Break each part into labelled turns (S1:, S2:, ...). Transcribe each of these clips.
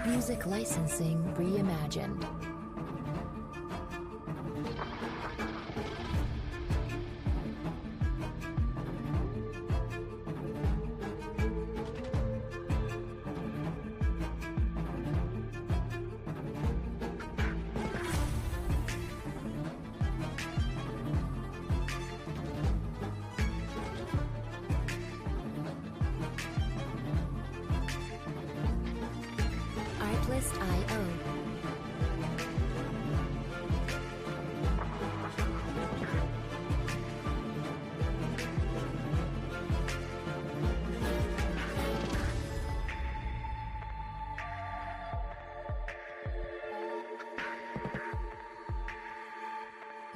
S1: Music licensing reimagined. Artlist.io.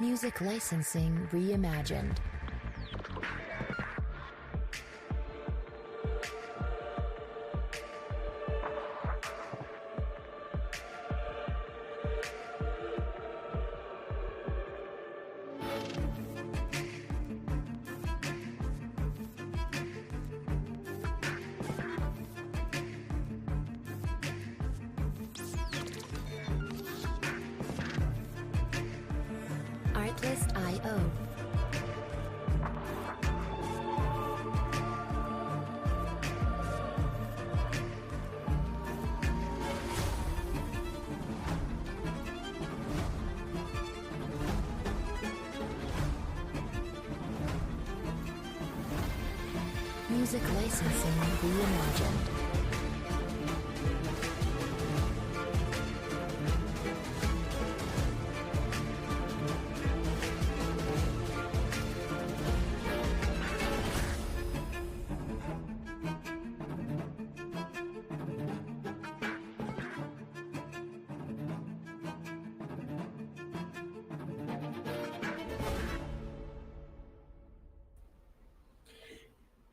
S1: Music licensing reimagined. Artlist.io. Music licensing reimagined.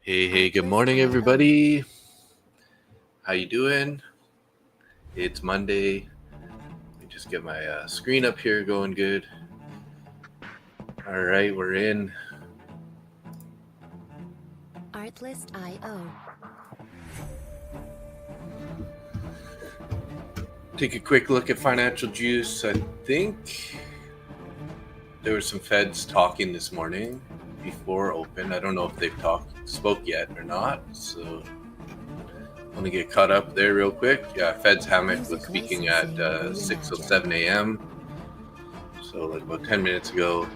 S2: Hey, good morning, everybody. How you doing? It's Monday. Let me just get my screen up here going good. All right, we're in.
S1: Artlist.io.
S2: Take a quick look at financial juice. I think there were some Feds talking this morning before open. I don't know if they've spoke yet or not, so I want to get caught up there real quick. Yeah, Fed's Hammock was speaking at 6:07 a.m. so like about 10 minutes ago.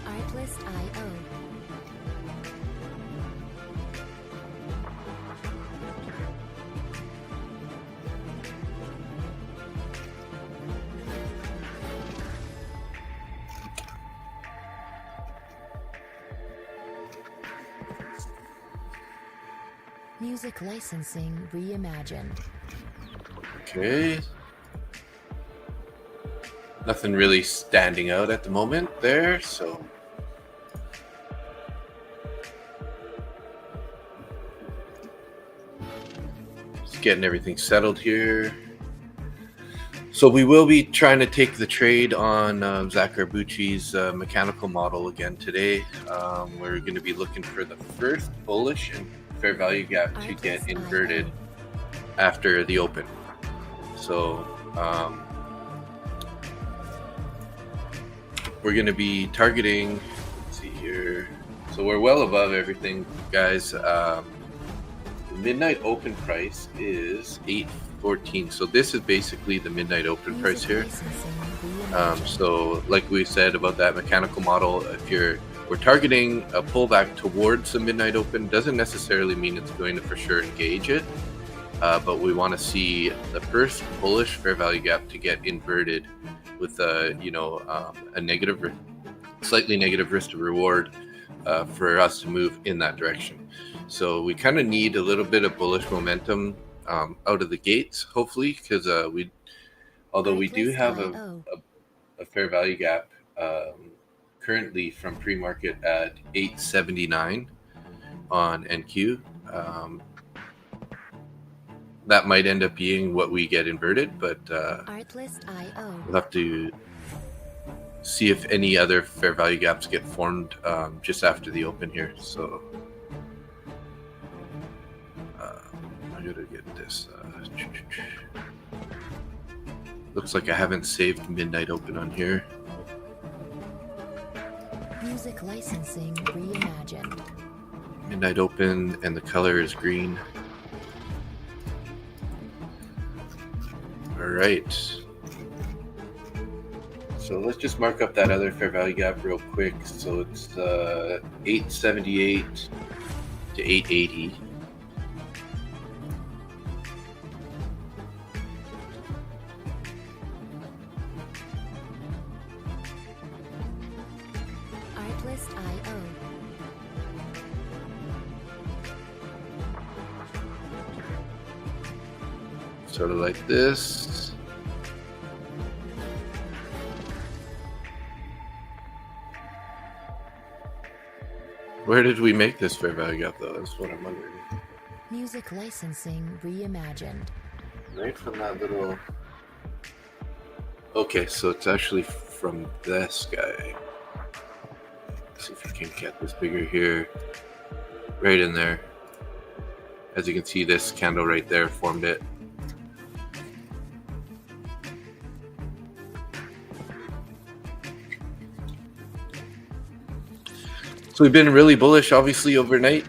S1: Artlist.io. Music licensing reimagined.
S2: Okay. Nothing really standing out at the moment there, so just getting everything settled here. So we will be trying to take the trade on Zach Arbucci's mechanical model again today. We're going to be looking for the first bullish and fair value gap to get inverted after the open. So we're going to be targeting, let's see here. So we're well above everything, guys. The midnight open price is 814. So this is basically the midnight open price here. So like we said about that mechanical model, if we're targeting a pullback towards the midnight open, doesn't necessarily mean it's going to for sure engage it. But we want to see the first bullish fair value gap to get inverted with a negative, slightly negative risk to reward for us to move in that direction. So we kind of need a little bit of bullish momentum out of the gates, hopefully, because although we do have a fair value gap currently from pre-market at 879 on NQ. That might end up being what we get inverted, but we'll have to see if any other fair value gaps get formed just after the open here. So I gotta get this. Looks like I haven't saved midnight open on here.
S1: Music licensing reimagined.
S2: Midnight open, and the color is green. All right. So let's just mark up that other fair value gap real quick. So it's 878 to 880.
S1: Artlist.io.
S2: Sort of like this. Where did we make this fair value gap though? That's what I'm wondering.
S1: Music licensing reimagined.
S2: Right from that little... Okay, so it's actually from this guy. Let's see if we can get this bigger here. Right in there. As you can see, this candle right there formed it. So we've been really bullish, obviously, overnight.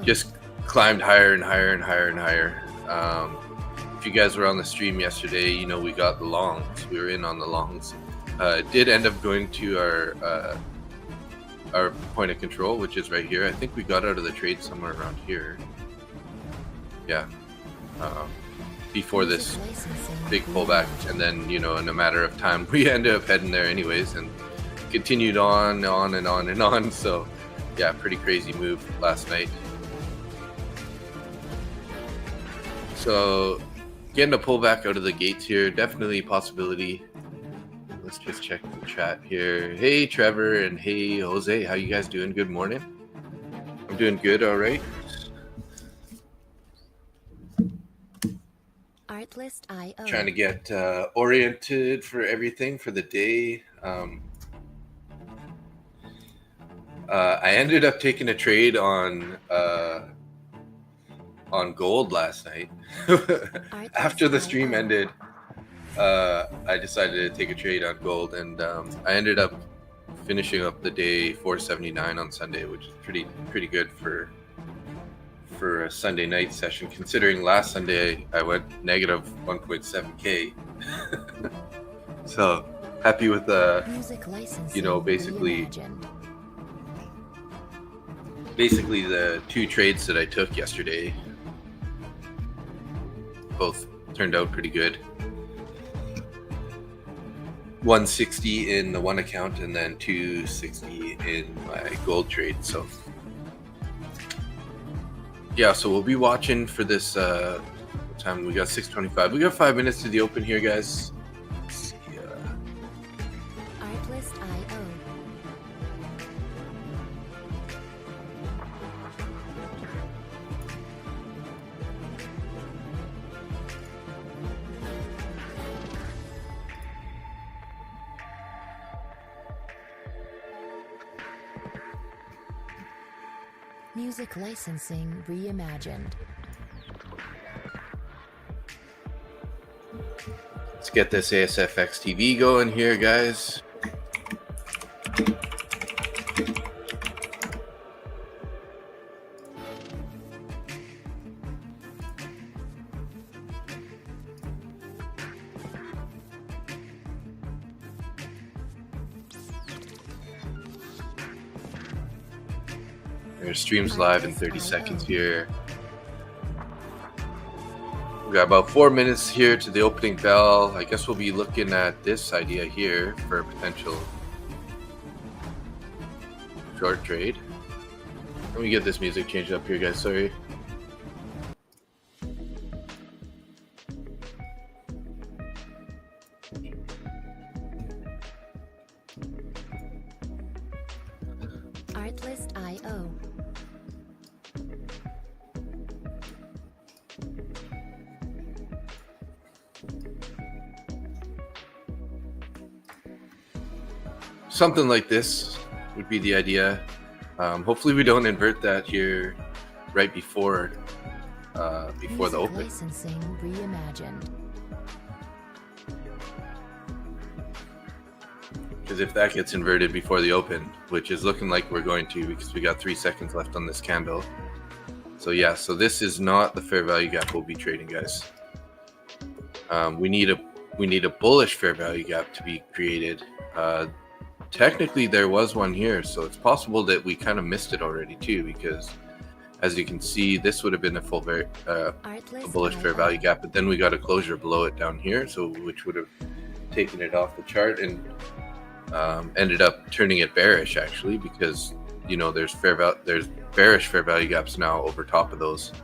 S2: Just climbed higher and higher and higher and higher. If you guys were on the stream yesterday, you know we got the longs. We were in on the longs. It did end up going to our point of control, which is right here. I think we got out of the trade somewhere around here. Yeah. Before this big pullback, and then, you know, in a matter of time, we ended up heading there anyways, and continued on and on and on. So yeah, pretty crazy move last night. So getting a pullback out of the gates here, definitely a possibility. Let's just check the chat here. Hey Trevor and hey Jose, how you guys doing? Good morning. I'm doing good, all right.
S1: Artlist.io.
S2: Trying to get oriented for everything for the day. I ended up taking a trade on gold last night. After the stream ended, I decided to take a trade on gold, and I ended up finishing up the day 479 on Sunday, which is pretty good for a Sunday night session, considering last Sunday I went negative 1.7k. So happy with the, you know, basically the two trades that I took yesterday. Both turned out pretty good. 160 in the one account and then 260 in my gold trade. So yeah, so we'll be watching for this what time we got? 6:25. We got 5 minutes to the open here, guys. Let's see,
S1: Artlist.io. Music licensing reimagined.
S2: let's get this ASFX TV going here, guys. Our stream's live in 30 seconds here. We got about 4 minutes here to the opening bell. I guess we'll be looking at this idea here for a potential short trade. Let me get this music changed up here, guys. Sorry.
S1: Artlist.io.
S2: Something like this would be the idea. Hopefully we don't invert that here right before the
S1: Music
S2: open.
S1: licensing reimagined.
S2: Because if that gets inverted before the open, which is looking like we're going to, because we got 3 seconds left on this candle. So yeah, so this is not the fair value gap we'll be trading, guys. We need a bullish fair value gap to be created. Technically there was one here, so it's possible that we kind of missed it already too, because as you can see, this would have been a bullish fair value gap, but then we got a closure below it down here, so which would have taken it off the chart and ended up turning it bearish, actually, because you know there's bearish fair value gaps now over top of those.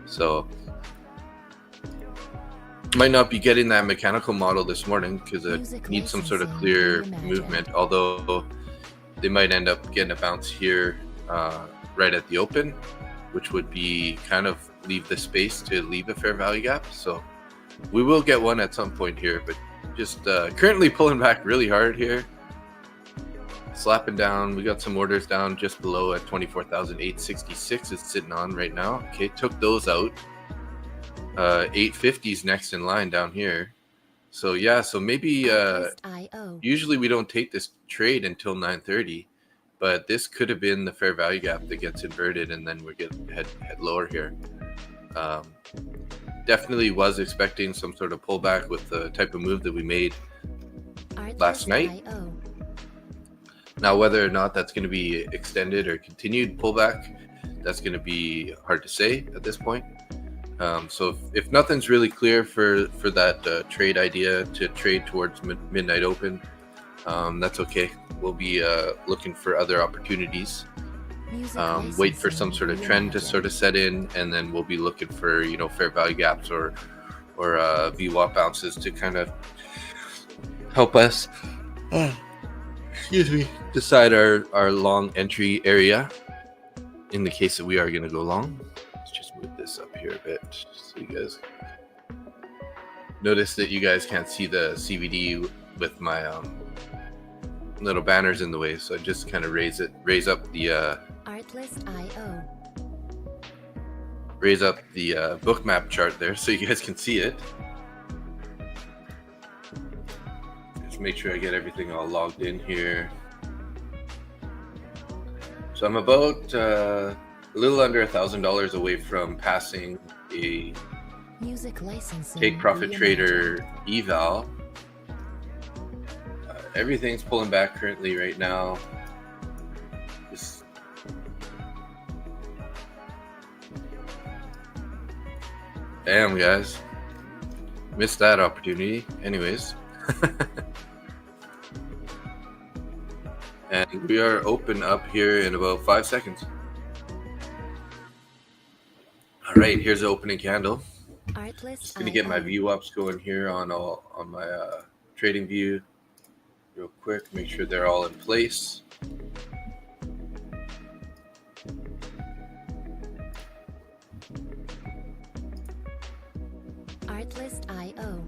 S2: So might not be getting that mechanical model this morning because it needs some sort of clear movement, although they might end up getting a bounce here right at the open, which would be kind of leave the space to leave a fair value gap. So we will get one at some point here, but just currently pulling back really hard here, slapping down. We got some orders down just below at 24,866 it's sitting on right now. Okay, took those out. 850s next in line down here. So yeah, so maybe usually we don't take this trade until 9:30, but this could have been the fair value gap that gets inverted, and then we get head lower here. Definitely was expecting some sort of pullback with the type of move that we made last night. Now, whether or not that's going to be extended or continued pullback, that's going to be hard to say at this point. So if nothing's really clear for that trade idea to trade towards midnight open, that's okay. We'll be looking for other opportunities. Wait for some sort of trend to sort of set in, and then we'll be looking for fair value gaps or VWAP bounces to kind of help us decide our long entry area in the case that we are going to go long. Let's just move this up here a bit so you guys notice that you guys can't see the CVD with my little banners in the way, so I just kind of raise up the
S1: Artlist.io.
S2: raise up the bookmap chart there so you guys can see it. Just make sure I get everything all logged in here. So I'm about a little under $1,000 away from passing a
S1: Music licensing
S2: Take Profit
S1: reimagined.
S2: Trader eval. Everything's pulling back currently right now. Just damn, guys, missed that opportunity. Anyways, and we are open up here in about 5 seconds. All right, here's the opening candle. Just gonna get my VWAPs going here on my trading view real quick. Make sure they're all in place.
S1: Artlist.io.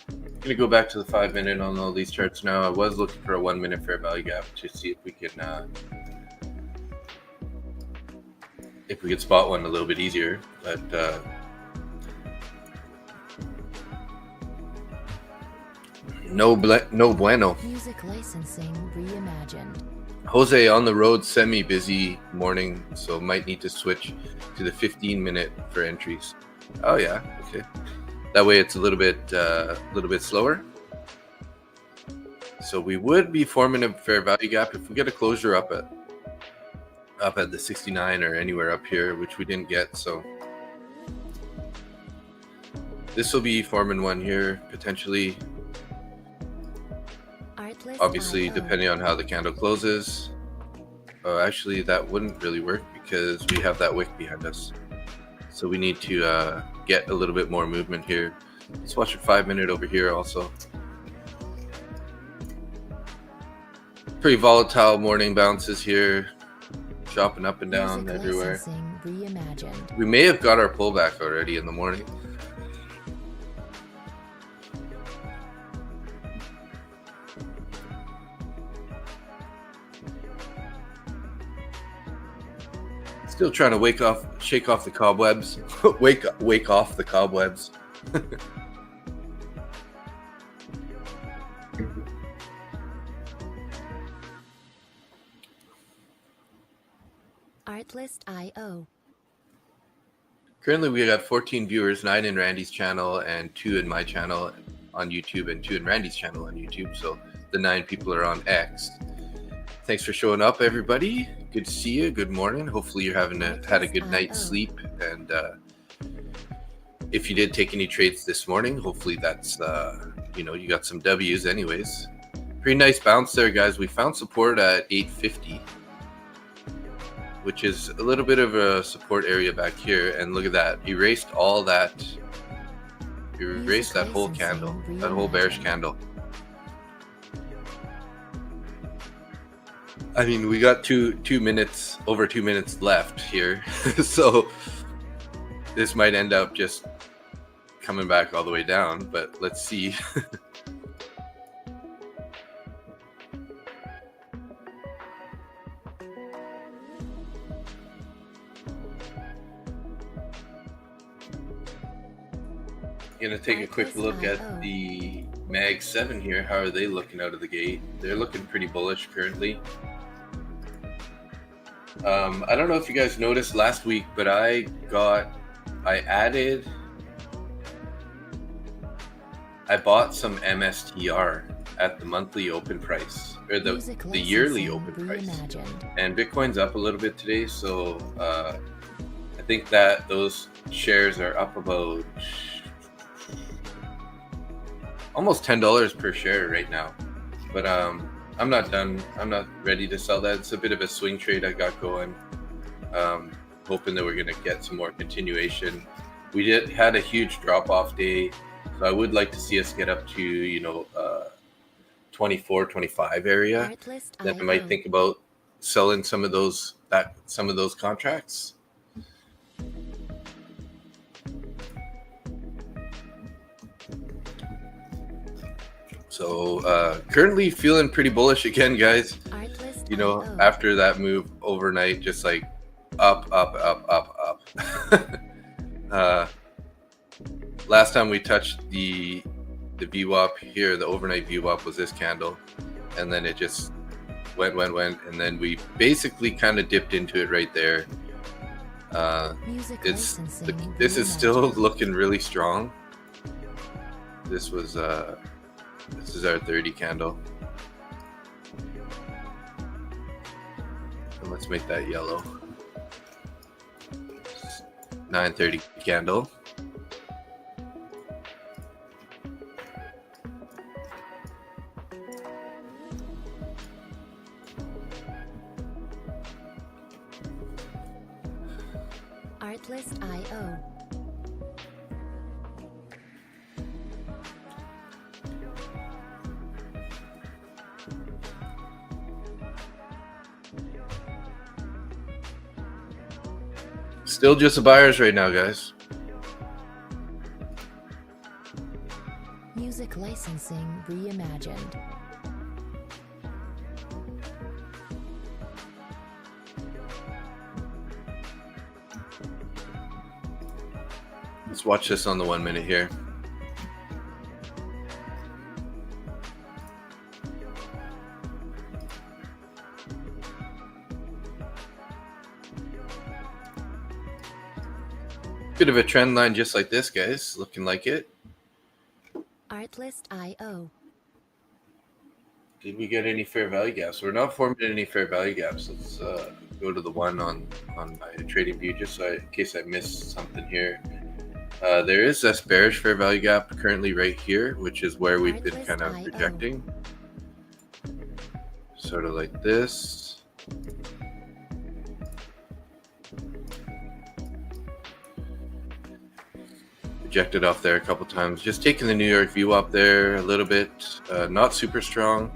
S2: I'm gonna go back to the 5-minute on all these charts now. I was looking for a 1-minute fair value gap to see if we can spot one a little bit easier, but no bueno.
S1: Music licensing reimagined.
S2: Jose on the road, semi-busy morning, so might need to switch to the 15-minute for entries. Oh yeah, okay. That way it's a little bit slower. So we would be forming a fair value gap if we get a closure up at the 69 or anywhere up here, which we didn't get. So this will be forming one here potentially. Obviously, depending on how the candle closes. Actually, that wouldn't really work because we have that wick behind us. So we need to get a little bit more movement here. Let's watch a 5-minute over here also. Pretty volatile morning bounces here, chopping up and down
S1: Music
S2: everywhere.
S1: licensing reimagined.
S2: We may have got our pullback already in the morning. Still trying to shake off the cobwebs. wake off the cobwebs.
S1: Artlist.io.
S2: Currently, we got 14 viewers, 9 in Randy's channel and 2 in my channel on YouTube and 2 in Randy's channel on YouTube. So the 9 people are on X. Thanks for showing up, everybody. Good to see you. Good morning. Hopefully you're had a good night's sleep. And if you did take any trades this morning, hopefully that's, you got some W's anyways. Pretty nice bounce there, guys. We found support at 850. Which is a little bit of a support area back here. And look at that. Erased all that. Erased that whole candle. That whole bearish candle. I mean, we got over 2 minutes left here. So this might end up just coming back all the way down. But let's see. Gonna take a quick look at the Mag 7 here. How are they looking out of the gate? They're looking pretty bullish currently. I don't know if you guys noticed last week, but I bought some MSTR at the monthly open price, or the yearly open price, and Bitcoin's up a little bit today, so I think that those shares are up about almost $10 per share right now. But I'm not done. I'm not ready to sell that. It's a bit of a swing trade I got going. Hoping that we're going to get some more continuation. We had a huge drop-off day, so I would like to see us get up to 24, 25 area. Then I might think about selling some of those contracts. So currently feeling pretty bullish again, guys. After that move overnight, just like up. Last time we touched the VWAP here, the overnight VWAP was this candle, and then it just went, and then we basically kind of dipped into it right there. This is still looking really strong. This is our 30 candle. And let's make that yellow. 930 candle.
S1: Artlist.io.
S2: Still just the buyers right now, guys.
S1: Music licensing reimagined.
S2: Let's watch this on the 1 minute here. Bit of a trend line just like this, guys. Looking like it.
S1: Artlist.io.
S2: Did we get any fair value gaps? We're not forming any fair value gaps. Let's go to the one on my trading view just in case I missed something here. There is this bearish fair value gap currently right here, which is where we've been kind of projecting. Sort of like this. Projected off there a couple times. Just taking the New York VWAP there a little bit. Not super strong.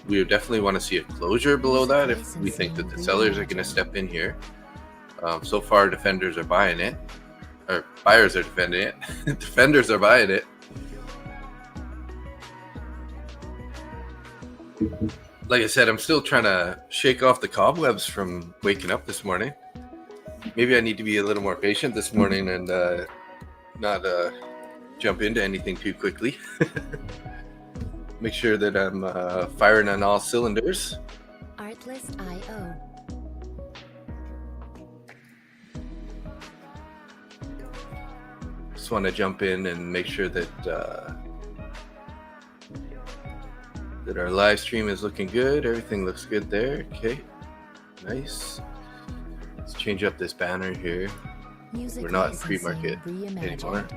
S2: We would definitely want to see a closure below that if we think that the sellers are going to step in here. So far, defenders are buying it, or buyers are defending it. Defenders are buying it. Like I said, I'm still trying to shake off the cobwebs from waking up this morning. Maybe I need to be a little more patient this morning and not jump into anything too quickly. Make sure that I'm firing on all cylinders.
S1: Artlist.io.
S2: Just want to jump in and make sure that that our live stream is looking good. Everything looks good there. Okay, nice. Let's change up this banner here. We're not in pre-market anymore.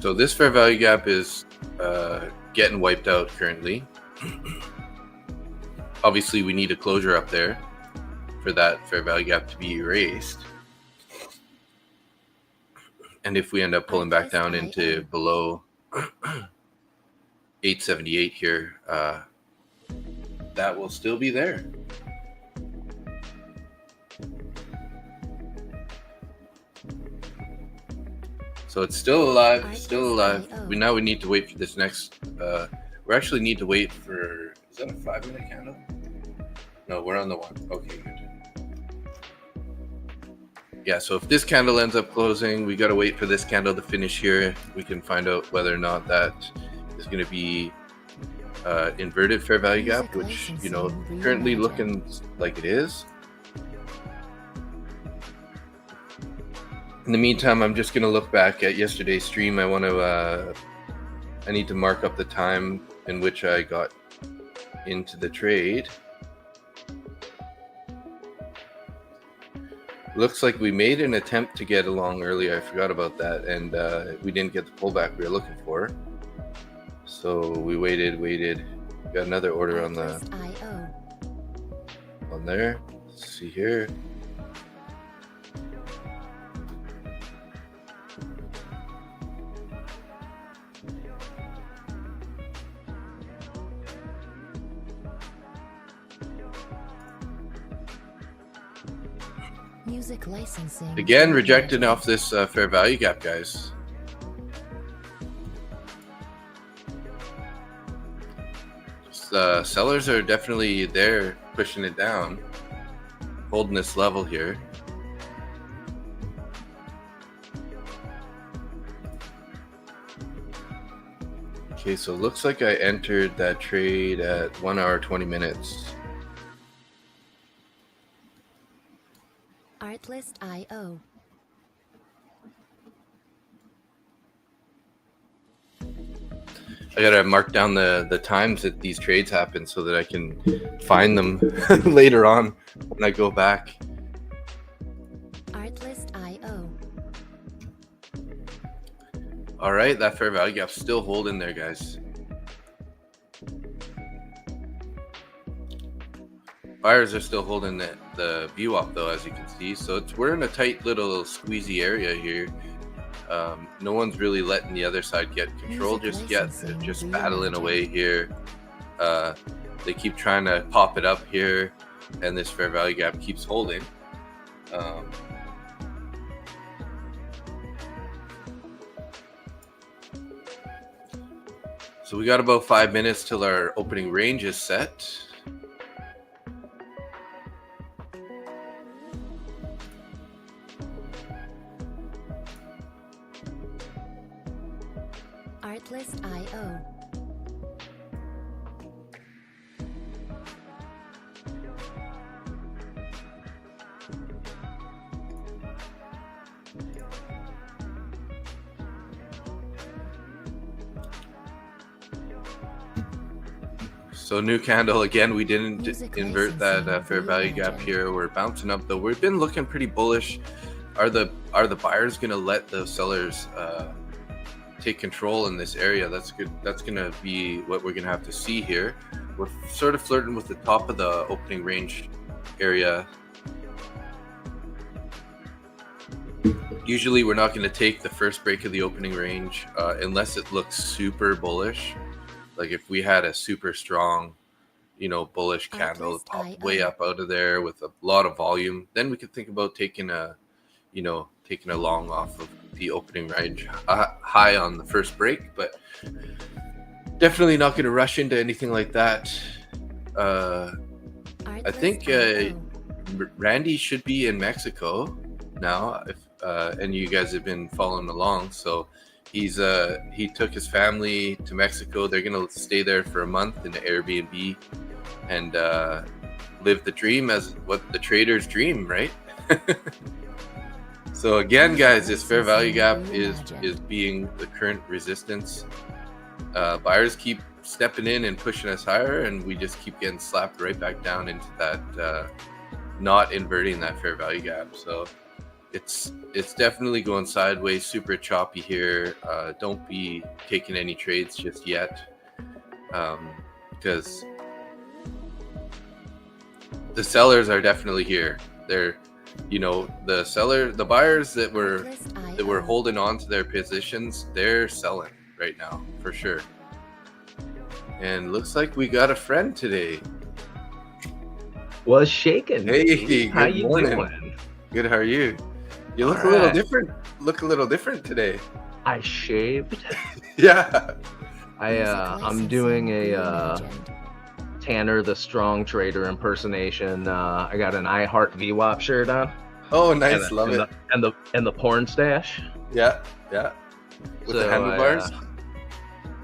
S2: So this fair value gap is getting wiped out currently. Obviously, we need a closure up there for that fair value gap to be erased. And if we end up pulling back down into below 878 here, that will still be there. So it's still alive, still alive. We need to wait for this next. We actually need to wait for. Is that a 5-minute candle? No, we're on the one. Okay, good. Yeah, so if this candle ends up closing, we got to wait for this candle to finish here. We can find out whether or not that is going to be inverted fair value gap, which, you know, currently looking like it is. In the meantime, I'm just going to look back at yesterday's stream. I need to mark up the time in which I got into the trade. Looks like we made an attempt to get along earlier. I forgot about that, and we didn't get the pullback we were looking for. So we waited. Got another order on there. Let's see here.
S1: Music licensing.
S2: Again, rejected off this fair value gap, guys. Sellers are definitely there, pushing it down, holding this level here. Okay, so it looks like I entered that trade at 1 hour 20 minutes.
S1: Artlist.io.
S2: I gotta mark down the times that these trades happen so that I can find them later on when I go back.
S1: Artlist.io.
S2: All right, that fair value gap's still holding there, guys. Buyers are still holding the VWAP though, as you can see. So we're in a tight little squeezy area here. No one's really letting the other side get control just yet. They're just battling away here. They keep trying to pop it up here, and this fair value gap keeps holding. So we got about 5 minutes till our opening range is set.
S1: Artlist.io.
S2: So new candle again. We didn't invert that fair value gap here. We're bouncing up though. We've been looking pretty bullish. Are the buyers going to let the sellers take control in this area. That's good. That's going to be what we're going to have to see here. We're sort of flirting with the top of the opening range area. Usually we're not going to take the first break of the opening range unless it looks super bullish. Like if we had a super strong, bullish candle top way up out of there with a lot of volume, then we could think about taking a long off of the opening range high on the first break, but definitely not going to rush into anything like that. I think Randy should be in Mexico now, and you guys have been following along. So he took his family to Mexico. They're going to stay there for a month in an Airbnb and live the dream as what the traders dream, right? So again, guys, this fair value gap is being the current resistance. Buyers keep stepping in and pushing us higher, and we just keep getting slapped right back down into that, not inverting that fair value gap. So it's definitely going sideways, super choppy here. Don't be taking any trades just yet, because the sellers are definitely here. They're, the buyers that were holding on to their positions, they're selling right now for sure. And looks like we got a friend today.
S3: Was shaking.
S2: Hey,
S3: how
S2: good
S3: you
S2: morning.
S3: doing?
S2: Good. How are you? You look
S3: All
S2: a little
S3: right.
S2: different. Look a little different today.
S3: I shaved.
S2: Yeah.
S3: I'm doing a Tanner the Strong Trader impersonation. I got an I Heart VWAP shirt on.
S2: Oh, nice. Love it.
S3: And the porn stash.
S2: Yeah. With the handlebars.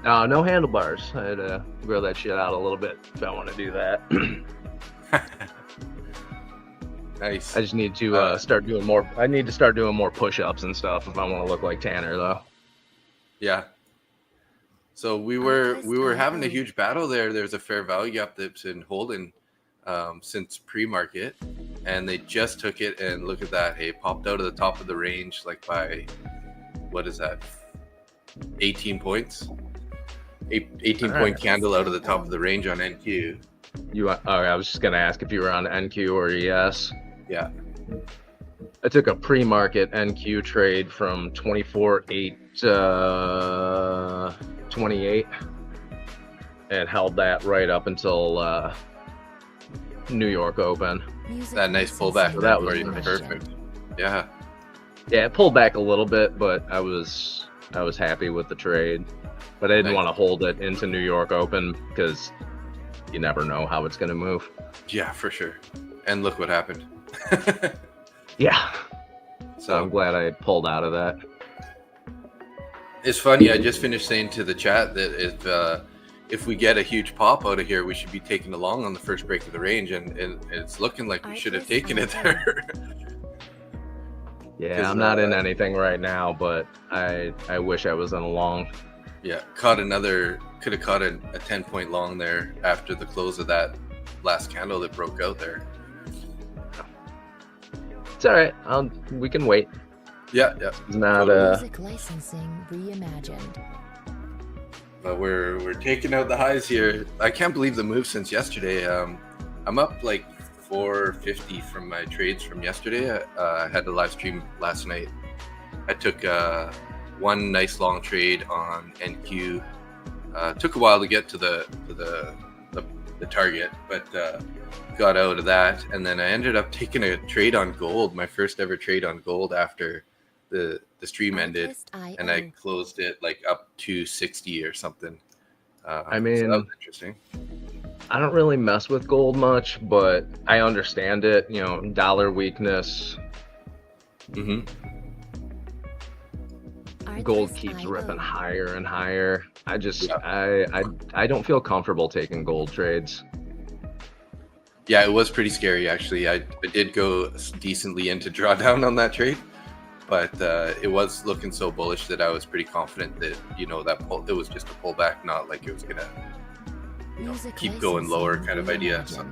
S3: No handlebars. I had to grow that shit out a little bit if I want to do that.
S2: Nice.
S3: I just need to start doing more. I need to start doing more push-ups and stuff if I want to look like Tanner, though.
S2: Yeah. So we were having a huge battle there. There's a fair value gap that's been holding since pre-market, and they just took it, and look at that. Hey, popped out of the top of the range like by, what is that, 18 points? 18 point candle out of the top of the range on NQ.
S3: I was just gonna ask if you were on NQ or ES.
S2: Yeah.
S3: I took a pre-market NQ trade from 24.8 to 28 and held that right up until New York Open.
S2: That nice pullback.
S3: So that was
S2: perfect. Yeah.
S3: Yeah, it pulled back a little bit, but I was happy with the trade. But I didn't want to hold it into New York Open because you never know how it's going to move.
S2: Yeah, for sure. And look what happened.
S3: Yeah.
S2: So
S3: I'm glad I pulled out of that.
S2: It's funny. I just finished saying to the chat that if we get a huge pop out of here, we should be taking along on the first break of the range, and it's looking like we should have taken it there.
S3: Yeah, I'm not in anything right now, but I wish I was in a long.
S2: Yeah, could have caught a 10-point long there after the close of that last candle that broke out there.
S3: It's all right. We can wait.
S2: Yeah.
S3: It's not
S1: Music licensing reimagined.
S2: But we're taking out the highs here. I can't believe the move since yesterday. I'm up like 450 from my trades from yesterday. I had the live stream last night. I took one nice long trade on NQ. Took a while to get to the target, but got out of that. And then I ended up taking a trade on gold, my first ever trade on gold after the stream ended, and I closed it like up to 60 or something.
S3: I mean,
S2: so that was interesting.
S3: I don't really mess with gold much, but I understand it. Dollar weakness.
S2: Mm-hmm.
S3: Gold keeps ripping higher and higher. I don't feel comfortable taking gold trades.
S2: Yeah, it was pretty scary actually. I did go decently into drawdown on that trade, but it was looking so bullish that I was pretty confident that it was just a pullback, not like it was gonna keep going lower kind of idea. So.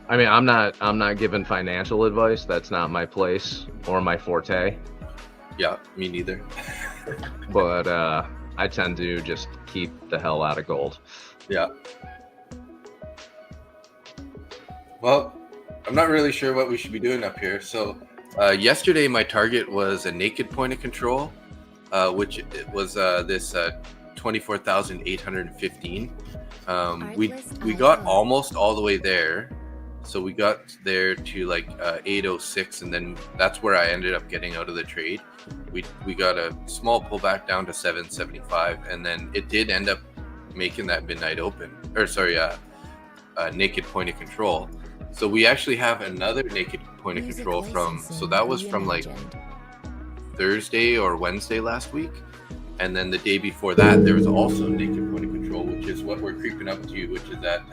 S3: I mean, I'm not giving financial advice. That's not my place or my forte.
S2: Yeah, me neither.
S3: But I tend to just keep the hell out of gold.
S2: Yeah. Well, I'm not really sure what we should be doing up here. So yesterday my target was a naked point of control, which it was this 24,815. We got almost all the way there. So we got there to like 806, and then that's where I ended up getting out of the trade. We got a small pullback down to 775, and then it did end up making that midnight open, or sorry, naked point of control. So we actually have another naked point of control from, so that was from like Thursday or Wednesday last week. And then the day before that, there was also naked point of control, which is what we're creeping up to, which is at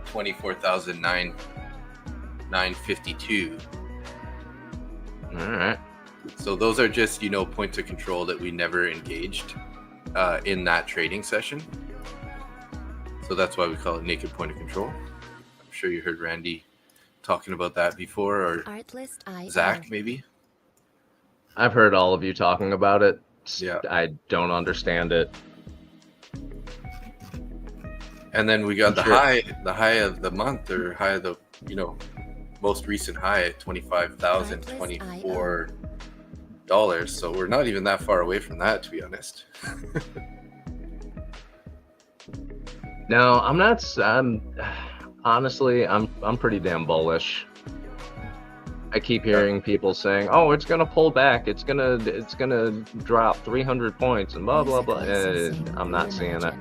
S2: 24,952.
S3: All right.
S2: So those are just, points of control that we never engaged in that trading session. So that's why we call it naked point of control. I'm sure you heard Randy talking about that before, or Zach maybe.
S3: I've heard all of you talking about it.
S2: Yeah.
S3: I don't understand it.
S2: And then we got the high of the month, or high of the, most recent high at $25,024. So we're not even that far away from that, to be honest.
S3: No, I'm not. Honestly, I'm pretty damn bullish. I keep hearing people saying, "Oh, it's gonna pull back. It's gonna drop 300 points and blah blah blah." And I'm not seeing it.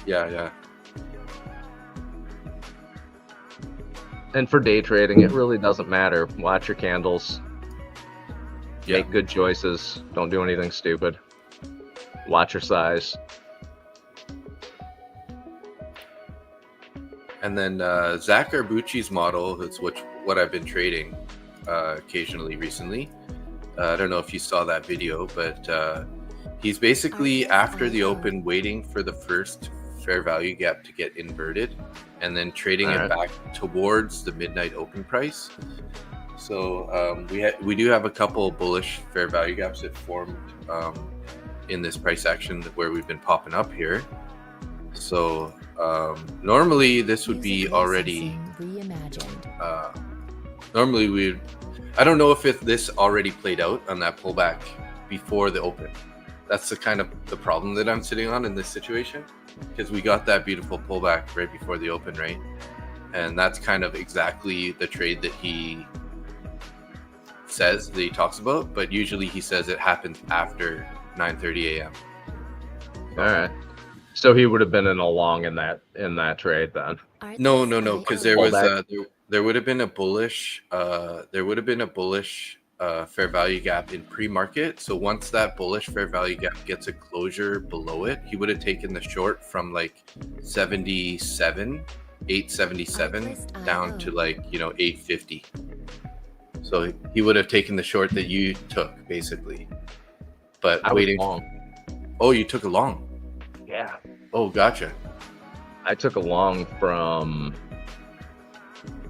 S2: Yeah.
S3: And for day trading, it really doesn't matter. Watch your candles.
S2: Yeah.
S3: Make good choices. Don't do anything stupid. Watch your size.
S2: And then Zach Arbucci's model is what I've been trading occasionally recently. I don't know if you saw that video, but he's basically after the open waiting for the first fair value gap to get inverted, and then trading it back towards the midnight open price. So we do have a couple bullish fair value gaps that formed in this price action where we've been popping up here. So normally this would be already normally I don't know if this already played out on that pullback before the open. That's the kind of the problem that I'm sitting on in this situation, because we got that beautiful pullback right before the open, right? And that's kind of exactly the trade that he says that he talks about, but usually he says it happens after 9:30 a.m.
S3: All right. So he would have been in a long in that trade then.
S2: No, because there was there would have been a bullish fair value gap in pre-market. So once that bullish fair value gap gets a closure below it, he would have taken the short from like 877 down to like 850. So he would have taken the short that you took basically, but
S3: I
S2: waiting.
S3: was long.
S2: Oh, you took a long.
S3: Yeah.
S2: Oh, gotcha.
S3: I took a long from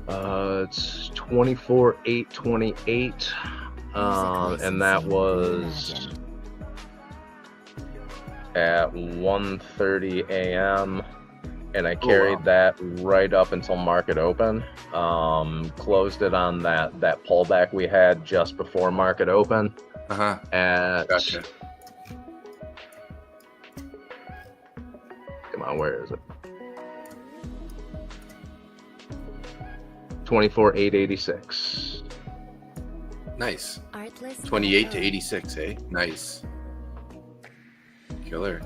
S3: it's 24,828, and that was at 1:30 a.m. and I carried that right up until market open. Closed it on that pullback we had just before market open. At
S2: Gotcha.
S3: Come on, where is it? 24,886.
S2: Nice. 28 to 86, eh? Nice. Killer.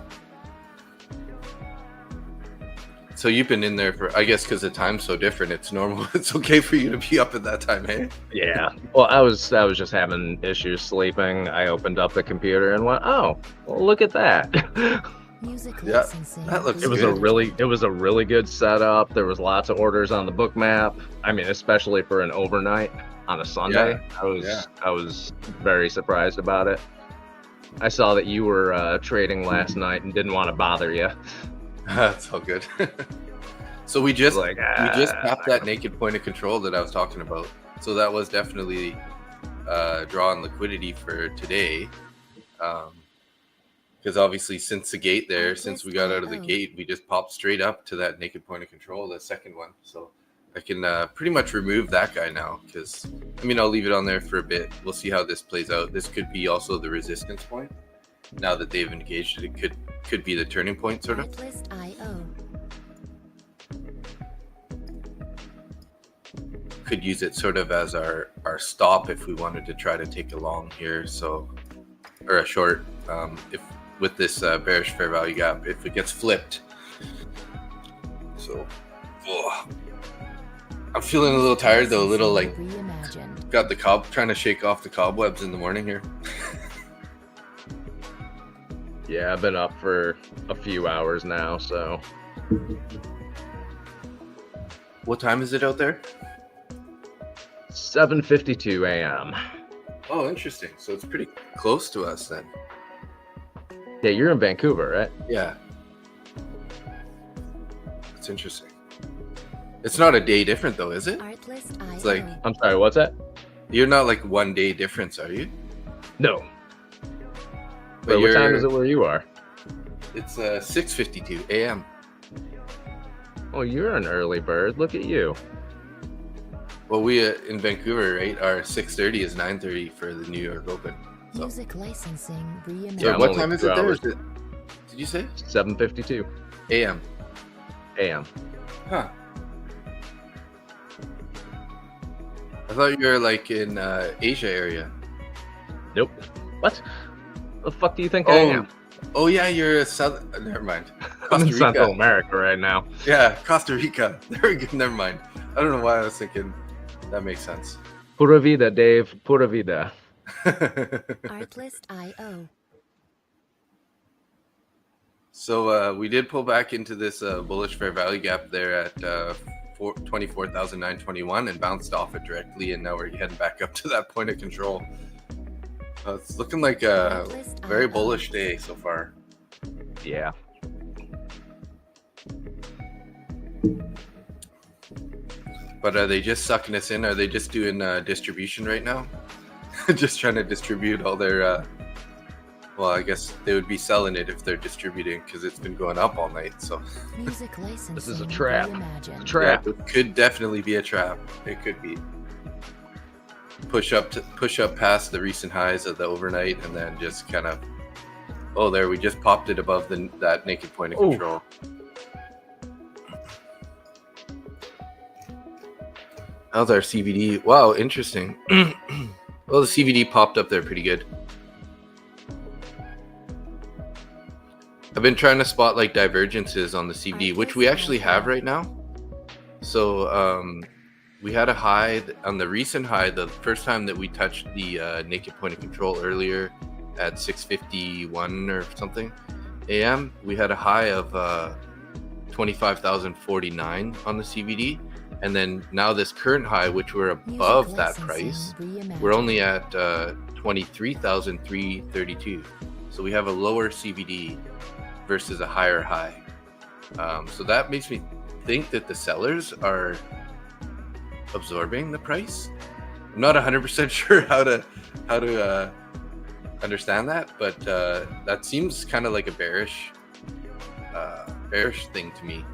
S2: So you've been in there for, I guess, because the time's so different, it's normal. It's okay for you to be up at that time, eh?
S3: Yeah. Well, I was just having issues sleeping. I opened up the computer and went, "Oh, well, look at that."
S2: Yeah, that looks
S3: It was
S2: good.
S3: a really good setup. There was lots of orders on the book map. I mean, especially for an overnight on a Sunday.
S2: Yeah.
S3: I was very surprised about it. I saw that you were trading last night and didn't want to bother you.
S2: That's all good. So we just tapped that naked point of control that I was talking about. So that was definitely drawing liquidity for today. Because obviously since the gate there, since we got out of the gate, we just popped straight up to that naked point of control, the second one. So I can pretty much remove that guy now, because I mean, I'll leave it on there for a bit. We'll see how this plays out. This could be also the resistance point. Now that they've engaged it, could be the turning point, sort of. Could use it sort of as our stop if we wanted to try to take a long here, so, or a short, if with this bearish fair value gap, if it gets flipped. So, I'm feeling a little tired though, a little like got the trying to shake off the cobwebs in the morning here.
S3: Yeah, I've been up for a few hours now, so.
S2: What time is it out there?
S3: 7:52 a.m.
S2: Oh, interesting. So it's pretty close to us then.
S3: Yeah, you're in Vancouver, right?
S2: Yeah. That's interesting. It's not a day different though, is it? It's like,
S3: I'm sorry, what's that?
S2: You're not like 1 day difference, are you?
S3: No. But what time is it where you are?
S2: It's 6:52 a.m.
S3: Oh, you're an early bird. Look at you.
S2: Well, we in Vancouver, right? Our 6:30 is 9:30 for the New York Open. So.
S1: Music licensing reimagined.
S2: Yeah, what time is it there? Did you say?
S3: 7:52
S2: a.m.
S3: a.m.
S2: Huh. I thought you were like in Asia area.
S3: Nope. What? The fuck do you think I am?
S2: Oh yeah, you're South. Never mind.
S3: I'm in Central America right now.
S2: Yeah, Costa Rica. There we go. Never mind. I don't know why I was thinking. That makes sense.
S3: Pura vida, Dave. Pura vida.
S1: Artlist.io.
S2: So we did pull back into this bullish fair value gap there at 24,921 and bounced off it directly, and now we're heading back up to that point of control. It's looking like a very bullish day so far.
S3: Yeah.
S2: But are they just sucking us in? Are they just doing distribution right now? Just trying to distribute all their... well, I guess they would be selling it if they're distributing, because it's been going up all night. So
S1: Music licensing.
S3: This is a trap.
S1: Reimagined.
S3: A trap.
S2: Yeah, it could definitely be a trap. It could be. Push up past the recent highs of the overnight, and then just kind of... Oh, there, we just popped it above that naked point of control. How's our CVD? Wow, interesting. Well, the CVD popped up there pretty good. I've been trying to spot like divergences on the CVD, which we actually have right now. So we had a high on the recent high, the first time that we touched the naked point of control earlier at 6:51 or something a.m. We had a high of 25,049 on the CVD. And then now this current high, which we're above that price, we're only at 23,332. So we have a lower CVD versus a higher high. So that makes me think that the sellers are absorbing the price. I'm not 100% sure how to understand that, but that seems kind of like a bearish thing to me.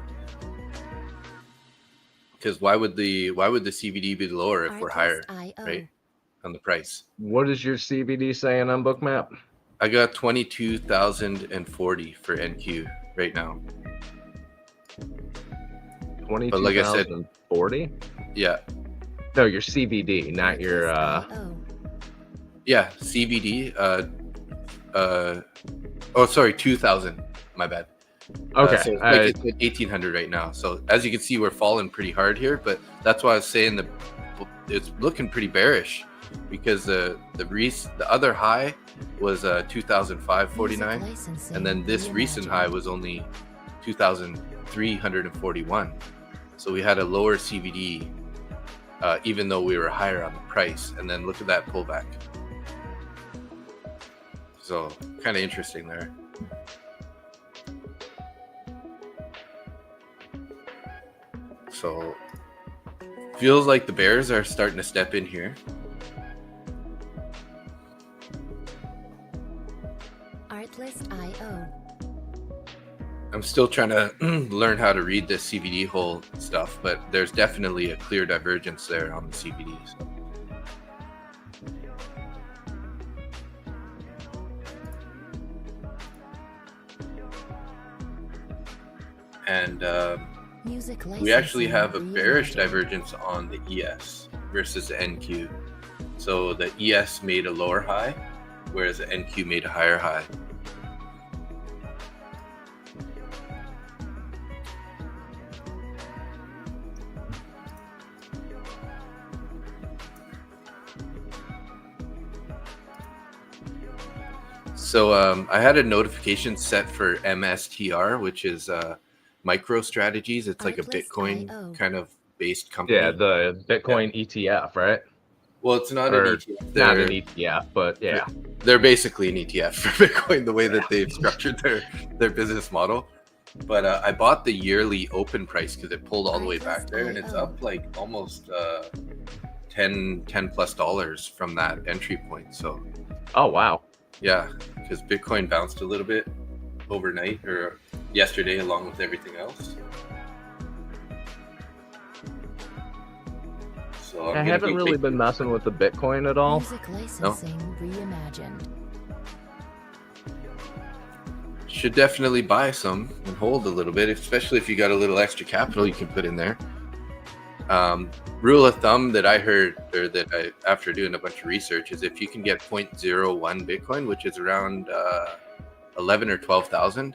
S2: Because why would the CVD be lower if we're higher, right, on the price?
S3: What is your CVD saying on Bookmap?
S2: I got 22,040 for NQ right now.
S3: 22,040?
S2: Yeah.
S3: No, your CVD, not your
S2: Yeah, CVD. Oh, sorry, 2,000. My bad.
S3: Okay.
S2: So it's like it's at 1,800 right now. So as you can see, we're falling pretty hard here. But that's why I was saying it's looking pretty bearish, because the other high was 2,549, and then this recent high was only 2,341. So we had a lower CVD, even though we were higher on the price. And then look at that pullback. So kind of interesting there. So feels like the bears are starting to step in here.
S1: Artlist.io.
S2: I'm still trying to learn how to read the CVD hole stuff, but there's definitely a clear divergence there on the CVD. So. And we actually have a bearish divergence on the ES versus the NQ. So the ES made a lower high, whereas the NQ made a higher high. So I had a notification set for MSTR, which is micro strategies. It's like a Bitcoin kind of based company.
S3: Yeah, the Bitcoin ETF, right?
S2: Well, it's not
S3: Or
S2: an ETF.
S3: not an ETF, but yeah.
S2: They're basically an ETF for Bitcoin, the way that they've structured their business model. But I bought the yearly open price because it pulled all the way back there, and it's up like almost $10 plus from that entry point. So,
S3: oh wow,
S2: yeah, because Bitcoin bounced a little bit overnight or yesterday, along with everything else. So
S3: I haven't really been messing with the Bitcoin at all.
S1: Music licensing reimagined.
S2: Should definitely buy some and hold a little bit, especially if you got a little extra capital you can put in there. Rule of thumb that I heard, or that I, after doing a bunch of research, is if you can get 0.01 Bitcoin, which is around 11 or 12,000,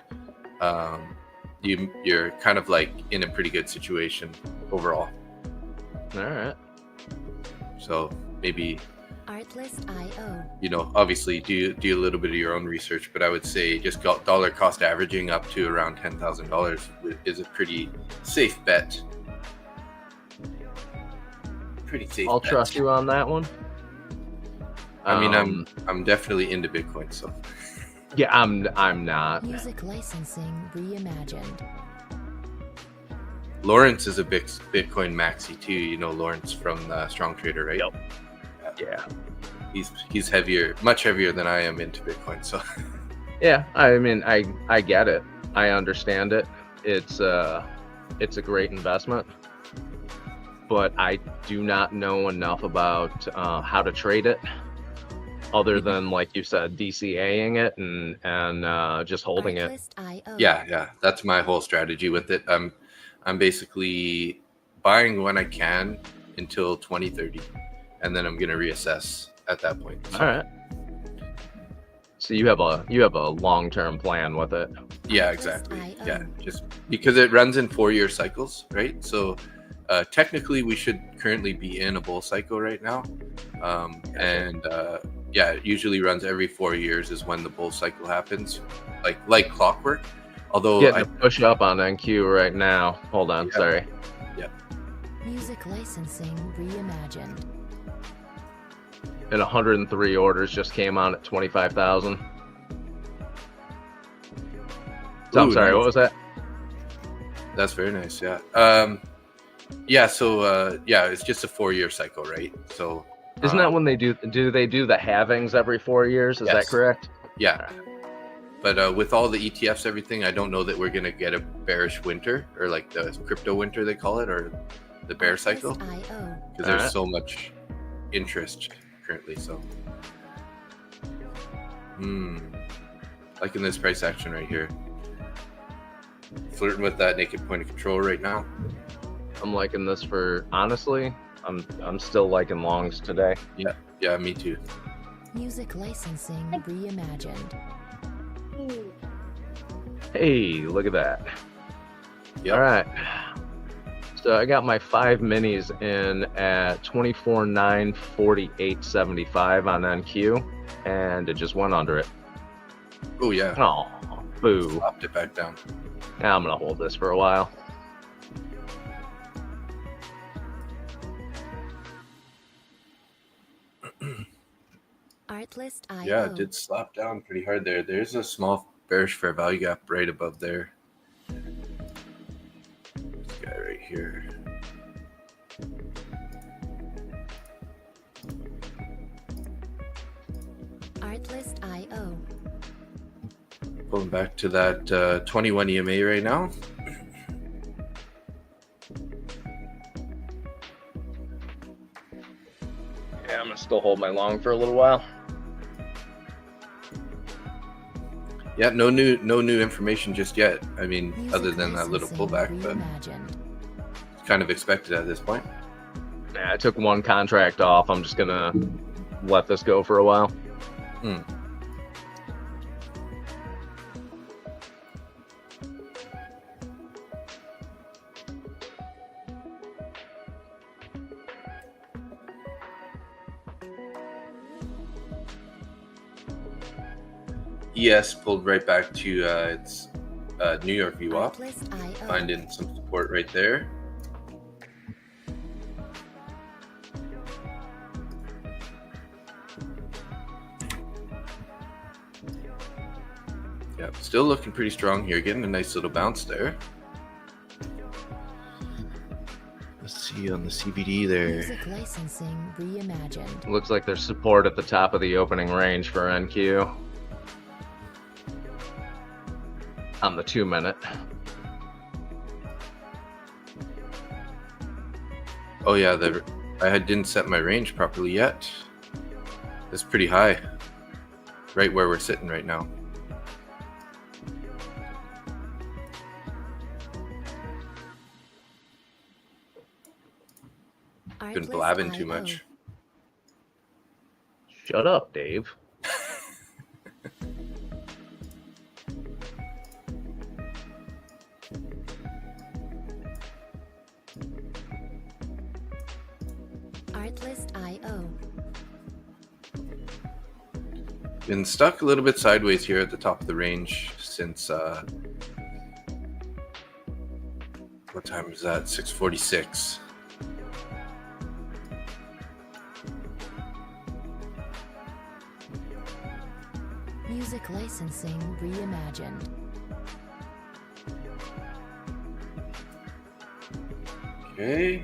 S2: you're kind of like in a pretty good situation overall.
S3: All right.
S2: So maybe,
S1: Artlist.io.
S2: you know, obviously do a little bit of your own research, but I would say just dollar cost averaging up to around $10,000 is a pretty safe bet. Pretty safe.
S3: I'll trust you on that one.
S2: I mean, I'm definitely into Bitcoin, so.
S3: Yeah, I'm not.
S1: Music licensing reimagined.
S2: Lawrence is a big Bitcoin maxi too. You know Lawrence from Strong Trader, right?
S3: Yep. Yeah.
S2: He's heavier, much heavier than I am into Bitcoin. So.
S3: Yeah, I mean, I get it. I understand it. It's a great investment, but I do not know enough about how to trade it, other than, like you said, DCAing it and just holding it.
S2: Yeah, that's my whole strategy with it. I'm basically buying when I can until 2030, and then I'm gonna reassess at that point. So.
S3: All right. So you have a long-term plan with it.
S2: Yeah, exactly. Yeah, just because it runs in 4-year cycles, right? So technically, we should currently be in a bull cycle right now, and yeah, it usually runs every 4 years is when the bull cycle happens, like clockwork. Although
S3: getting a push up on NQ right now. Hold on, sorry.
S2: Yeah.
S1: Music licensing reimagined.
S3: And 103 orders just came on at 25,000. So I'm sorry,
S2: nice.
S3: what was that?
S2: That's very nice. Yeah. Yeah. So yeah, it's just a 4-year cycle, right? So
S3: isn't that when they do they do the halvings every 4 years? Is that correct?
S2: Yeah. But with all the ETFs, everything, I don't know that we're going to get a bearish winter, or like the crypto winter, they call it, or the bear cycle. Because there's so much interest currently. So, liking this price action right here. Flirting with that naked point of control right now.
S3: I'm liking this for, honestly, I'm still liking longs today.
S2: Yeah, me too.
S1: Music licensing reimagined.
S3: Hey, look at that.
S2: Yep.
S3: All right. So I got my 5 minis in at 24,948.75 on NQ, and it just went under it.
S2: Oh, yeah.
S3: Oh, boo.
S2: Slapped it back down.
S3: Now I'm going to hold this for a while.
S1: Artlist.io.
S2: Yeah, it did slap down pretty hard there. There's a small bearish fair value gap right above there. This guy right here.
S1: Artlist.io.
S2: Going back to that 21 EMA right now.
S3: Yeah, I'm gonna still hold my long for a little while.
S2: Yeah, no new information just yet. I mean,
S1: Music
S2: other than that little
S1: licensing
S2: pullback, but
S1: reimagined.
S2: it's kind of expected at this point.
S3: Yeah, I took one contract off. I'm just gonna let this go for a while.
S2: ES pulled right back to its New York VWAP,
S1: Artlist.io.
S2: finding some support right there. Yeah, still looking pretty strong here, getting a nice little bounce there. Let's see on the CBD there.
S1: Music licensing reimagined.
S3: Looks like there's support at the top of the opening range for NQ. On the 2 minute.
S2: Oh yeah, I didn't set my range properly yet. It's pretty high, right where we're sitting right now. Been blabbing too much.
S3: Shut up, Dave.
S1: Artlist.io.
S2: Been stuck a little bit sideways here at the top of the range since what time is that? 6:46.
S1: Music licensing reimagined.
S2: Okay.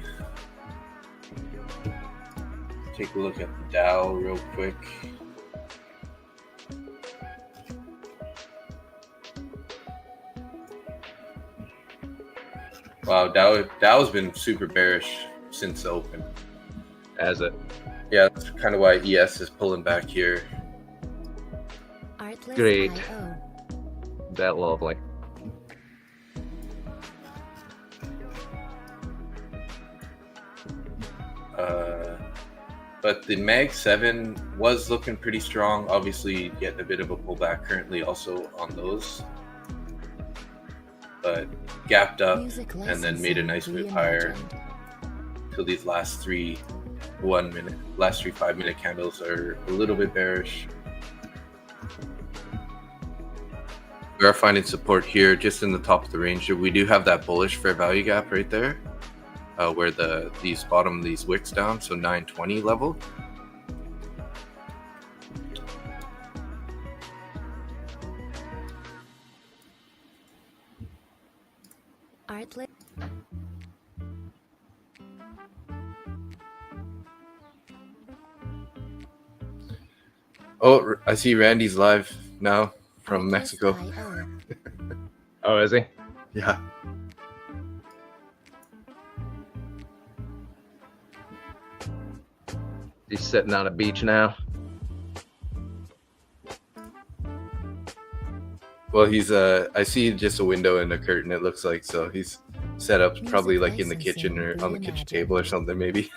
S2: Take a look at the Dow real quick. Wow, Dow's been super bearish since the open.
S3: As it.
S2: Yeah, that's kind of why ES is pulling back here.
S3: Great.
S1: Artlist.io.
S3: That lovely.
S2: But the Mag 7 was looking pretty strong. Obviously, getting a bit of a pullback currently also on those. But gapped up
S1: Music
S2: and then made a nice move higher till these last three 5-minute candles are a little bit bearish. We are finding support here just in the top of the range. We do have that bullish fair value gap right there. Where these wicks down, so 920 level.
S1: Artlist.
S2: Oh, I see Randy's live now from Mexico.
S1: Artlist.io.
S3: Oh, is he?
S2: Yeah.
S3: He's sitting on a beach now.
S2: Well, he's I see just a window and a curtain, it looks like, so he's set up probably like in the kitchen or on the kitchen table or something maybe.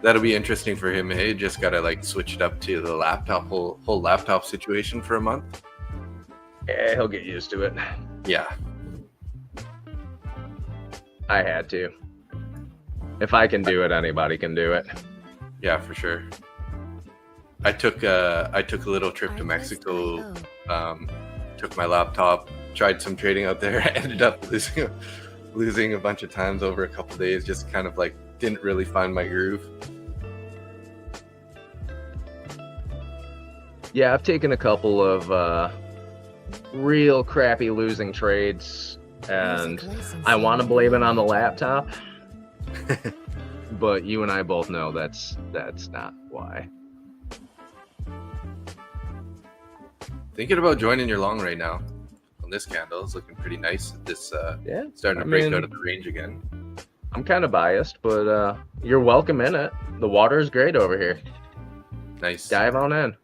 S2: That'll be interesting for him. Hey, just gotta like switch it up to the laptop, whole laptop situation for a month.
S3: Yeah, he'll get used to it.
S2: Yeah.
S3: I had to. If I can do it, anybody can do it.
S2: Yeah, for sure. I took a little trip to Mexico. Took my laptop, tried some trading out there. Ended up losing a bunch of times over a couple of days. Just kind of like didn't really find my groove.
S3: Yeah, I've taken a couple of real crappy losing trades, and I want to blame it on the laptop. but you and I both know that's not why.
S2: Thinking about joining your long right now. On this candle, it's looking pretty nice. This
S3: Yeah,
S2: starting to break out of the range again.
S3: I'm kind of biased, but you're welcome in it. The water is great over here.
S2: Nice.
S3: Dive on in.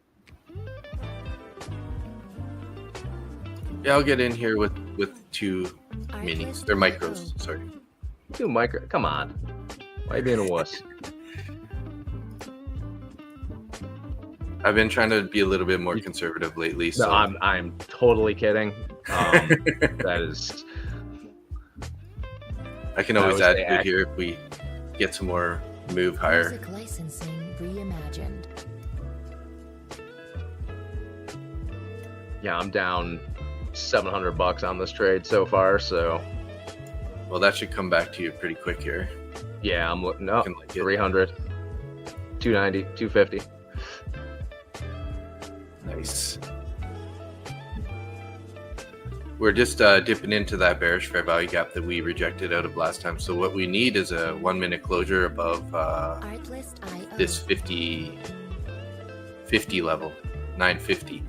S2: Yeah, I'll get in here with 2 minis. They're micros. Sorry.
S3: 2 micro. Come on. Why are you being a wuss?
S2: I've been trying to be a little bit more conservative lately. So
S3: No, I'm totally kidding. That is.
S2: I can always
S3: I would
S2: add
S3: say
S2: to it here if we get some more move higher.
S1: Music licensing reimagined.
S3: Yeah, I'm down $700 on this trade so far. So
S2: Well, that should come back to you pretty quick here.
S3: yeah, I'm looking up
S2: Looking like it.
S3: 300, 290, 250.
S2: Nice. We're just dipping into that bearish fair value gap that we rejected out of last time. So what we need is a 1-minute closure above
S1: Artlist.io.
S2: this 50 level, 950.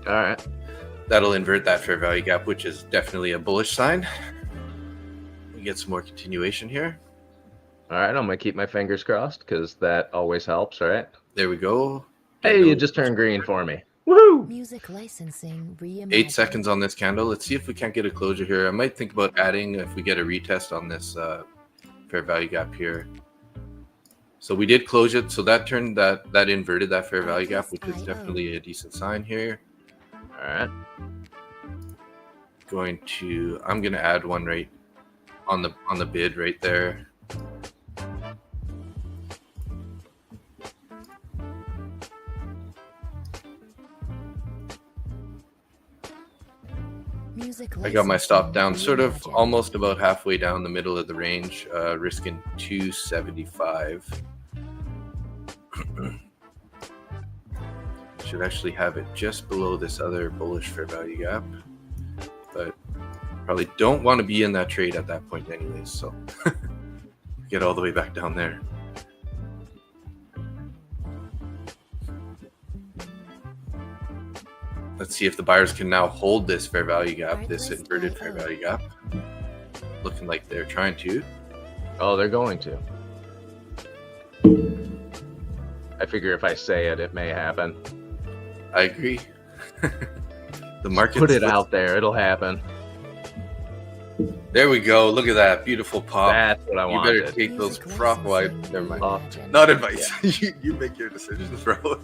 S3: All right.
S2: That'll invert that fair value gap, which is definitely a bullish sign. We get some more continuation here.
S3: All right. I'm going to keep my fingers crossed because that always helps. All right.
S2: There we go.
S3: Hey, you just turned green for me. Woohoo!
S1: Music licensing reimagined.
S2: 8 seconds on this candle. Let's see if we can't get a closure here. I might think about adding if we get a retest on this fair value gap here. So we did close it. So that turned that inverted that fair value gap, which is definitely a decent sign here.
S3: All right.
S2: I'm gonna add one right on the bid right there.
S1: Music
S2: I got my stop down
S1: licensing
S2: sort of
S1: reimagined.
S2: almost about halfway down the middle of the range, risking 275. Should actually have it just below this other bullish fair value gap, but probably don't want to be in that trade at that point anyways, so get all the way back down there. Let's see if the buyers can now hold this fair value gap, this inverted fair value gap. Looking like they're trying to.
S3: Oh, they're going to. I figure if I say it, it may happen.
S2: I agree. The market.
S3: Put it out there. It'll happen.
S2: There we go. Look at that beautiful pop.
S3: That's what I
S2: You
S3: wanted.
S2: better take those
S1: Music
S2: prop wide.
S1: licensing
S2: Never mind.
S1: reimagined.
S2: Not advice. You make your decisions, bro.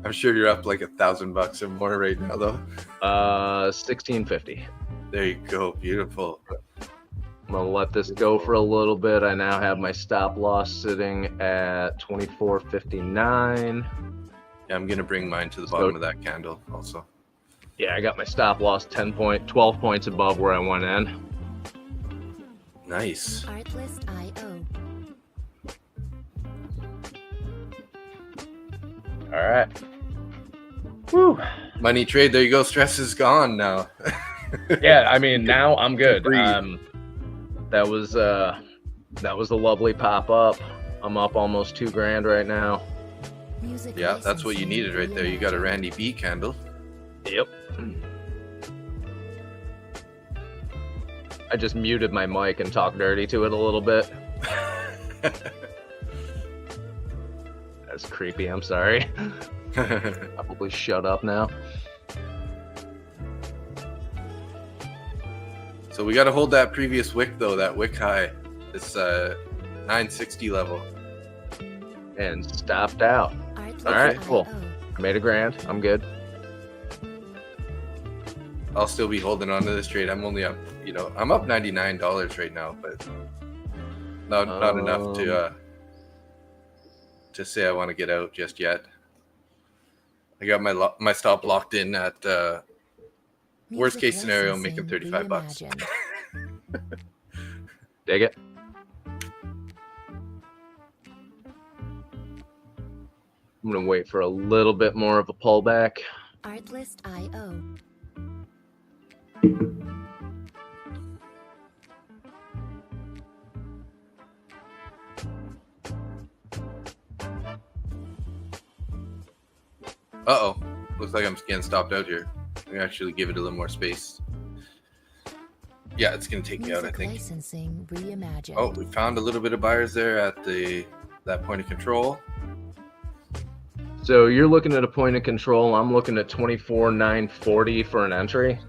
S2: I'm sure you're up like $1,000 or more right now, though.
S3: 1650.
S2: There you go. Beautiful.
S3: I'm gonna let this go for a little bit. I now have my stop loss sitting at 24.59.
S2: Yeah, I'm gonna bring mine to the bottom of that candle also.
S3: Yeah, I got my stop loss 12 points above where I went in.
S2: Nice.
S1: Artlist.io.
S3: All right. Woo.
S2: Money trade. There you go. Stress is gone now.
S3: Yeah, I mean now I'm good.
S2: Breathe.
S3: That was a lovely pop up. I'm up almost $2,000 right now.
S1: Music
S2: Yeah, that's what you
S1: licensing
S2: needed right there. You got a
S1: reimagined.
S2: Randy B candle.
S3: Yep. I just muted my mic and talked dirty to it a little bit. That's creepy. I'm sorry. Probably shut up now.
S2: So we got to hold that previous wick though, that wick high, this 960 level.
S3: And stopped out.
S1: Artlist.io.
S3: All right, cool. I made $1,000. I'm good.
S2: I'll still be holding on to this trade. I'm only up, I'm up $99 right now, but not enough to say I want to get out just yet. I got my stop locked in at worst case scenario, I'm making
S1: Music
S2: $35.
S1: reimagined.
S3: Dig it. I'm gonna wait for a little bit more of a pullback.
S1: Artlist.io.
S2: Uh-oh. Looks like I'm getting stopped out here. I'm gonna actually give it a little more space. Yeah, it's gonna take me out, I
S1: Music
S2: think.
S1: licensing reimagined.
S2: Oh, we found a little bit of buyers there at that point of control.
S3: So you're looking at a point of control. I'm looking at 24,940 for an entry.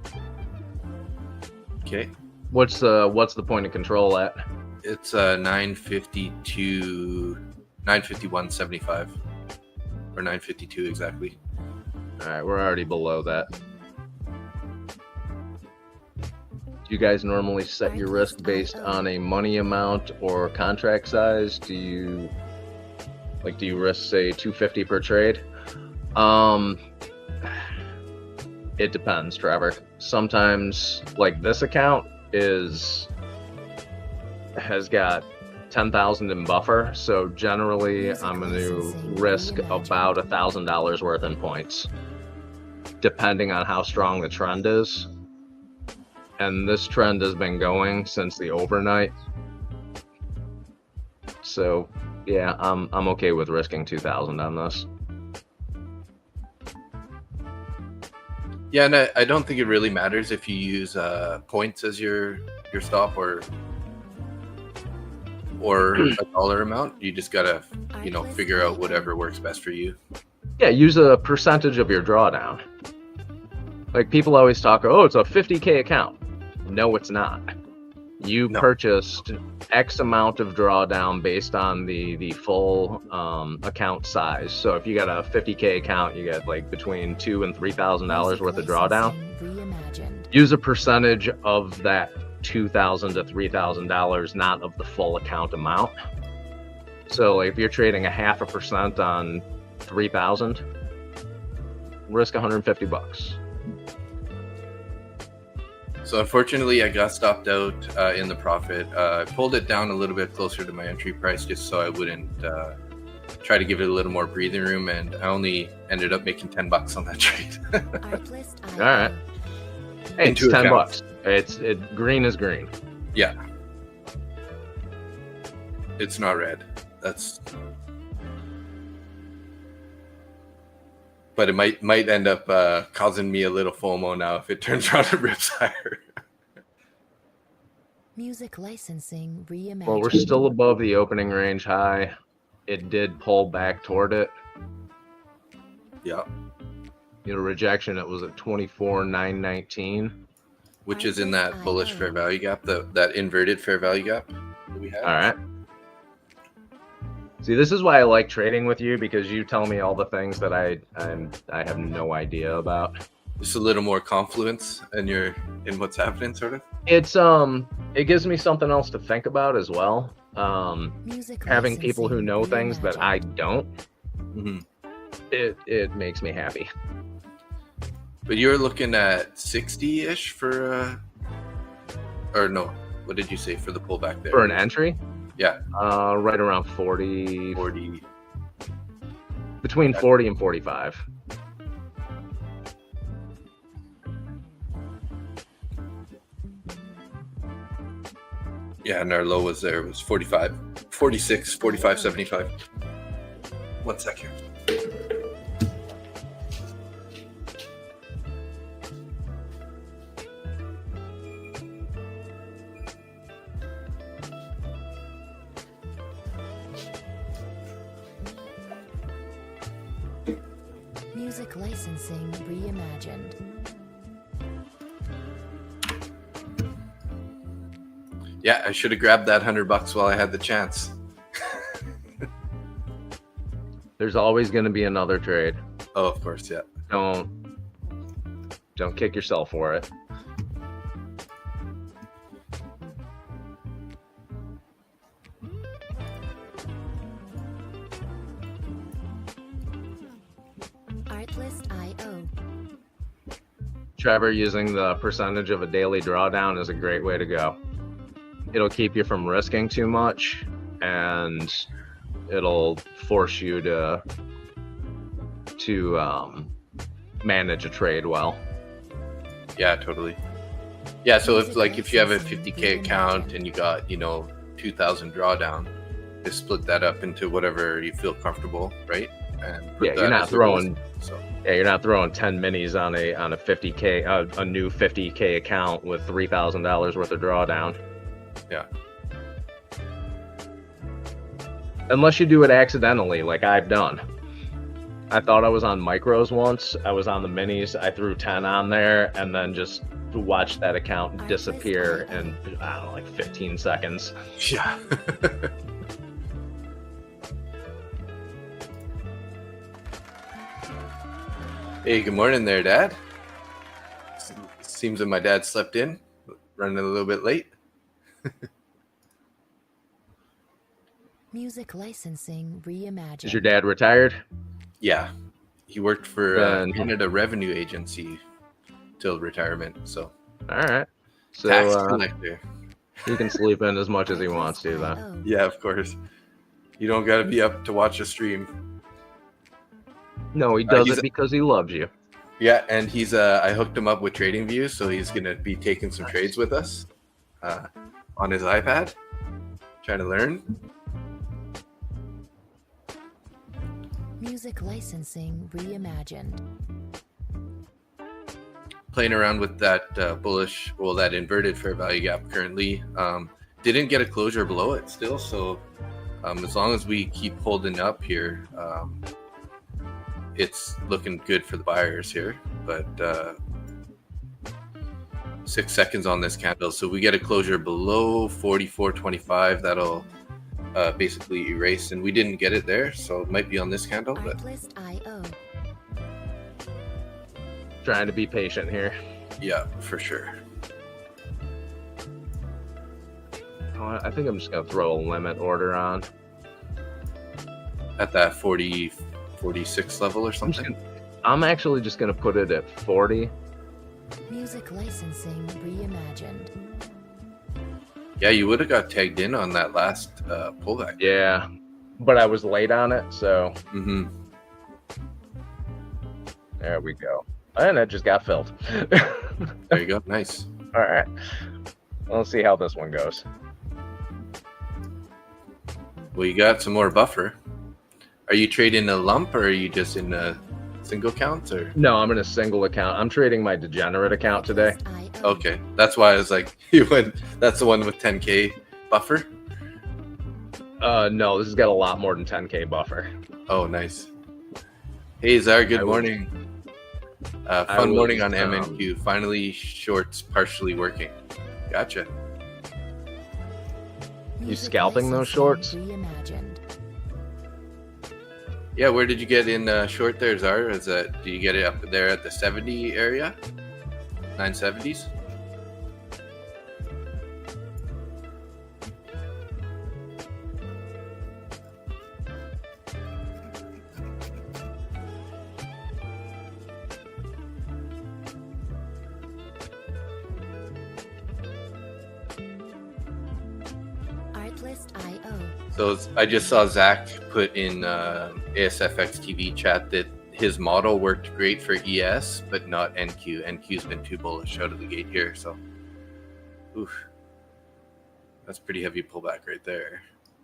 S2: Okay.
S3: What's the point of control at?
S2: It's 951.75 or 952 exactly.
S3: All right, we're already below that. Do you guys normally set your risk based on a money amount or contract size? Do you risk, say, 250 per trade? It depends, Trevor. Sometimes, like this account has got 10,000 in buffer, so generally I'm going to risk about $1,000 worth in points, depending on how strong the trend is. And this trend has been going since the overnight, so yeah, I'm okay with risking 2,000 on this.
S2: Yeah, and I don't think it really matters if you use points as your stop or a dollar amount. You just gotta, figure out whatever works best for you.
S3: Yeah, use a percentage of your drawdown. Like people always talk, oh, it's a 50K account. No, it's not. You purchased X amount of drawdown based on the full account size. So if you got a 50K account, you get like between $2,000 and $3,000 worth of drawdown. Use a percentage of that $2,000 to $3,000, not of the full account amount. So if you're trading 0.5% on 3,000, risk $150.
S2: So unfortunately, I got stopped out in the profit. I pulled it down a little bit closer to my entry price just so I wouldn't try to give it a little more breathing room, and I only ended up making $10 on that trade.
S3: All right. Hey, it's $10. Green is green.
S2: Yeah. It's not red. But it might end up causing me a little FOMO now if it turns around and rips higher.
S1: Music licensing reimagined.
S3: Well, we're still above the opening range high. It did pull back toward it.
S2: Yeah.
S3: Rejection, it was at 24,919.
S2: Which is in that bullish fair value gap, that inverted fair value gap that we have.
S3: All right. See, this is why I like trading with you, because you tell me all the things that I have no idea about.
S2: Just a little more confluence in what's happening, sort of.
S3: It gives me something else to think about as well. Having people who know things that I don't, it makes me happy.
S2: But you're looking at 60-ish for, or no? What did you say for the pullback there?
S3: For an entry?
S2: Yeah.
S3: Right around 40.
S2: 40.
S3: Between 40 and 45.
S2: Yeah, and our low was there. It was 45, 46, 45, 75. 1 second.
S1: Music licensing reimagined.
S2: Yeah, I should have grabbed that $100 while I had the chance.
S3: There's always going to be another trade.
S2: Oh, of course, yeah.
S3: Don't kick yourself for it.
S1: Artlist.io.
S3: Trevor, using the percentage of a daily drawdown is a great way to go. It'll keep you from risking too much, and it'll force you to manage a trade well.
S2: Yeah, totally. Yeah, so if you have a 50K account and you got 2,000 drawdown, just split that up into whatever you feel comfortable, right? And
S3: yeah, you're not throwing Yeah, you're not throwing 10 minis on a 50K, a new 50K account with $3,000 worth of drawdown.
S2: Yeah.
S3: Unless you do it accidentally, like I've done. I thought I was on micros once. I was on the minis. I threw 10 on there and then just watched that account disappear in, I don't know, like 15 seconds.
S2: Yeah. Hey, good morning there, Dad. Seems that my dad slept in, running a little bit late.
S1: Music licensing reimagined.
S3: Is your dad retired?
S2: Yeah, he worked for
S3: Then-
S2: Canada Revenue Agency till retirement. So
S3: All right. So
S2: tax collector.
S3: he can sleep in as much as he wants to then.
S2: Yeah, of course. You don't got to be up to watch a stream.
S3: No, he does
S2: he's-
S3: it because he loves you.
S2: Yeah, and he's I hooked him up with TradingView, so he's gonna be taking some trades with us on his iPad, trying to learn.
S1: Music licensing reimagined.
S2: Playing around with that bullish, well, that inverted fair value gap currently. Didn't get a closure below it still, so as long as we keep holding up here, it's looking good for the buyers here. But 6 seconds on this candle, so we get a closure below 44.25. That'll basically erase, and we didn't get it there, so it might be on this candle. But
S1: Artlist.io.
S3: Trying to be patient here.
S2: yeah, for sure.
S3: Oh, I think I'm just gonna throw a limit order on.
S2: At that 46 level or something.
S3: I'm actually just gonna put it at 40.
S1: Music licensing reimagined.
S2: Yeah, you would have got tagged in on that last pullback.
S3: Yeah, but I was late on it, so
S2: Mm-hmm.
S3: there we go. And it just got filled.
S2: There you go. Nice.
S3: All right. Let's see how this one goes.
S2: Well, you got some more buffer. Are you trading a lump, or are you just in a single count? Or
S3: No, I'm in a single account. I'm trading my degenerate account today.
S1: Artlist.io.
S2: okay, that's why I was like, you went. That's the one with 10K buffer.
S3: No, this has got a lot more than 10K buffer.
S2: Oh, nice. Hey, Zara. Good
S3: I will-
S2: morning.
S3: I
S2: Fun
S3: will,
S2: morning on MNQ. Finally, shorts partially working. Gotcha.
S1: Music
S3: scalping those shorts?
S1: Reimagined.
S2: Yeah, where did you get in short there, Zara? Is that, do you get it up there at the 70 area? 970s?
S1: Artlist.io.
S2: So I just saw Zach put in ASFX TV chat that his model worked great for ES, but not NQ. NQ's been too bullish out of the gate here, so oof, that's pretty heavy pullback right there.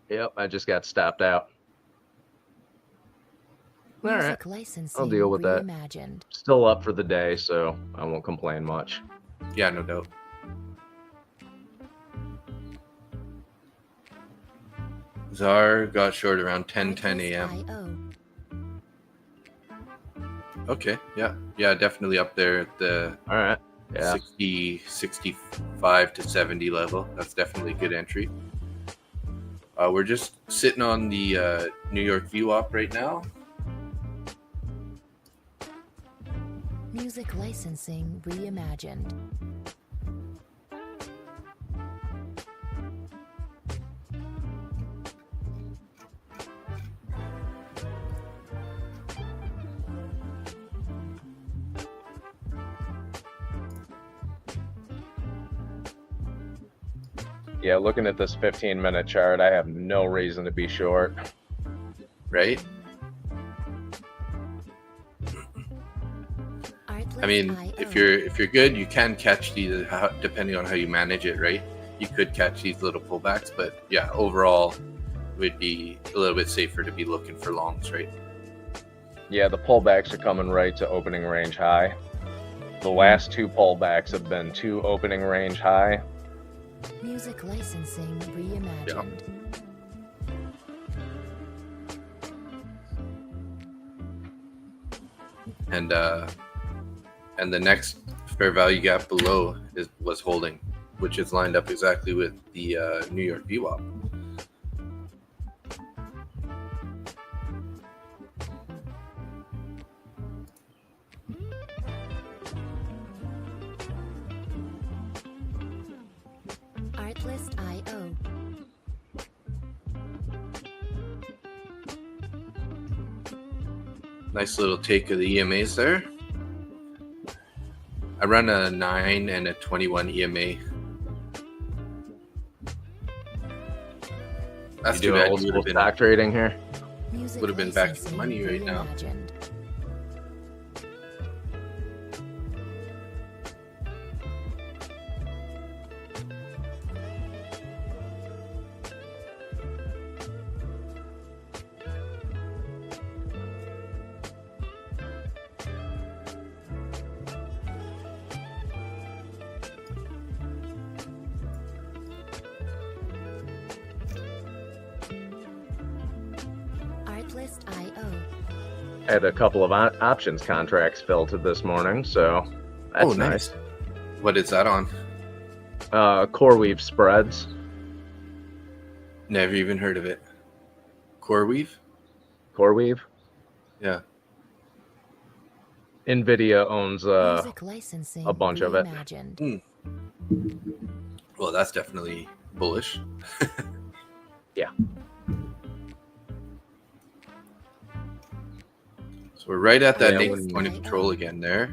S3: Yep, I just got stopped out. All right.
S1: Music licensing
S3: I'll deal with that.
S1: reimagined.
S3: Still up for the day, so I won't complain much.
S2: Yeah, no doubt. Zar got short around 10 a.m.
S1: Artlist.io.
S2: Okay, yeah, definitely up there at the
S3: All right. Yeah.
S2: 65 to 70 level. That's definitely a good entry. We're just sitting on the New York VWAP right now.
S1: Music licensing reimagined.
S3: Yeah, looking at this 15-minute chart, I have no reason to be short.
S2: Right? I mean, if you're good, you can catch these depending on how you manage it, right? You could catch these little pullbacks, but yeah, overall, it would be a little bit safer to be looking for longs, right?
S3: Yeah, the pullbacks are coming right to opening range high. The last two pullbacks have been two opening range high.
S1: Music licensing reimagined.
S2: And the next fair value gap below was holding, which is lined up exactly with the New York VWAP.
S1: Artlist.io.
S2: Nice little take of the EMAs there. I run a 9 and a 21 EMA. That's too bad.
S3: Old school stock trading here.
S1: Music
S2: Would have been back in the
S1: licensing
S2: money right now.
S1: reimagined. Artlist.io.
S3: Had a couple of options contracts filtered this morning, so that's nice.
S2: What is that on?
S3: Core weave spreads.
S2: Never even heard of it. Core weave?
S3: Core weave.
S2: Yeah.
S3: NVIDIA owns
S1: Music licensing
S3: a bunch of it.
S1: reimagined.
S2: Well, that's definitely bullish.
S3: Yeah.
S2: So we're right at that
S3: Yeah,
S2: negative point of control again there.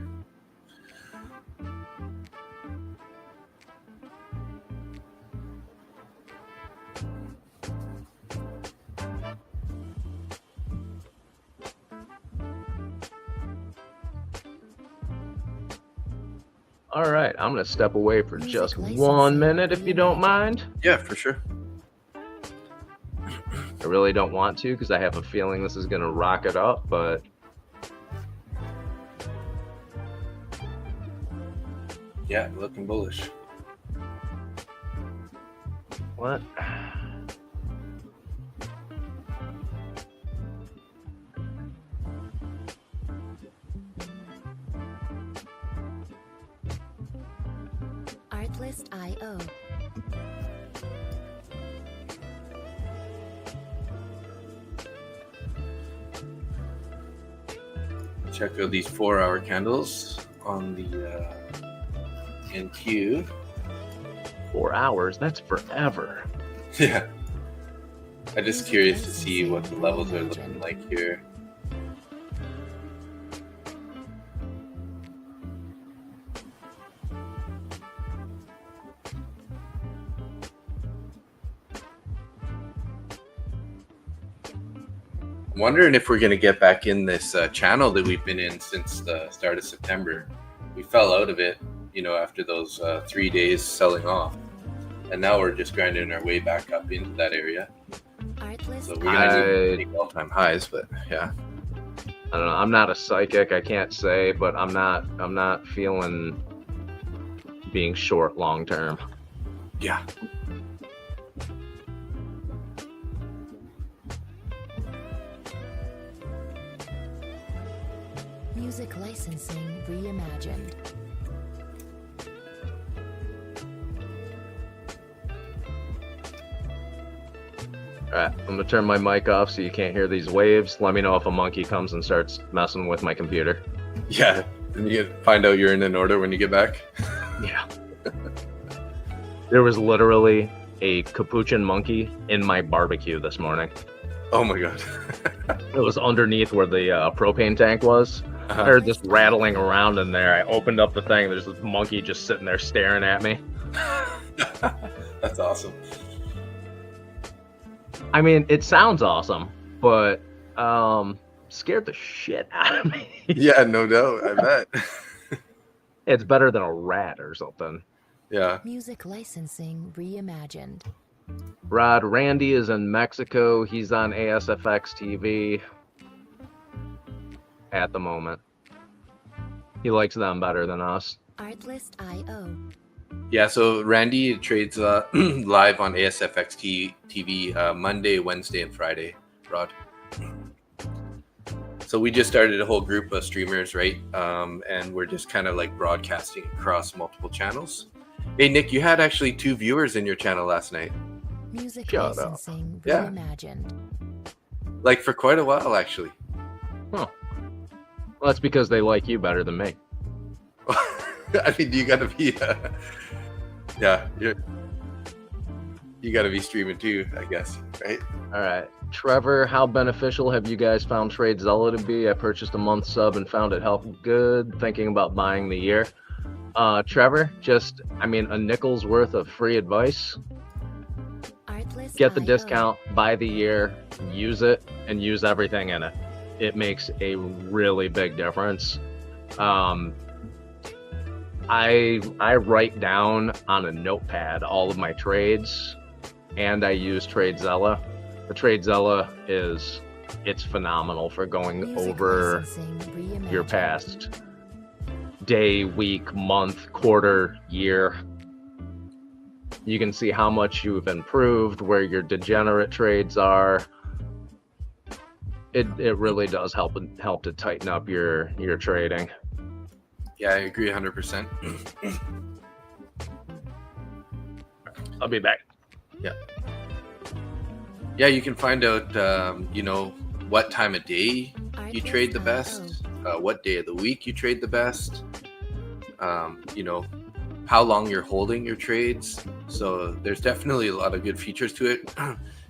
S3: All right, I'm going to step away for
S1: Music
S3: just
S1: licensing
S3: 1 minute if you don't mind.
S2: Yeah, for sure.
S3: I really don't want to because I have a feeling this is going to rock it up, but
S2: Yeah, looking bullish.
S3: what?
S1: Artlist.io.
S2: Check out these 4-hour candles on the NQ.
S3: 4 hours? That's forever.
S2: Yeah. I'm just curious to see what the levels are looking like here. I'm wondering if we're going to get back in this channel that we've been in since the start of September. We fell out of it, after those 3 days selling off. And now we're just grinding our way back up into that area. So we're going to make all-time highs, but yeah.
S3: I don't know. I'm not a psychic. I can't say, but I'm not feeling being short long term.
S2: Yeah.
S1: Music licensing reimagined.
S3: All right, I'm gonna turn my mic off so you can't hear these waves. Let me know if a monkey comes and starts messing with my computer.
S2: Yeah. And you find out you're in an order when you get back.
S3: Yeah. There was literally a capuchin monkey in my barbecue this morning.
S2: Oh my god.
S3: It was underneath where the propane tank was. I heard this rattling around in there. I opened up the thing. There's this monkey just sitting there staring at me.
S2: That's awesome.
S3: I mean, it sounds awesome, but scared the shit out of me.
S2: Yeah, no doubt. I bet.
S3: It's better than a rat or something.
S2: Yeah.
S1: Music licensing reimagined.
S3: Rod, Randy is in Mexico. He's on ASFX TV. at the moment. He likes them better than us.
S1: Artlist.io.
S2: Yeah, so Randy trades live on ASFX TV Monday, Wednesday, and Friday, Rod. So we just started a whole group of streamers, right? And we're just kind of like broadcasting across multiple channels. Hey, Nick, you had actually 2 viewers in your channel last night.
S1: Music
S3: Shut up.
S1: licensing
S2: Yeah.
S1: reimagined.
S2: Like for quite a while, actually.
S3: Huh. Well, that's because they like you better than me.
S2: I mean, you gotta be, yeah, you gotta be streaming too, I guess, right?
S3: All right. Trevor, how beneficial have you guys found TradeZella to be? I purchased a month sub and found it helped good. Thinking about buying the year. Trevor, just, I mean, a nickel's worth of free advice. Get the discount, buy the year, use it, and use everything in it. It makes a really big difference. I write down on a notepad all of my trades, and I use TradeZella. The TradeZella it's phenomenal for going
S1: Music
S3: over
S1: licensing reimagined.
S3: your past day, week, month, quarter, year. You can see how much you've improved, where your degenerate trades are. It really does help to tighten up your trading.
S2: Yeah, I agree 100%.
S3: I'll be back.
S2: Yeah, you can find out, what time of day you trade the best, what day of the week you trade the best, how long you're holding your trades. So there's definitely a lot of good features to it.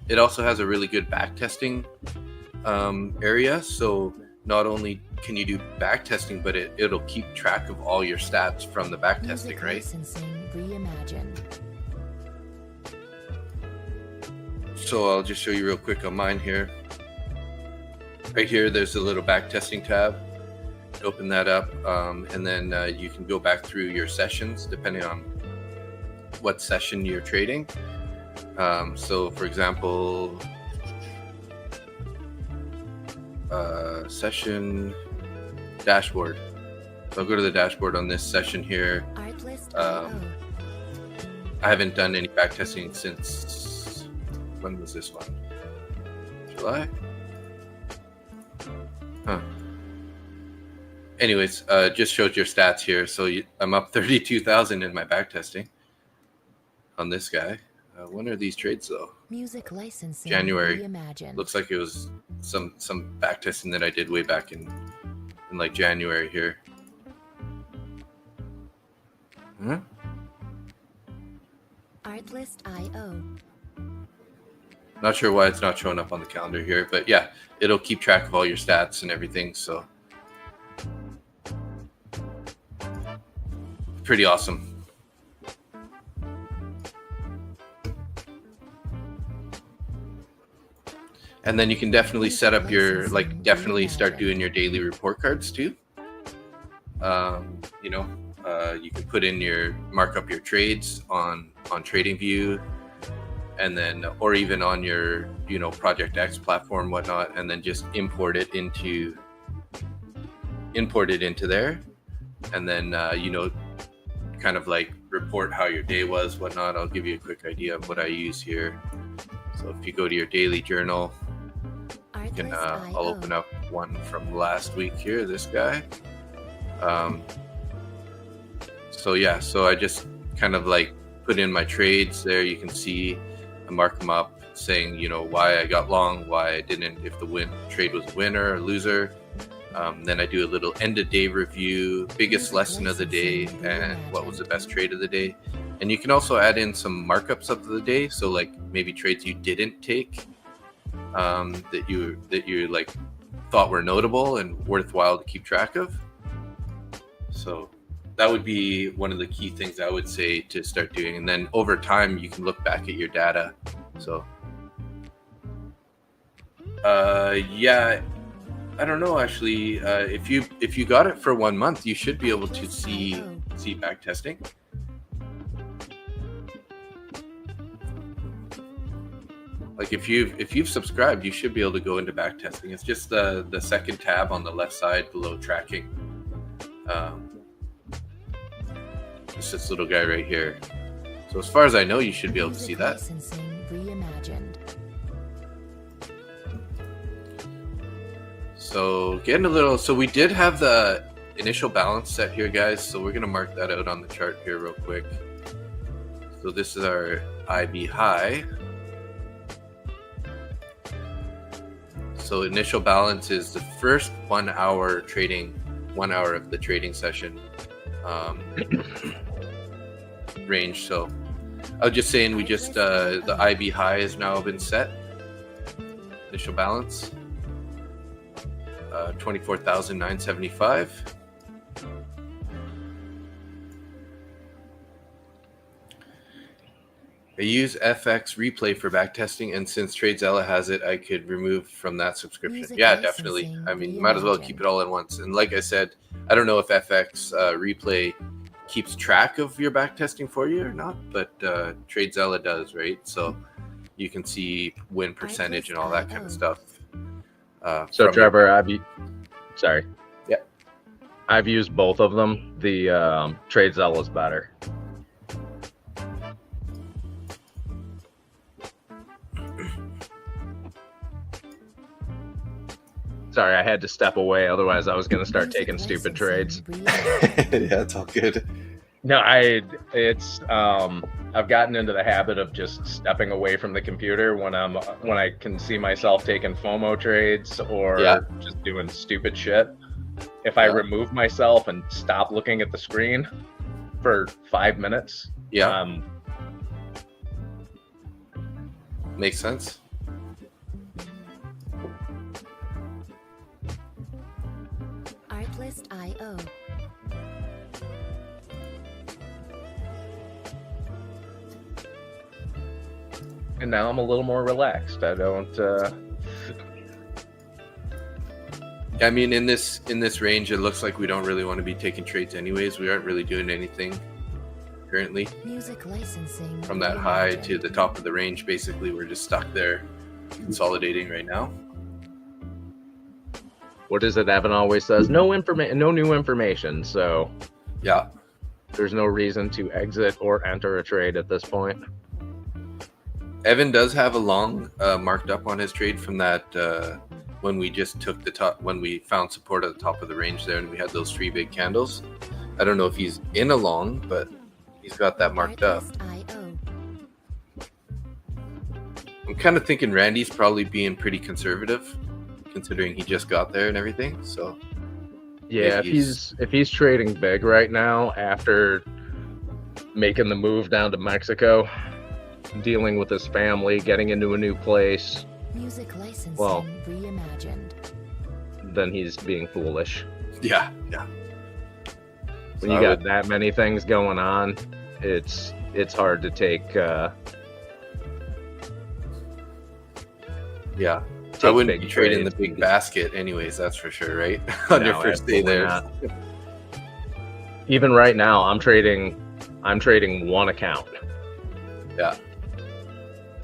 S2: It also has a really good backtesting area. So not only can you do backtesting, but it'll keep track of all your stats from the backtesting,
S1: Music
S2: right?
S1: licensing reimagined.
S2: So I'll just show you real quick on mine here. Right here, there's a little backtesting tab. Open that up, and then you can go back through your sessions depending on what session you're trading. So for example, session dashboard. So I'll go to the dashboard on this session here.
S1: Artlist.io.
S2: I haven't done any backtesting since, when was this one? July? Huh. Anyways, just showed your stats here. So I'm up 32,000 in my backtesting on this guy. When are these trades though?
S1: Music licensing
S2: January.
S1: reimagined.
S2: Looks like it was some backtesting that I did way back in like January here. Huh?
S1: Artlist.io.
S2: Not sure why it's not showing up on the calendar here, but yeah, it'll keep track of all your stats and everything. So pretty awesome. And then you can definitely set up your, like, definitely start doing your daily report cards too. You can put in mark up your trades on TradingView, and then, or even on your, Project X platform, whatnot, and then just import it into there. And then, kind of like report how your day was, whatnot. I'll give you a quick idea of what I use here. So if you go to your daily journal, you can, I'll open up one from last week here, this guy. So I just kind of like put in my trades there. You can see I mark them up saying, why I got long, why I didn't, if the trade was a winner or loser. Then I do a little end of day review, biggest lesson of the day, and what was the best trade of the day. And you can also add in some markups of the day. So like maybe trades you didn't take, that you like thought were notable and worthwhile to keep track of. So that would be one of the key things I would say to start doing. And then over time, you can look back at your data. So, yeah, I don't know, actually, if you got it for 1 month, you should be able to see back testing. Like if you've subscribed, you should be able to go into backtesting. It's just the second tab on the left side below tracking. It's this little guy right here. So as far as I know, you should be able to see that.
S1: Licensing reimagined.
S2: So getting a little. So we did have the initial balance set here, guys. So we're gonna mark that out on the chart here real quick. So this is our IB high. So initial balance is the first 1 hour trading, 1 hour of the trading session range. So I was just saying, we just the IB high has now been set. Initial balance 24,975. I use FX Replay for backtesting, and since TradeZella has it, I could remove from that subscription.
S1: Music
S2: Yeah, definitely.
S1: licensing
S2: I mean, you might as well keep it all in once. And like I said, I don't know if FX Replay keeps track of your backtesting for you or not, but TradeZella does, right? So you can see win percentage and all that kind of stuff.
S3: So Trevor, sorry.
S2: Yeah.
S3: I've used both of them. The TradeZella is better. Sorry, I had to step away. Otherwise, I was going to start taking stupid trades.
S2: Yeah, it's all good.
S3: No, I've gotten into the habit of just stepping away from the computer when I can see myself taking FOMO trades or just doing stupid shit. If I remove myself and stop looking at the screen for 5 minutes,
S2: makes sense.
S1: Artlist.io.
S3: and now I'm a little more relaxed. I don't.
S2: I mean, in this range, it looks like we don't really want to be taking trades anyways. We aren't really doing anything currently.
S1: Music licensing
S2: From that high to the top of the range, basically, we're just stuck there, consolidating right now.
S3: What is it Evan always says? No new information. So
S2: Yeah.
S3: there's no reason to exit or enter a trade at this point.
S2: Evan does have a long marked up on his trade from that when we just took the top, when we found support at the top of the range there, and we had those 3 big candles. I don't know if he's in a long, but he's got that marked up.
S1: Artlist.io.
S2: I'm kind of thinking Randy's probably being pretty conservative, considering he just got there and everything. So
S3: Yeah, if he's trading big right now after making the move down to Mexico, dealing with his family, getting into a new place,
S1: Music licensing
S3: Well.
S1: reimagined.
S3: then he's being foolish.
S2: yeah.
S3: When you got that many things going on, it's hard to take.
S2: Yeah. I
S3: Take
S2: wouldn't
S3: big
S2: be trading the
S3: trades.
S2: big basket anyways, that's for sure, right? On your
S3: No,
S2: first day
S3: absolutely
S2: there.
S3: not. Even right now, I'm trading one account.
S2: Yeah.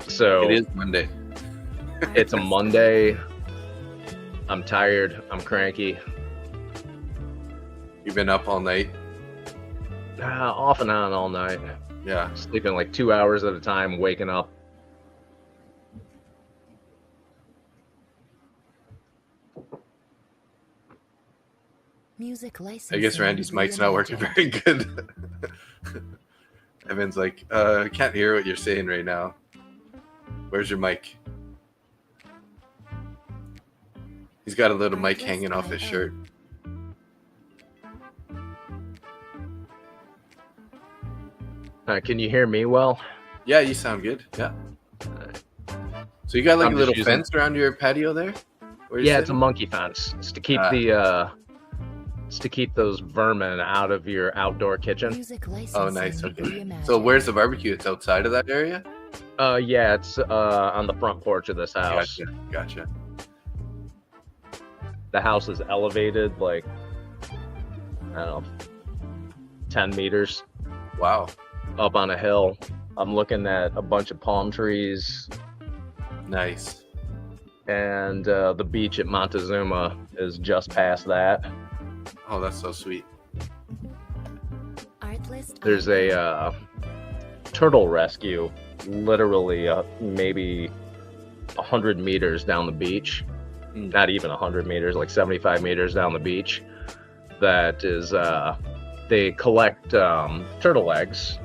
S3: So
S2: It is Monday.
S3: it's a Monday. I'm tired. I'm cranky.
S2: You've been up all night.
S3: Off and on all night.
S2: Yeah.
S3: Sleeping like 2 hours at a time, waking up.
S1: Music licensing
S2: I guess Randy's mic's not working
S1: reimagined.
S2: very good. Evan's like, I can't hear what you're saying right now. Where's your mic? He's got a little mic hanging off his shirt.
S3: Can you hear me well?
S2: Yeah, you sound good. Yeah. So you got like
S3: I'm
S2: a
S3: just
S2: little
S3: using-
S2: fence around your patio there? Where you're
S3: Yeah, it's a
S2: sitting?
S3: monkey fence. It's to keep it's to keep those vermin out of your outdoor kitchen.
S1: Music licensing
S2: Oh, nice. Okay.
S1: reimagined.
S2: So where's the barbecue? It's outside of that area?
S3: Yeah, it's on the front porch of this house.
S2: Gotcha.
S3: The house is elevated like, I don't know, 10 meters
S2: Wow.
S3: up on a hill. I'm looking at a bunch of palm trees.
S2: Nice.
S3: And the beach at Montezuma is just past that.
S2: Oh, that's so sweet.
S1: Artlist
S3: There's
S1: icon.
S3: a turtle rescue literally maybe 100 meters down the beach. Not even 100 meters, like 75 meters down the beach. That is, they collect turtle eggs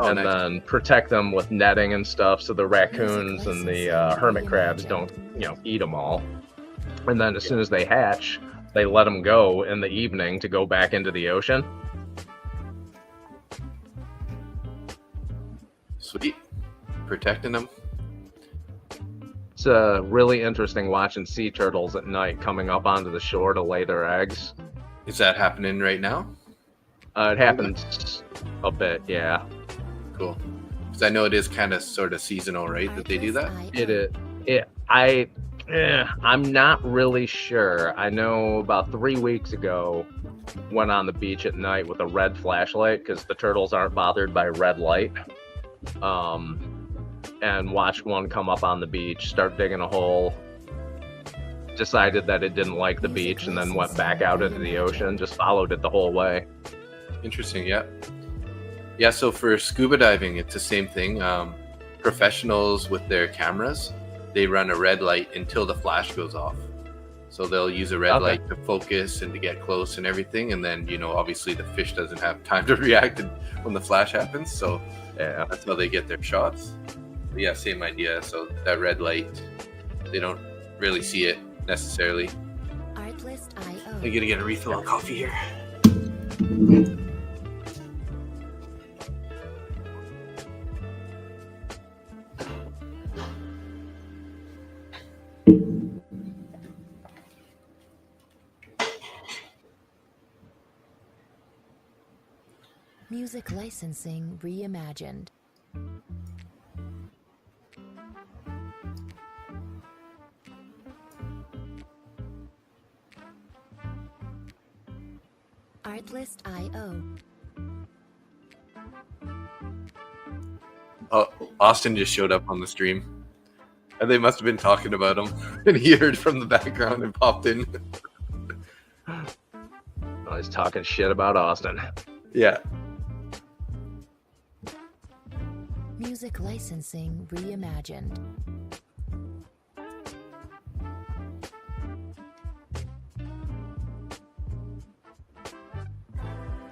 S2: Oh,
S3: and
S2: nice.
S3: then protect them with netting and stuff so the raccoons and the hermit crabs don't, eat them all. And then as soon as they hatch, they let them go in the evening to go back into the ocean.
S2: Sweet. Protecting them.
S3: It's really interesting watching sea turtles at night coming up onto the shore to lay their eggs.
S2: Is that happening right now?
S3: It happens a bit, yeah.
S2: Cool. Because I know it is kind of sort of seasonal, right? That they do that.
S3: I'm not really sure. I know about 3 weeks ago, went on the beach at night with a red flashlight because the turtles aren't bothered by red light. And watched one come up on the beach, start digging a hole, decided that it didn't like the beach, and then went back out into the ocean, just followed it the whole way.
S2: Interesting, yeah. Yeah, so for scuba diving, it's the same thing. Professionals with their cameras, they run a red light until the flash goes off. So they'll use a red light to focus and to get close and everything. And then, obviously the fish doesn't have time to react when the flash happens. So
S3: Yeah.
S2: that's how they get their shots. But yeah, same idea. So that red light, they don't really see it necessarily.
S1: Artlist IO.
S2: I'm gonna get a refill on coffee here.
S1: Music licensing reimagined. Artlist IO.
S2: Oh, Austin just showed up on the stream. And they must have been talking about him. And he heard from the background and popped in.
S3: Oh, he's talking shit about Austin.
S2: Yeah.
S1: Music licensing reimagined.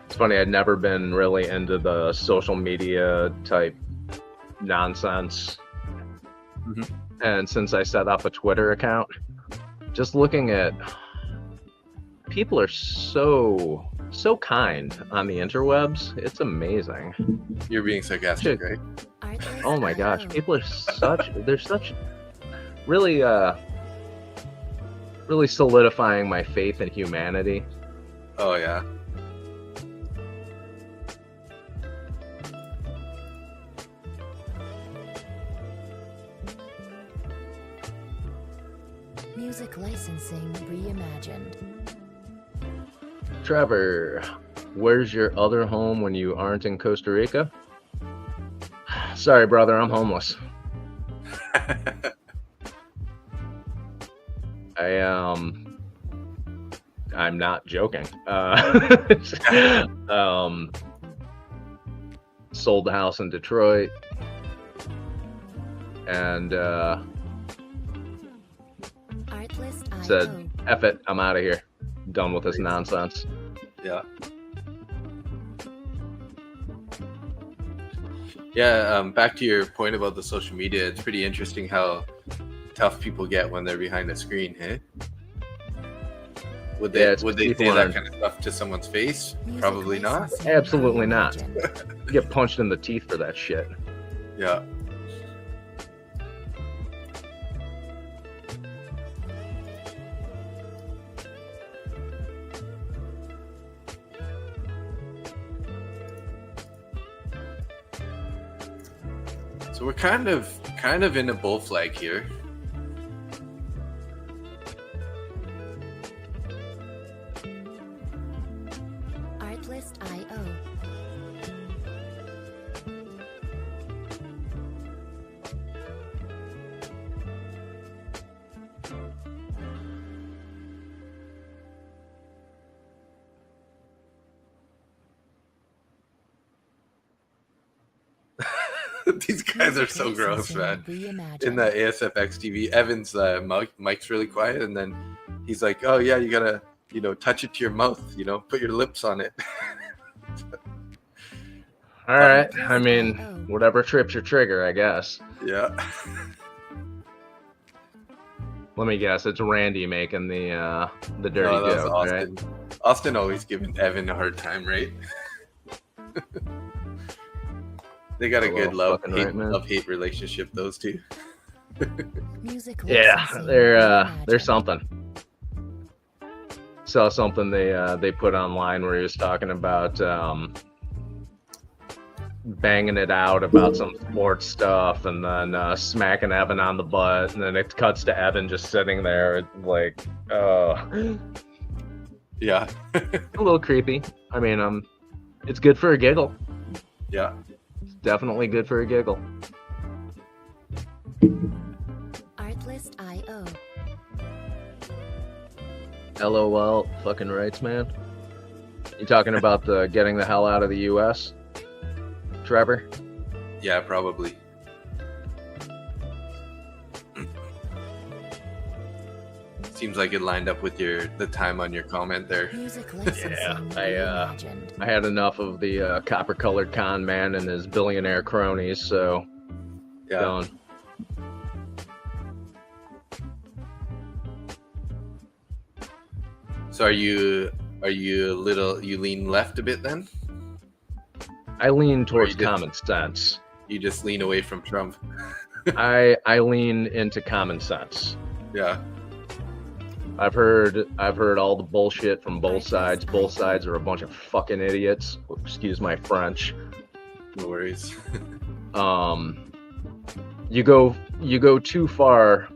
S3: It's funny, I'd never been really into the social media type nonsense.
S2: Mm-hmm.
S3: And since I set up a Twitter account, just looking at people are so kind on the interwebs. It's amazing.
S2: You're being sarcastic, right?
S1: Artlist
S3: Oh my gosh,
S1: IO.
S3: people are they're such really really solidifying my faith in humanity.
S2: Oh, yeah.
S1: Music licensing reimagined.
S3: Trevor, where's your other home when you aren't in Costa Rica? Sorry, brother, I'm homeless. I'm not joking. Sold the house in Detroit, and
S1: Artlist IO.
S3: said, "F it, I'm out of here. Done with this nonsense."
S2: Yeah. Yeah, back to your point about the social media, it's pretty interesting how tough people get when they're behind a screen, hey? Would they,
S3: Yeah, it's
S2: would they
S3: people
S2: say that
S3: aren't-
S2: kind of stuff to someone's face?
S1: Music
S2: Probably not.
S1: licensing
S3: Absolutely not.
S1: reimagined.
S3: You get punched in the teeth for that shit.
S2: Yeah. So we're kind of in a bull flag here.
S1: Artlist IO.
S2: These guys are so gross, man. In the ASFX TV, Evan's mic's really quiet, and then he's like, "Oh yeah, you gotta, touch it to your mouth. Put your lips on it."
S3: All right. I mean, whatever trips your trigger, I guess.
S2: Yeah.
S3: Let me guess. It's Randy making the dirty
S2: No, that was
S3: joke,
S2: Austin.
S3: right?
S2: Austin always giving Evan a hard time, right? They got a good love-hate relationship, those two.
S3: Yeah, they're something. Saw something they put online where he was talking about banging it out about some sports stuff, and then smacking Evan on the butt, and then it cuts to Evan just sitting there like,
S2: yeah,
S3: a little creepy. I mean, it's good for a giggle.
S2: Yeah.
S3: Definitely good for a giggle.
S1: Artlist.io.
S3: LOL, fucking rights, man. You talking about the getting the hell out of the U.S., Trevor?
S2: Yeah, probably. Seems like it lined up with the time on your comment there.
S3: Yeah, I had enough of the copper-colored con man and his billionaire cronies, so
S2: yeah.
S3: Done.
S2: So are you you lean left a bit then?
S3: I lean towards common sense.
S2: You just lean away from Trump.
S3: I lean into common sense.
S2: Yeah.
S3: I've heard all the bullshit from both sides. Both sides are a bunch of fucking idiots. Excuse my French.
S2: No worries.
S3: You go too far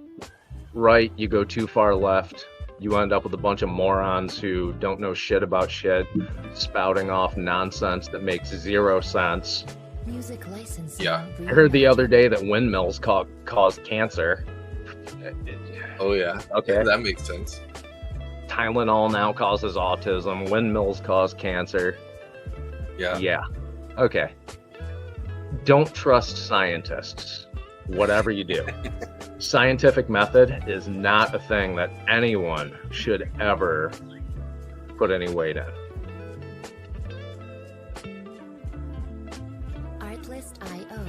S3: right, you go too far left. You end up with a bunch of morons who don't know shit about shit, spouting off nonsense that makes zero sense.
S1: Music licensing.
S2: Yeah.
S3: I heard the other day that windmills cause cancer.
S2: Oh yeah.
S3: Okay.
S2: Yeah, that makes sense.
S3: Tylenol now causes autism. Windmills cause cancer.
S2: Yeah.
S3: Yeah. Okay. Don't trust scientists. Whatever you do. Scientific method is not a thing that anyone should ever put any weight in.
S1: Artlist.io.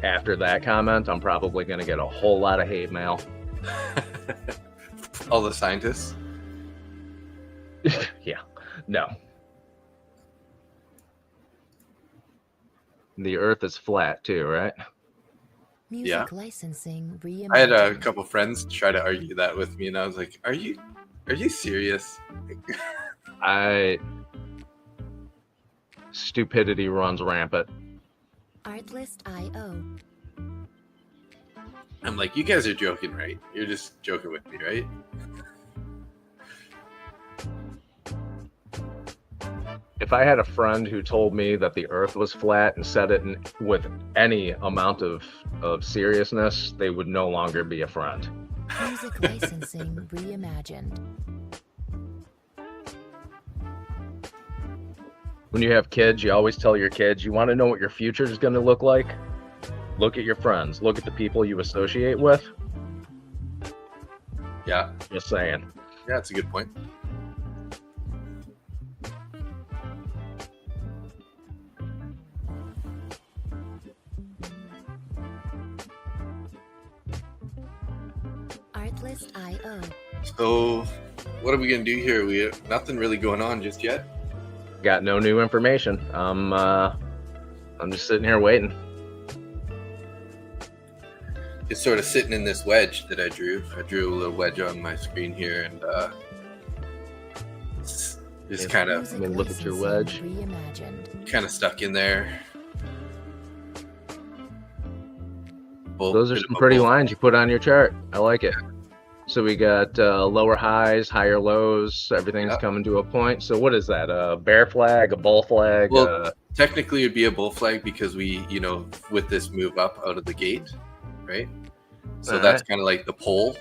S3: After that comment, I'm probably going to get a whole lot of hate mail.
S2: All the scientists?
S3: Yeah. No. The Earth is flat too, right?
S1: Music
S2: Yeah.
S1: licensing reimagined.
S2: I had a couple friends try to argue that with me, and I was like, "Are you serious?"
S3: Stupidity runs rampant.
S1: Artlist.io.
S2: I'm like, "You guys are joking, right? You're just joking with me, right?"
S3: If I had a friend who told me that the Earth was flat and said it with any amount of seriousness, they would no longer be a friend.
S1: Music licensing reimagined.
S3: When you have kids, you always tell your kids, you want to know what your future is going to look like? Look at your friends. Look at the people you associate with.
S2: Yeah.
S3: Just saying.
S2: Yeah, that's a good point.
S1: Artlist.io.
S2: So, what are we gonna do here? We have nothing really going on just yet.
S3: Got no new information. I'm just sitting here waiting.
S2: Just sort of sitting in this wedge that I drew. I drew a little wedge on my screen here, and just kind of
S3: I mean, look at your wedge.
S1: Reimagined.
S2: stuck in there.
S3: Those are some pretty lines you put on your chart. I like it. So we got lower highs, higher lows. Everything's coming to a point. So what is that? A bear flag, a bull flag?
S2: Well, technically it'd be a bull flag because we, with this move up out of the gate, right? So that's kind of like the pole,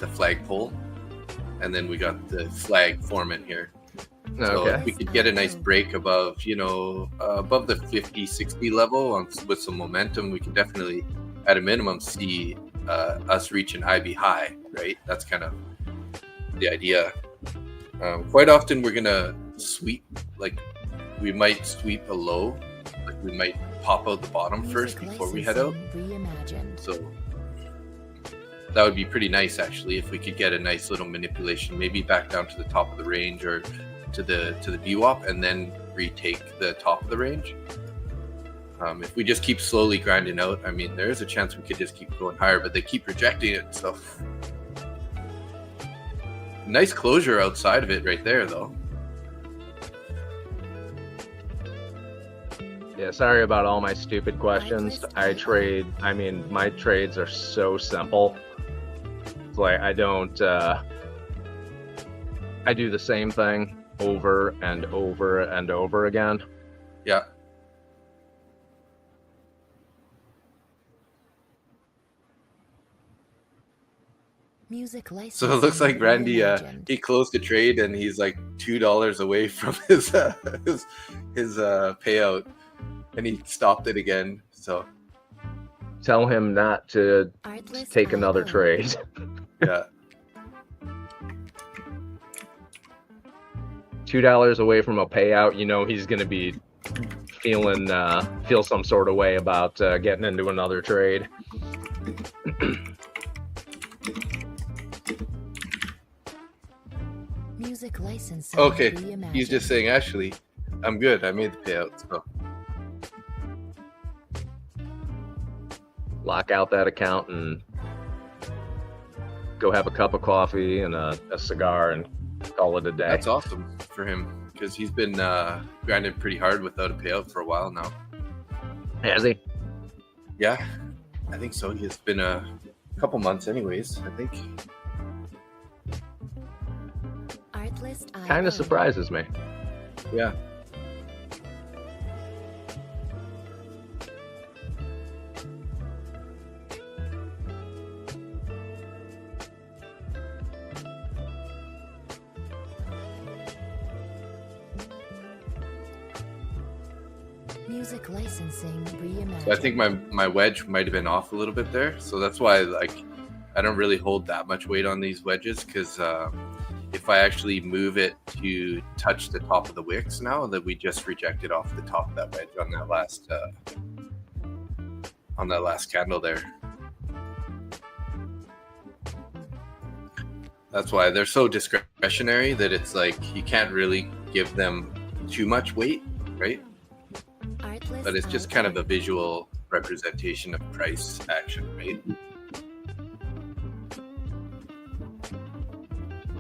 S2: the flag pole. And then we got the flag forming here. So
S3: Okay.
S2: if we could get a nice break above, above the 50, 60 level with some momentum, we can definitely, at a minimum, see us reach an IB high, right? That's kind of the idea. Quite often we're going to sweep, like we might sweep a low, like we might pop out the bottom first before we head out. So that would be pretty nice, actually, if we could get a nice little manipulation, maybe back down to the top of the range or to the VWAP, and then retake the top of the range. If we just keep slowly grinding out, I mean, there is a chance we could just keep going higher, but they keep rejecting it. So nice closure outside of it right there, though.
S3: Yeah, sorry about all my stupid questions. My trades are so simple. It's like I do the same thing over and over and over again.
S2: Yeah. So it looks like Randy, he closed the trade and he's like $2 away from his payout, and he stopped it again. So
S3: tell him not to take another trade.
S2: Yeah.
S3: $2 away from a payout, he's going to be feel some sort of way about getting into another trade.
S1: Music licensing.
S2: Okay, he's just saying, actually, I'm good. I made the payout. So
S3: lock out that account and go have a cup of coffee and a cigar and call it a day.
S2: That's awesome for him, because he's been grinding pretty hard without a payout for a while now.
S3: Has he?
S2: Yeah, I think so. It's been a couple months anyways, I think.
S3: Kind of surprises me.
S2: Yeah.
S1: Music licensing reimagined.
S2: So I think my wedge might have been off a little bit there. So that's why I don't really hold that much weight on these wedges, because if I actually move it to touch the top of the wicks now, that we just rejected off the top of that wedge on that last candle there. That's why they're so discretionary that it's like you can't really give them too much weight, right? But it's just kind of a visual representation of price action, right?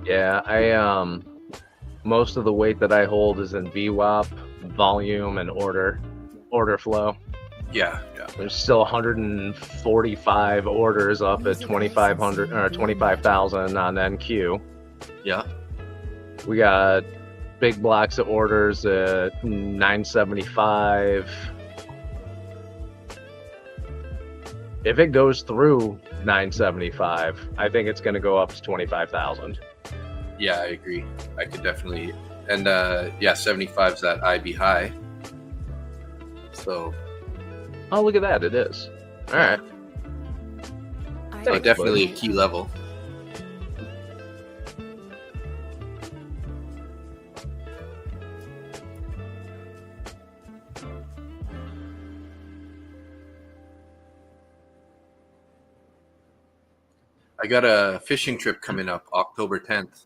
S3: Yeah, most of the weight that I hold is in VWAP, volume, and order flow.
S2: Yeah.
S3: There's still 145 orders up at 2,500 or 25,000 on NQ.
S2: Yeah.
S3: We got big blocks of orders at 975. If it goes through 975, I think it's going to go up to 25,000.
S2: Yeah, I agree. I could definitely, and 75 is that IB high. So.
S3: Oh, look at that! It is. All right.
S2: So definitely a key level. I got a fishing trip coming up October 10th.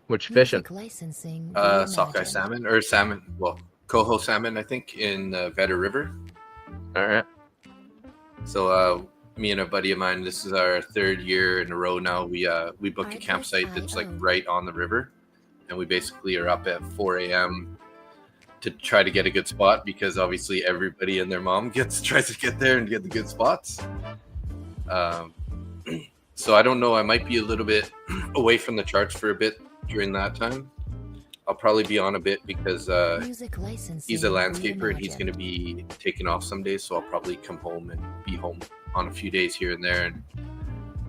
S3: Which fishing?
S2: Sockeye salmon, or salmon, well, coho salmon, I think, in the Vedder River.
S3: All right.
S2: So me and a buddy of mine, this is our third year in a row now. We booked a campsite that's like right on the river, and we basically are up at 4 a.m. to try to get a good spot, because obviously everybody and their mom tries to get there and get the good spots. So I don't know. I might be a little bit away from the charts for a bit during that time. I'll probably be on a bit because he's a landscaper and he's going to be taking off some days. So I'll probably come home and be home on a few days here and there and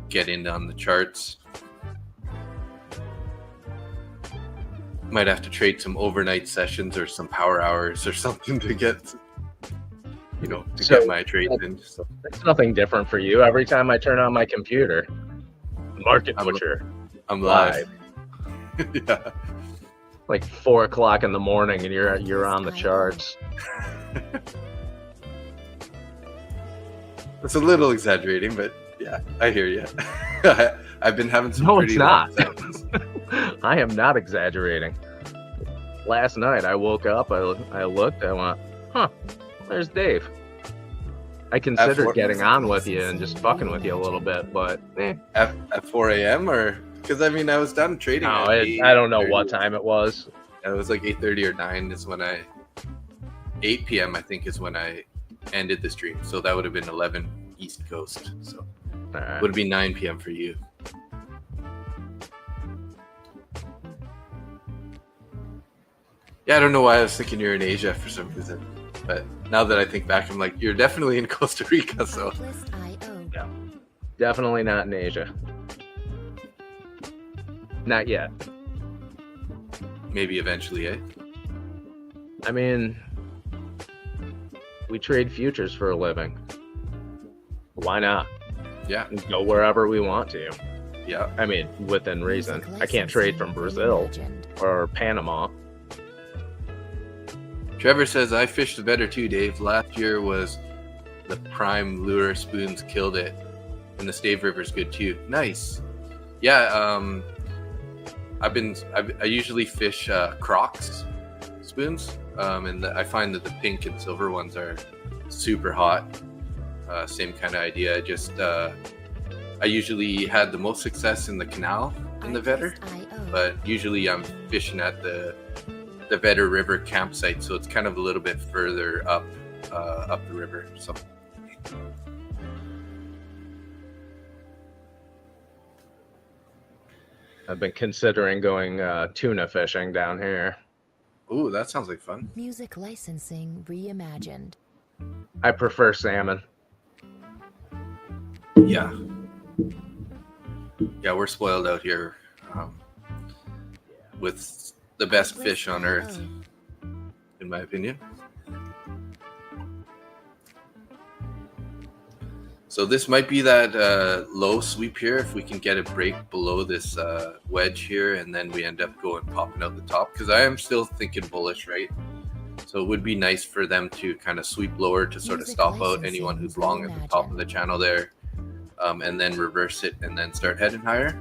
S2: get in on the charts. Might have to trade some overnight sessions or some power hours or something to get, get my trades in. So
S3: it's nothing different for you. Every time I turn on my computer, Market Butcher,
S2: I'm live. Yeah.
S3: Like 4 o'clock in the morning, and you're on the charts.
S2: It's a little exaggerating, but yeah, I hear you. I've been having some.
S3: No,
S2: pretty
S3: it's not.
S2: long
S3: I am not exaggerating. Last night I woke up, I looked, I went, huh, there's Dave. I considered getting on with you and just fucking with you a little bit, but
S2: at 4 a.m. or because I was done trading.
S3: No, I don't know what time it was.
S2: It was like 8:30 or 9 is when 8 p.m. I think is when I ended the stream. So that would have been 11 East Coast. So
S3: Right.
S2: would it be 9 p.m. for you? Yeah, I don't know why I was thinking you're in Asia for some reason. But now that I think back, I'm like, you're definitely in Costa Rica. So
S3: Yeah. Definitely not in Asia. Not yet.
S2: maybe eventually, eh?
S3: I mean, we trade futures for a living. Why not?
S2: Yeah,
S3: Go wherever we want to.
S2: yeah.
S3: I mean, within reason. I can't trade from Brazil or Panama.
S2: Trevor says, I fished the better too, Dave. Last year was the prime lure spoons killed it. And the Stave River's good too. Nice. Yeah, I usually fish Crocs spoons. And I find that the pink and silver ones are super hot. Same kind of idea. Just I usually had the most success in the canal in the Vetter, but usually I'm fishing at the Vetter River campsite, so it's kind of a little bit further up the river. So
S3: I've been considering going tuna fishing down here.
S2: ooh, that sounds like fun.
S1: Music licensing reimagined.
S3: I prefer salmon.
S2: Yeah, we're spoiled out here with the best fish on earth, in my opinion. So this might be that low sweep here if we can get a break below this wedge here, and then we end up popping out the top, because I am still thinking bullish, right? So it would be nice for them to kind of sweep lower to sort of stop out anyone who's long at the top of the channel there, and then reverse it and then start heading higher.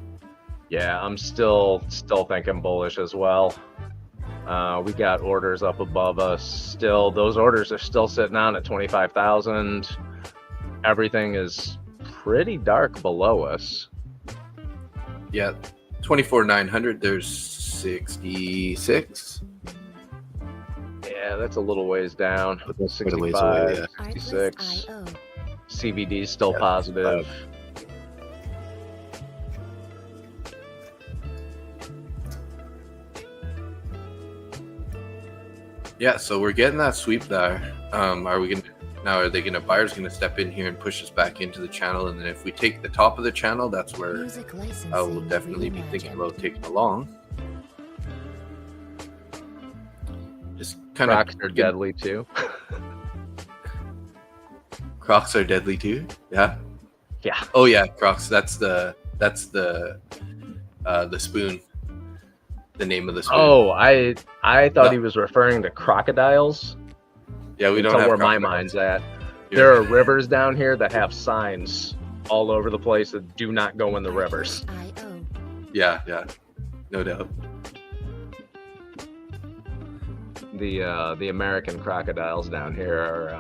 S3: Yeah, I'm still thinking bullish as well. We got orders up above us still. Those orders are still sitting on at 25,000. Everything is pretty dark below us.
S2: Yeah, 24,900. There's 66.
S3: Yeah, that's a little ways down.
S2: Quite a ways
S3: 65,
S2: away, yeah.
S3: 66. CVD is still positive.
S2: Yeah, so we're getting that sweep there. Are buyers gonna step in here and push us back into the channel? And then if we take the top of the channel, that's where I will definitely be thinking about taking along. Just kind of
S3: Crocs are deadly too.
S2: Crocs are deadly too. Yeah.
S3: Yeah.
S2: Oh yeah, Crocs. That's the spoon. The name of the spoon.
S3: Oh, I thought he was referring to crocodiles.
S2: Yeah, we don't
S3: Tell
S2: have
S3: where my
S2: crocodiles.
S3: mind's at.
S2: Yeah.
S3: There are rivers down here that have signs all over the place that do not go in the rivers.
S2: Yeah, no doubt.
S3: The American crocodiles down here are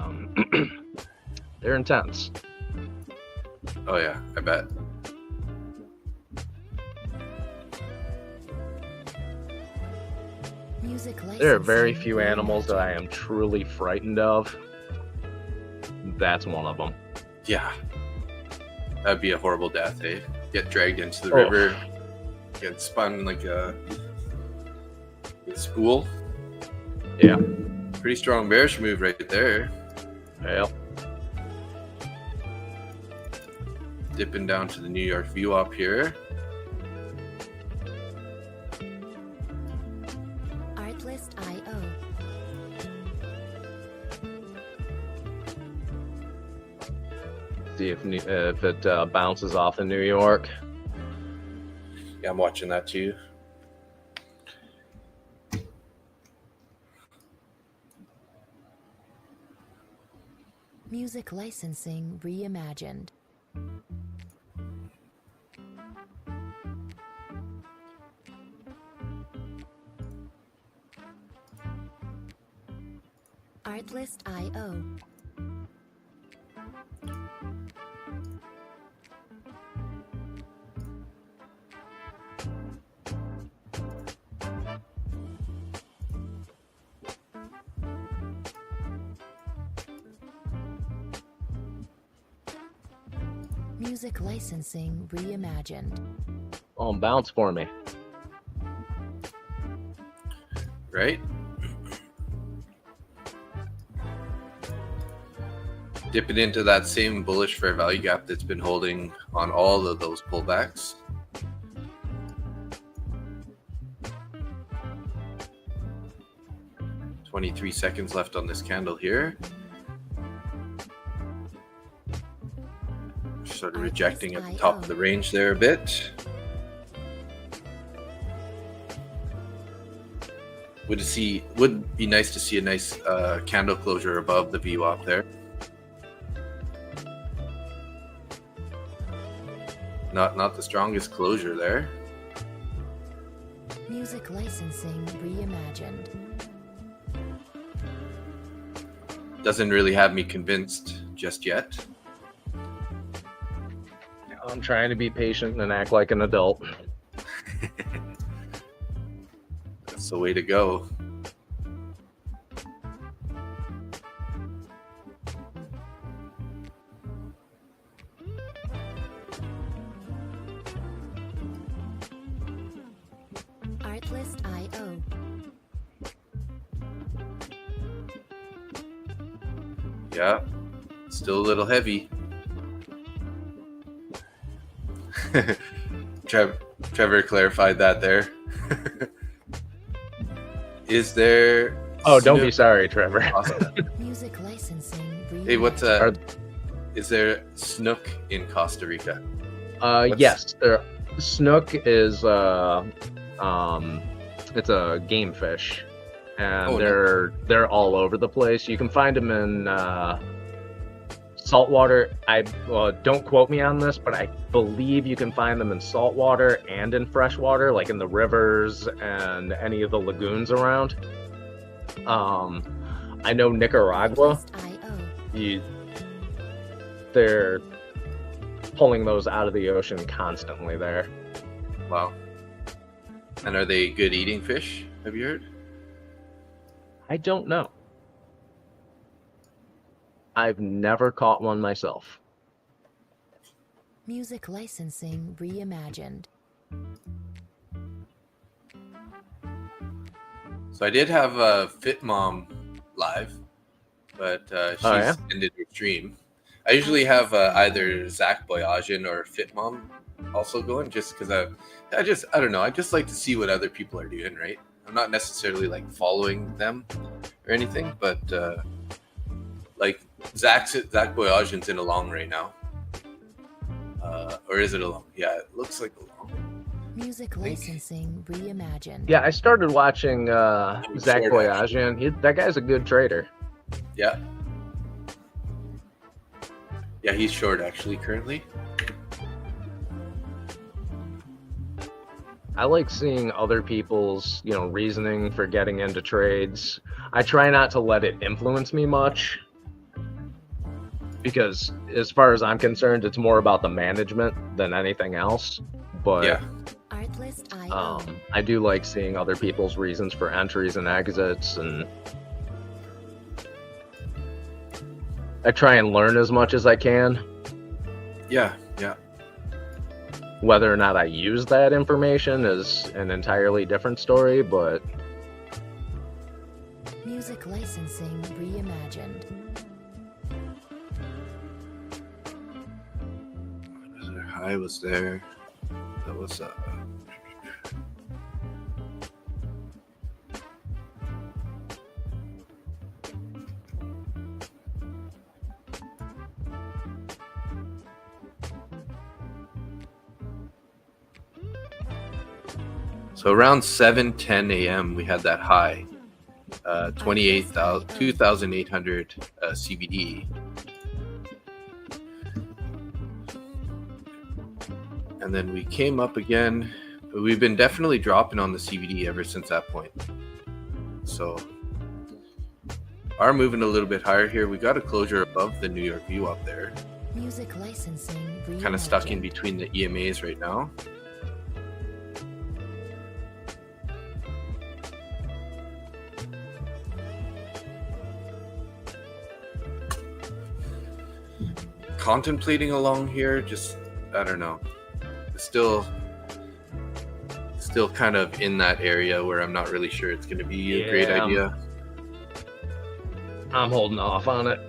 S3: they're intense.
S2: Oh yeah, I bet.
S3: There are very few animals that I am truly frightened of. That's one of them.
S2: Yeah, that'd be a horrible death, eh? Get dragged into the river, get spun like a spool.
S3: Yeah.
S2: Pretty strong bearish move right there.
S3: Well,
S2: Dipping down to the New York VWAP here.
S3: See if it bounces off of New York.
S2: Yeah, I'm watching that too.
S1: Music licensing reimagined. Artlist.io. Music licensing reimagined.
S3: Oh, bounce for me.
S2: Right? Dipping into that same bullish fair value gap that's been holding on all of those pullbacks. $23 seconds left on this candle here. Sort of rejecting at the top of the range there a bit. Would be nice to see a nice candle closure above the VWAP there. Not the strongest closure there.
S1: Music licensing reimagined.
S2: Doesn't really have me convinced just yet.
S3: I'm trying to be patient and act like an adult.
S2: That's the way to go.
S1: Artlist.io.
S2: Yeah, still a little heavy. Trevor clarified that there. Is there?
S3: Oh, don't be sorry, Trevor.
S1: Music licensing reimagined.
S2: Hey, what's is there snook in Costa Rica?
S3: Yes, snook is it's a game fish, and they're all over the place. You can find them in saltwater. Don't quote me on this, but I believe you can find them in saltwater and in freshwater, like in the rivers and any of the lagoons around. I know Nicaragua. They're pulling those out of the ocean constantly there.
S2: Wow. And are they good eating fish? Have you heard?
S3: I don't know. I've never caught one myself.
S1: Music licensing reimagined.
S2: So I did have a Fit Mom live, but she's ended her stream. I usually have either Zach Boyajian or Fit Mom also going, just because I don't know. I just like to see what other people are doing, right? I'm not necessarily like following them or anything, but like Zach Boyajian's in a long right now. Or is it a long? Yeah, it looks like a long.
S1: Music licensing reimagined.
S3: Yeah, I started watching Zach Boyajian. That guy's a good trader.
S2: Yeah. Yeah, he's short actually currently.
S3: I like seeing other people's, reasoning for getting into trades. I try not to let it influence me much, because as far as I'm concerned, it's more about the management than anything else. But
S2: yeah.
S3: I do like seeing other people's reasons for entries and exits, and I try and learn as much as I can.
S2: Yeah.
S3: Whether or not I use that information is an entirely different story, but
S1: music licensing reimagined.
S2: Their high was there. That was So around 7:10 a.m. we had that high, 2,800 CVD. And then we came up again. We've been definitely dropping on the CVD ever since that point. So are moving a little bit higher here. We got a closure above the New York VWAP there.
S1: Music licensing
S2: Kind of stuck in
S1: reimagined.
S2: between the EMAs right now. Contemplating along here, just I don't know. Still kind of in that area where I'm not really sure it's going to be a great idea.
S3: I'm holding off on it.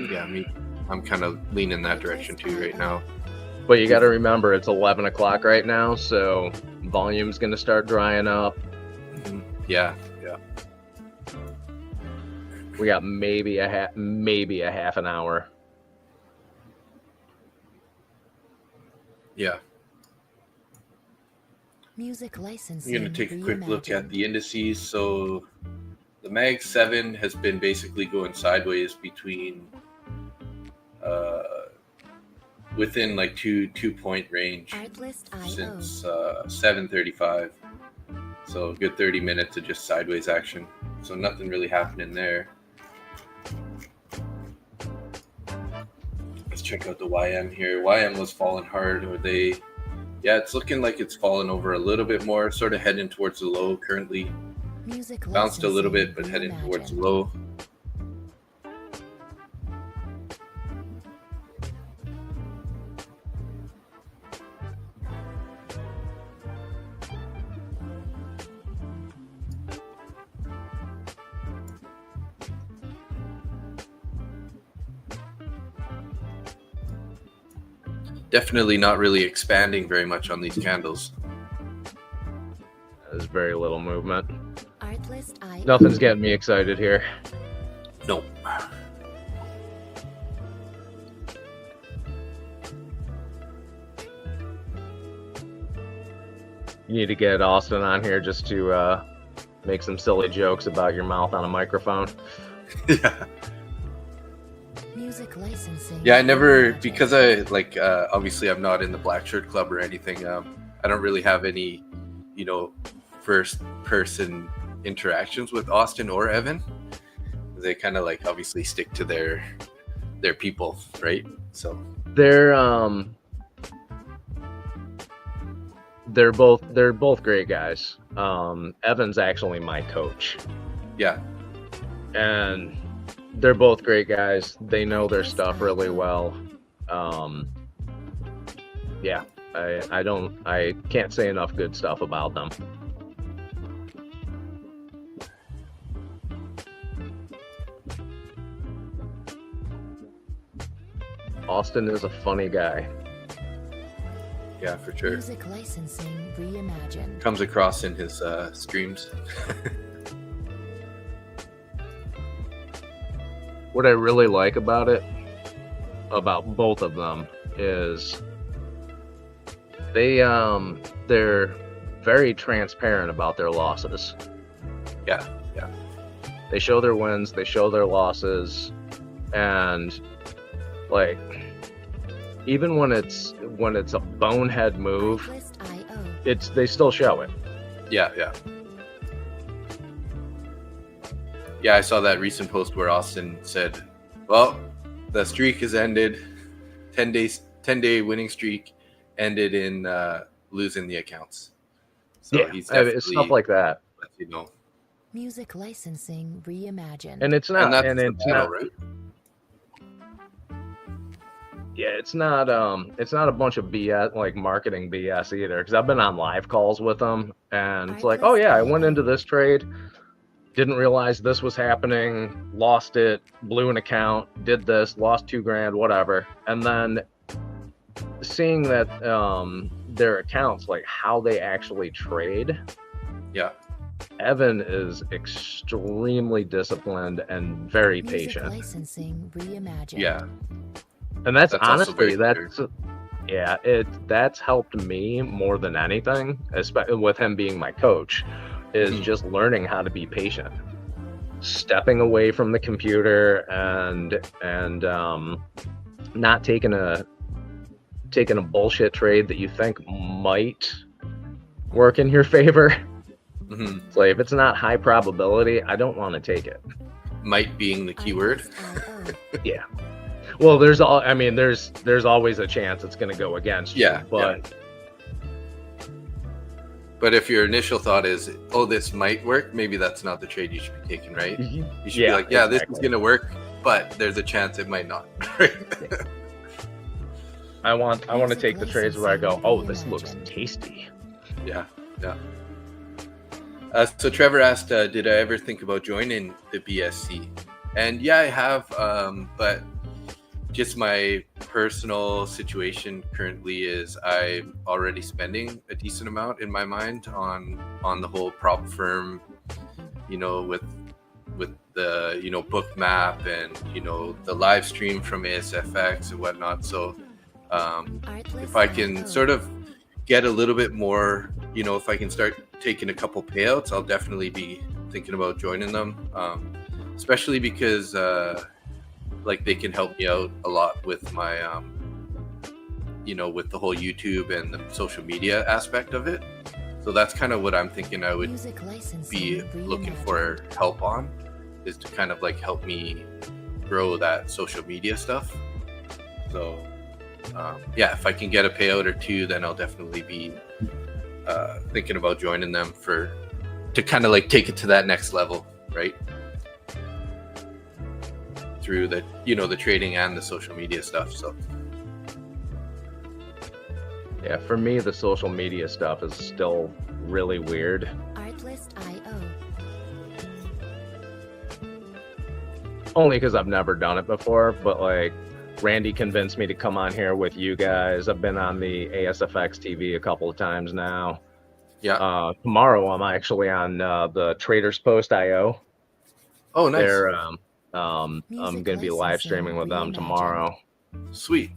S2: Yeah, I mean, I'm kind of leaning that direction too right now.
S3: But you got to remember, it's 11 o'clock right now, so volume's going to start drying up.
S2: Yeah.
S3: We got maybe a half an hour.
S2: Yeah.
S1: Music licensing
S2: I'm going to take a quick look at
S1: reimagined.
S2: the indices. So the Mag 7 has been basically going sideways between within like two point range
S1: Artlist.io.
S2: since 7:35. So a good 30 minutes of just sideways action. So nothing really happening there. Let's check out the YM here. YM was falling hard. Yeah, it's looking like it's fallen over a little bit more, sort of heading towards the low currently.
S1: Music
S2: Bounced a little
S1: licensing
S2: bit, but heading towards the
S1: reimagined.
S2: low. Definitely not really expanding very much on these candles.
S3: There's very little movement.
S1: Artlist.io.
S3: Nothing's getting me excited here.
S2: Nope.
S3: You need to get Austin on here just to make some silly jokes about your mouth on a microphone.
S2: Yeah.
S1: Music licensing.
S2: Yeah, I never,
S1: reimagined.
S2: because I obviously I'm not in the Black Shirt Club or anything. I don't really have any, first person interactions with Austin or Evan. They kind of like obviously stick to their people, right? So
S3: They're both great guys. Evan's actually my coach,
S2: yeah,
S3: and they're both great guys. They know their stuff really well. Yeah, I can't say enough good stuff about them. Austin is a funny guy.
S2: yeah, for sure.
S1: Music licensing reimagined.
S2: Comes across in his streams.
S3: What I really like about both of them, is they're very transparent about their losses.
S2: Yeah.
S3: They show their wins, they show their losses, and like even when it's a bonehead move,
S1: Artlist.io.
S3: they still show it.
S2: Yeah. Yeah, I saw that recent post where Austin said, well, the streak has ended. 10-day winning streak ended in losing the accounts. So
S3: Yeah,
S2: he's
S3: it's stuff like that.
S2: let you know.
S1: Music licensing reimagined.
S3: And it's not,
S2: And that's
S3: and
S2: the
S3: it's
S2: battle,
S3: not,
S2: right?
S3: yeah, it's not a bunch of BS, like marketing BS either. Because I've been on live calls with them, and it's like, oh yeah, I went into this trade, didn't realize this was happening, lost it, blew an account, did this, lost $2,000, whatever. And then seeing that their accounts, like how they actually trade.
S2: Yeah.
S3: Evan is extremely disciplined and very
S1: Music
S3: patient.
S1: licensing reimagined.
S2: Yeah.
S3: And that's
S2: That's also
S3: honestly,
S2: very
S3: that's Yeah, that's helped me more than anything, especially with him being my coach, is just learning how to be patient, stepping away from the computer and not taking a bullshit trade that you think might work in your favor.
S2: Mm-hmm.
S3: So if it's not high probability, I don't want to take it.
S2: Might being the keyword.
S3: Yeah. Well, there's always a chance it's going to go against you.
S2: Yeah,
S3: But
S2: But if your initial thought is, oh, this might work, maybe that's not the trade you should be taking, right? You should be like, yeah, exactly. This is going to work, but there's a chance it might not.
S3: I want to take the trades where I go, oh, this looks tasty.
S2: Yeah. So Trevor asked, did I ever think about joining the BSC? And yeah, I have, but just my personal situation currently is I'm already spending a decent amount in my mind on the whole prop firm, with the, book map and, the live stream from ASFX and whatnot. So if I can sort of get a little bit more, if I can start taking a couple payouts, I'll definitely be thinking about joining them, especially because they can help me out a lot with my with the whole YouTube and the social media aspect of it. So that's kind of what I'm thinking I would be looking for help on, is to kind of help me grow that social media stuff. So if I can get a payout or two, then I'll definitely be thinking about joining them to kind of take it to that next level, right? Through the the trading and the social media stuff. So
S3: yeah, for me the social media stuff is still really weird.
S1: Artlist.io.
S3: Only because I've never done it before, but Randy convinced me to come on here with you guys. I've been on the ASFX TV a couple of times now.
S2: Yeah.
S3: Tomorrow I'm actually on the Traders Post IO.
S2: Oh, nice.
S3: They're I'm going to be live streaming with them tomorrow.
S2: Sweet.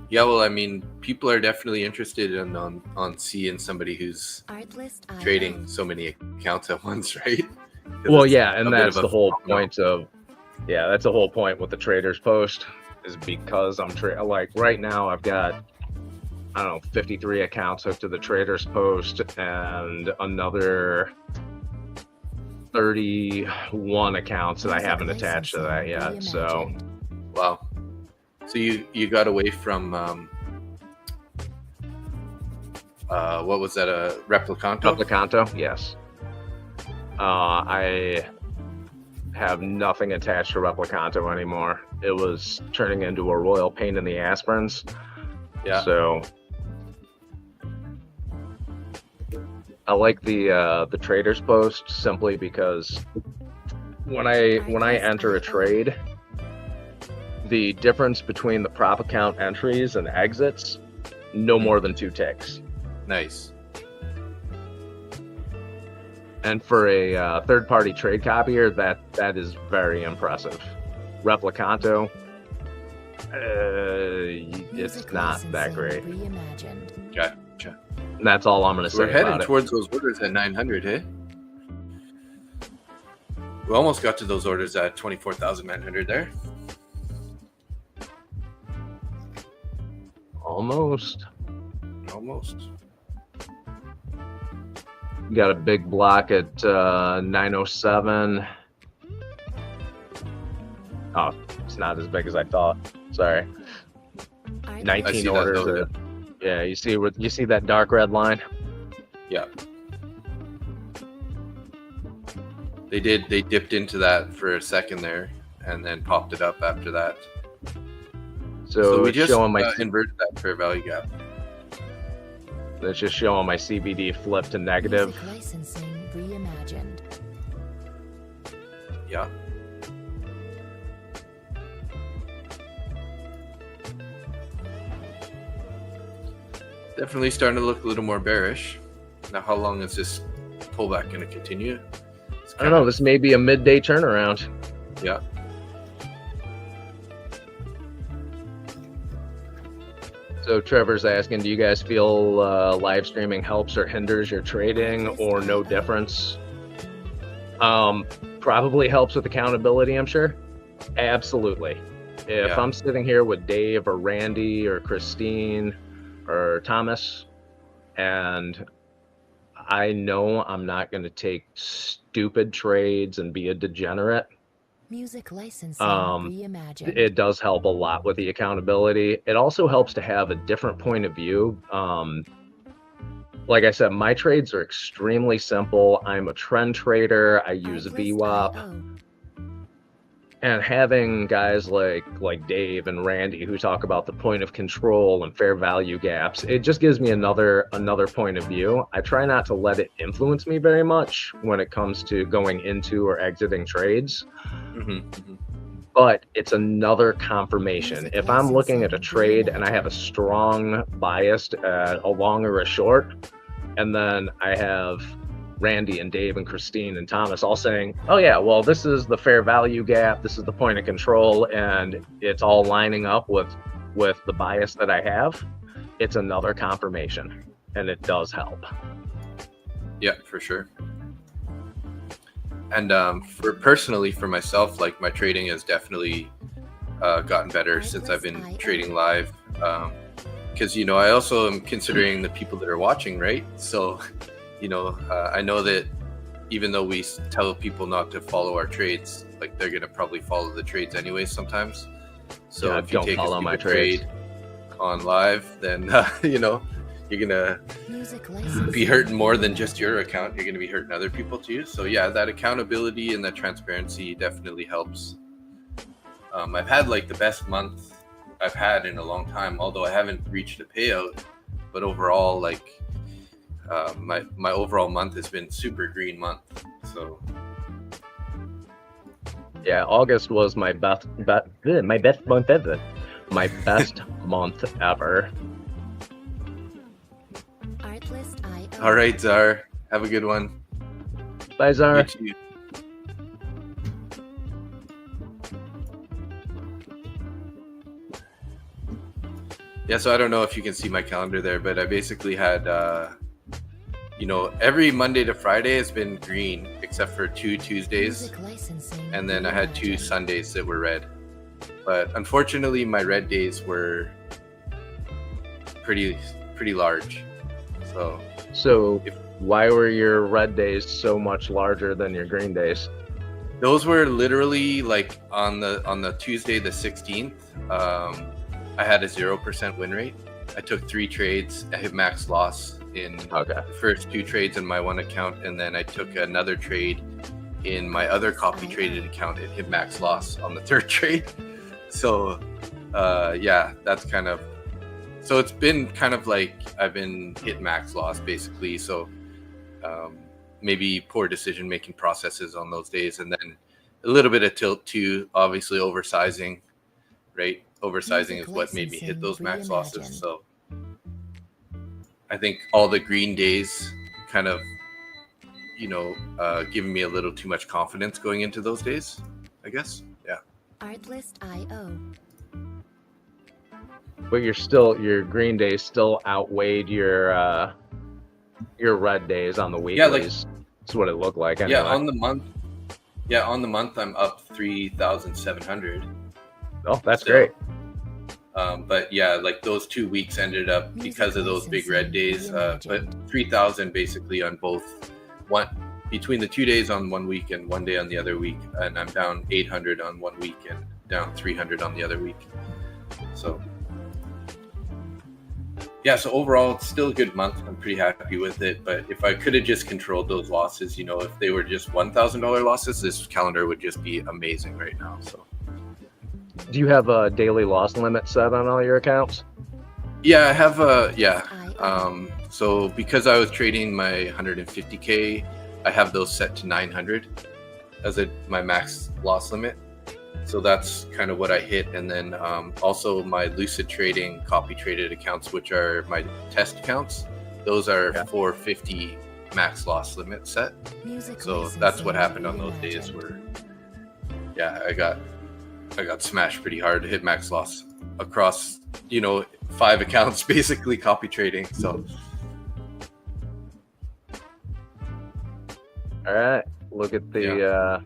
S2: Yeah, well, I mean, people are definitely interested on seeing somebody who's trading so many accounts at once, right?
S3: Well, yeah, and that's the whole point that's the whole point with the Traders Post, is because I'm right now I've got 53 accounts hooked to the Traders Post and another 31 accounts that I haven't attached to that yet. So,
S2: wow. So you got away from what was that? A Replicanto?
S3: Replicanto, yes. I have nothing attached to Replicanto anymore. It was turning into a royal pain in the aspirins.
S2: Yeah.
S3: So I like the Traders Post simply because when I enter a trade, the difference between the prop account entries and exits, no more than 2 ticks.
S2: Nice.
S3: And for a third-party trade copier, that is very impressive. Replicanto, it's not that great.
S2: Gotcha.
S3: And that's all I'm going to say.
S2: We're heading towards those orders at 900, hey? We almost got to those orders at 24,900 there.
S3: Almost. Got a big block at 907. Oh, it's not as big as I thought. Sorry. 19 orders. Yeah, you see that dark red line?
S2: Yeah. They dipped into that for a second there and then popped it up after that. So we just inverted that fair value gap.
S3: It's just showing my CBD flip to negative.
S1: Licensing reimagined.
S2: Yeah. Definitely starting to look a little more bearish. Now, how long is this pullback going to continue?
S3: I don't know. This may be a midday turnaround.
S2: Yeah.
S3: So Trevor's asking, do you guys feel live streaming helps or hinders your trading, or no difference? Probably helps with accountability, I'm sure. Absolutely. If I'm sitting here with Dave or Randy or Christine or Thomas, and I know I'm not going to take stupid trades and be a degenerate,
S1: Music licensing reimagined.
S3: it does help a lot with the accountability. It also helps to have a different point of view. Like I said, my trades are extremely simple. I'm a trend trader. I use VWAP. And having guys like Dave and Randy who talk about the point of control and fair value gaps, it just gives me another point of view. I try not to let it influence me very much when it comes to going into or exiting trades. But it's another confirmation. If I'm looking at a trade and I have a strong bias a long or a short, and then I have Randy and Dave and Christine and Thomas all saying, oh yeah, well, this is the fair value gap, this is the point of control, and it's all lining up with the bias that I have, it's another confirmation, and it does help.
S2: Yeah, for sure. And for myself, like, my trading has definitely gotten better since I've been trading live, because I also am considering the people that are watching, right? So I know that even though we tell people not to follow our trades, like, they're gonna probably follow the trades anyway sometimes. So if you take a stupid trade on live, then you're gonna be hurting more than just your account. You're gonna be hurting other people too. So yeah, that accountability and that transparency definitely helps. I've had like the best month I've had in a long time, although I haven't reached a payout. But overall, like, my overall month has been super green month. So
S3: yeah, August was my best month ever. My best month ever.
S2: All right, Czar. Have a good one.
S3: Bye, Czar.
S2: Yeah, so I don't know if you can see my calendar there, but I basically had, every Monday to Friday has been green, except for 2 Tuesdays. And then I had 2 Sundays that were red. But unfortunately, my red days were pretty large. So why were your red days so much larger than your green days? Those were literally like on the Tuesday, the 16th. I had a 0% win rate. I took 3 trades. I hit max loss in the first 2 trades in my one account, and then I took another trade in my other copy traded account. It hit max loss on the 3rd trade. So that's kind of, so it's been kind of like I've been hit max loss basically. So maybe poor decision making processes on those days, and then a little bit of tilt too, obviously oversizing, right? Oversizing is what made me hit those max losses. So I think all the green days kind of, giving me a little too much confidence going into those days, I guess. Yeah.
S1: Artlist.io.
S3: But your green days still outweighed your red days on the weeklies. Yeah, that's what it looked like. Anyway.
S2: Yeah, on the month I'm up 3,700.
S3: Oh, that's great.
S2: But yeah, like those 2 weeks ended up because of those big red days. But 3,000 basically on both, one between the 2 days on one week and 1 day on the other week, and I'm down 800 on 1 week and down 300 on the other week. So yeah, so overall it's still a good month. I'm pretty happy with it. But if I could have just controlled those losses, if they were just $1,000 losses, this calendar would just be amazing right now. So.
S3: Do you have a daily loss limit set on all your accounts?
S2: Yeah, I have so because I was trading my 150K, I have those set to 900 as my max loss limit. So that's kind of what I hit. And then also my Lucid Trading copy traded accounts, which are my test accounts, those are 450 max loss limit set. So that's what happened on those days where, I got smashed pretty hard, hit max loss across, 5 accounts basically copy trading. So
S3: All right, look at the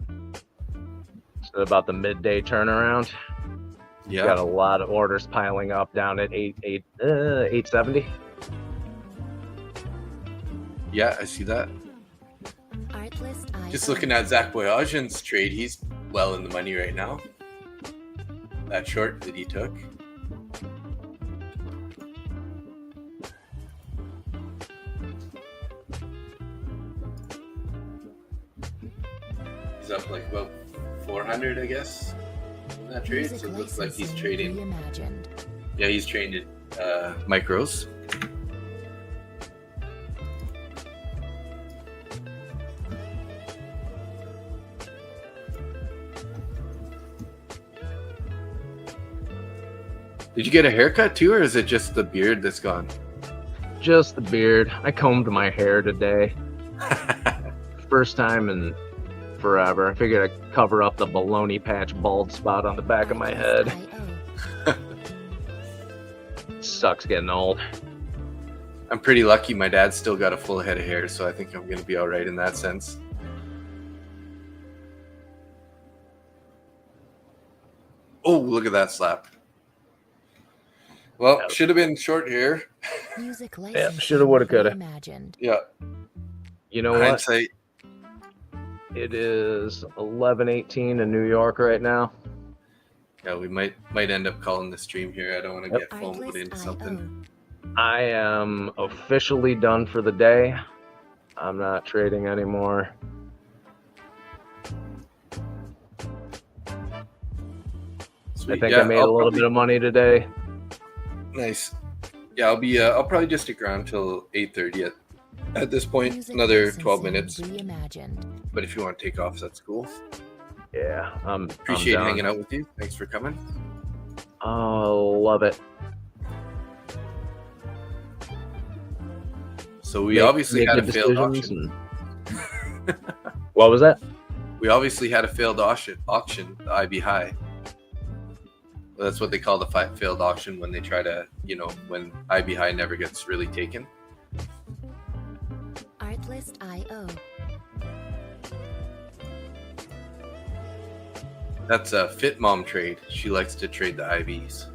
S3: so about the midday turnaround.
S2: yeah,
S3: Got a lot of orders piling up down at 870.
S2: yeah, I see that.
S1: Artlist IO.
S2: Just looking at Zach Boyajian's trade, he's well in the money right now. That short that he took. He's up like about 400, I guess, in that trade. So it looks like he's trading.
S1: Reimagined.
S2: Yeah, he's traded micros. Did you get a haircut too, or is it just the beard that's gone?
S3: Just the beard. I combed my hair today. First time in forever. I figured I'd cover up the baloney patch bald spot on the back of my head.
S1: IO.
S3: Sucks getting old.
S2: I'm pretty lucky. My dad's still got a full head of hair, so I think I'm going to be all right in that sense. Oh, look at that slap. Well, should have been short here.
S1: Music
S3: Yeah, shoulda, woulda, coulda.
S1: Reimagined.
S2: Yeah.
S3: You know what?
S2: Hindsight.
S3: It is 11:18 in New York right now.
S2: Yeah, we might end up calling the stream here. I don't want to get phone put into
S1: Artlist
S2: something.
S3: I am officially done for the day. I'm not trading anymore.
S2: Sweet.
S3: I think
S2: Yeah,
S3: I made a little bit of money today.
S2: Nice. Yeah, I'll probably just stick around till 8:30 at this point.
S1: Music
S2: Another 12
S1: licensing
S2: minutes.
S1: Reimagined.
S2: But if you want to take off, that's cool.
S3: Yeah, I'm
S2: Appreciate
S3: done.
S2: hanging out with you. Thanks for coming.
S3: Oh, love it.
S2: So we obviously had a
S3: good
S2: failed
S3: decisions
S2: auction.
S3: and- What was that?
S2: We obviously had a failed auction, the IB high. Well, that's what they call the failed auction when they try to, when IB high never gets really taken.
S1: Artlist IO.
S2: That's a Fit Mom trade. She likes to trade the IBs.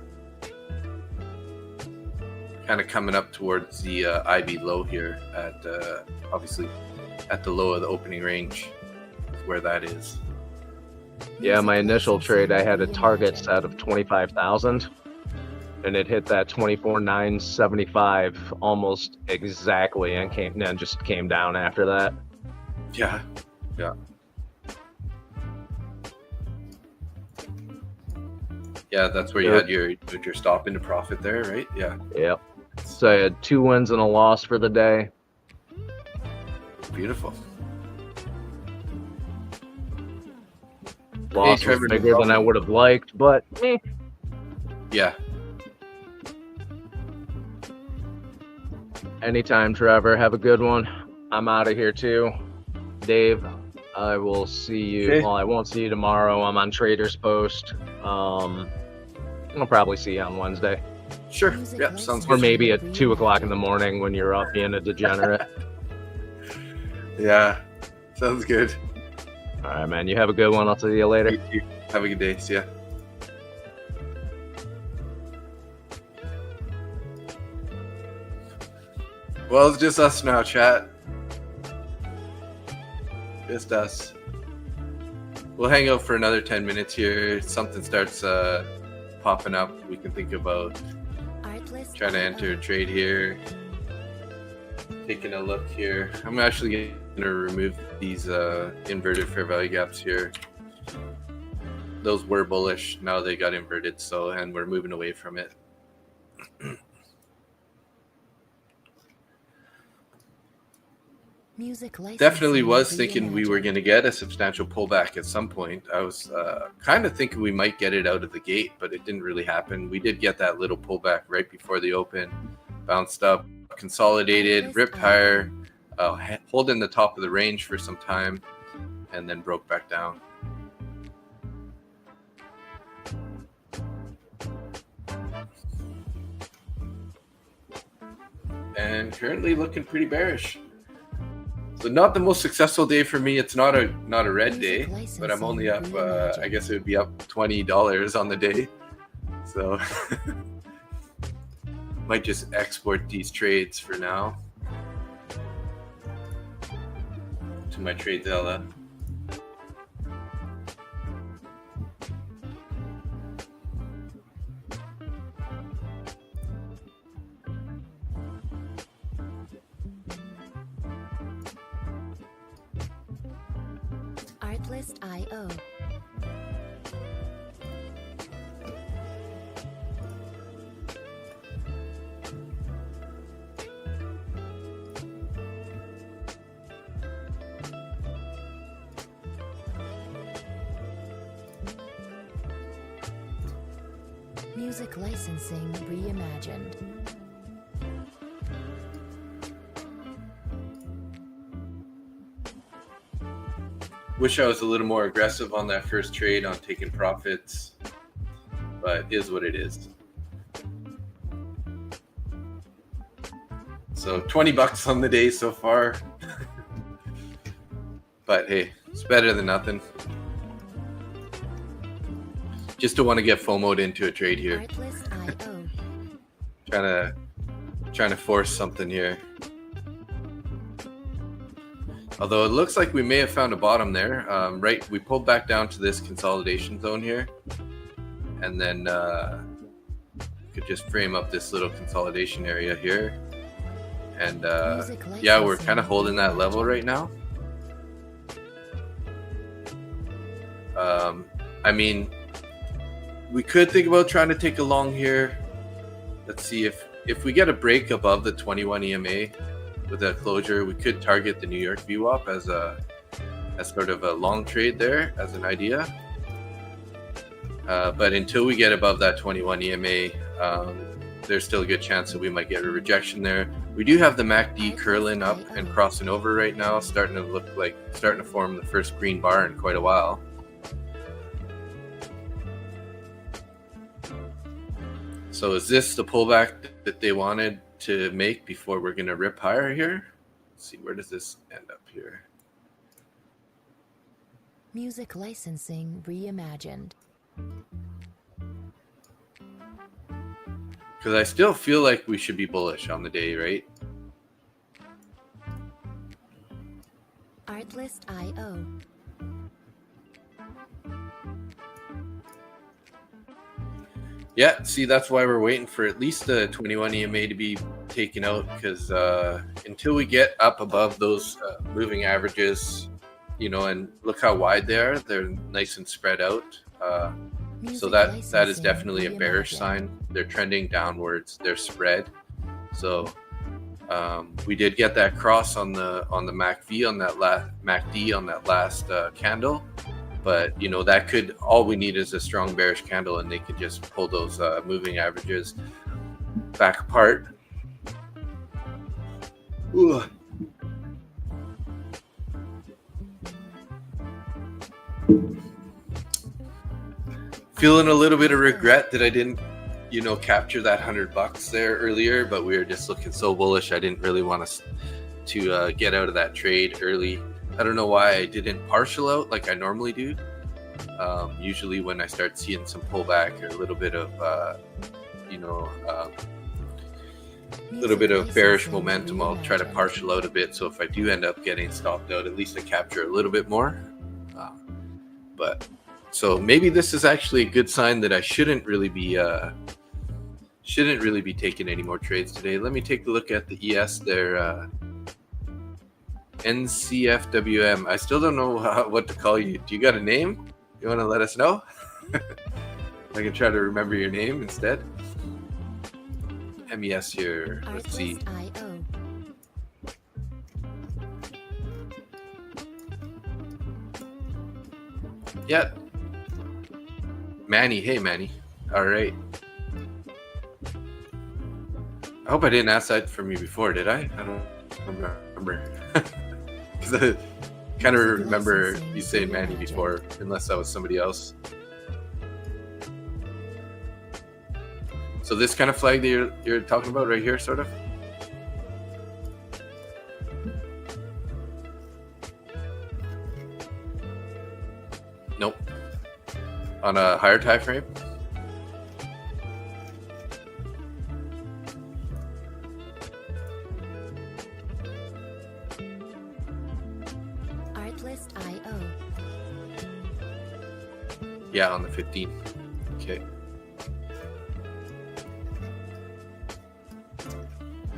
S2: Kind of coming up towards the IB low here at obviously at the low of the opening range, is where that is.
S3: Yeah, my initial trade, I had a target set of 25,000, and it hit that 24,975 almost exactly, and just came down after that.
S2: Yeah. Yeah, that's where you had your stop into profit there, right? Yeah.
S3: Yep. So I had 2 wins and a loss for the day.
S2: Beautiful.
S3: Loss
S2: Trevor,
S3: was
S2: no
S3: bigger than
S2: problem.
S3: I would have liked, but
S2: Yeah.
S3: anytime, Trevor. Have a good one. I'm out of here too. Dave, I will see you.
S2: Okay.
S3: Well, I won't see you tomorrow. I'm on Traders Post. I'll probably see you on Wednesday.
S2: Sure. Yeah, sounds
S3: Or
S2: good.
S3: maybe at 2 o'clock in the morning when you're up being a degenerate.
S2: Yeah. Sounds good.
S3: All right, man. You have a good one. I'll see you later.
S2: You too. Have a good day. See ya. Well, it's just us now, chat. Just us. We'll hang out for another 10 minutes here. If something starts popping up, we can think about
S1: Artlist
S2: trying to
S1: IO.
S2: enter a trade here. Taking a look here. I'm actually going to remove these inverted fair value gaps here. Those were bullish. Now they got inverted, and we're moving away from it.
S1: Music
S2: Definitely
S1: licensing
S2: was thinking we were
S1: reimagined.
S2: going to get a substantial pullback at some point. I was kind of thinking we might get it out of the gate, but it didn't really happen. We did get that little pullback right before the open, bounced up, consolidated, ripped higher, holding the top of the range for some time, and then broke back down. and currently looking pretty bearish. So not the most successful day for me. It's not a red day, but I'm only up. I guess it would be up $20 on the day. So might just export these trades for now to my TradeZella.
S1: Artlist.io. Music licensing reimagined.
S2: Wish I was a little more aggressive on that first trade on taking profits, but it is what it is. So $20 on the day so far. But hey, it's better than nothing. Just don't want to get FOMO'd into a trade here. Trying to force something here. Although it looks like we may have found a bottom there. Right, we pulled back down to this consolidation zone here, and then could just frame up this little consolidation area here. And yeah, we're kind of holding that level right now. I mean, we could think about trying to take a long here. Let's see if we get a break above the 21 EMA with a closure, we could target the New York VWAP as sort of a long trade there as an idea. But until we get above that 21 EMA, there's still a good chance that we might get a rejection there. We do have the MACD curling up and crossing over right now, starting to form the first green bar in quite a while. So is this the pullback that they wanted to make before we're going to rip higher here? Let's see, where does this end up here?
S1: Music licensing reimagined.
S2: Because I still feel like we should be bullish on the day, right?
S1: Artlist.io.
S2: Yeah, see, that's why we're waiting for at least the 21 EMA to be taken out, because until we get up above those moving averages, you know, and look how wide they're nice and spread out. So that is definitely a bearish sign. They're trending downwards. They're spread. So we did get that cross on the MACD on that last candle. But, you know, that could, all we need is a strong bearish candle and they could just pull those moving averages back apart. Ooh. Feeling a little bit of regret that I didn't, you know, capture that $100 there earlier, but we were just looking so bullish. I didn't really want us to get out of that trade early. I don't know why I didn't partial out like I normally do. Usually when I start seeing some pullback or a little bit of, you know, a little bit of bearish momentum, I'll try to partial out a bit. So if I do end up getting stopped out, at least I capture a little bit more. But so maybe this is actually a good sign that I shouldn't really be taking any more trades today. Let me take a look at the ES there. NCFWM. I still don't know what to call you. Do you got a name? You want to let us know? I can try to remember your name instead. MES here. Let's see. Yeah. Manny. Hey, Manny. All right. I hope I didn't ask that from you before, did I? I don't remember. Because I kind of remember you saying Manny before, unless that was somebody else. So this kind of flag that you're talking about right here, sort of? Nope. On a higher time frame.
S1: Artlist.io.
S2: Yeah, on the 15. Okay.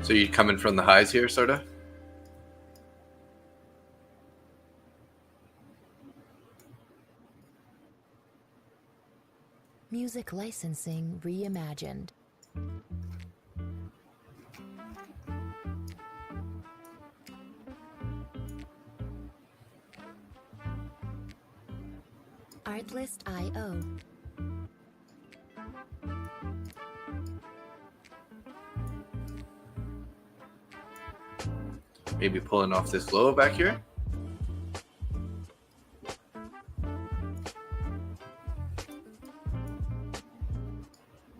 S2: So you coming from the highs here, sort of?
S1: Music licensing reimagined. Artlist.io.
S2: Maybe pulling off this low back here.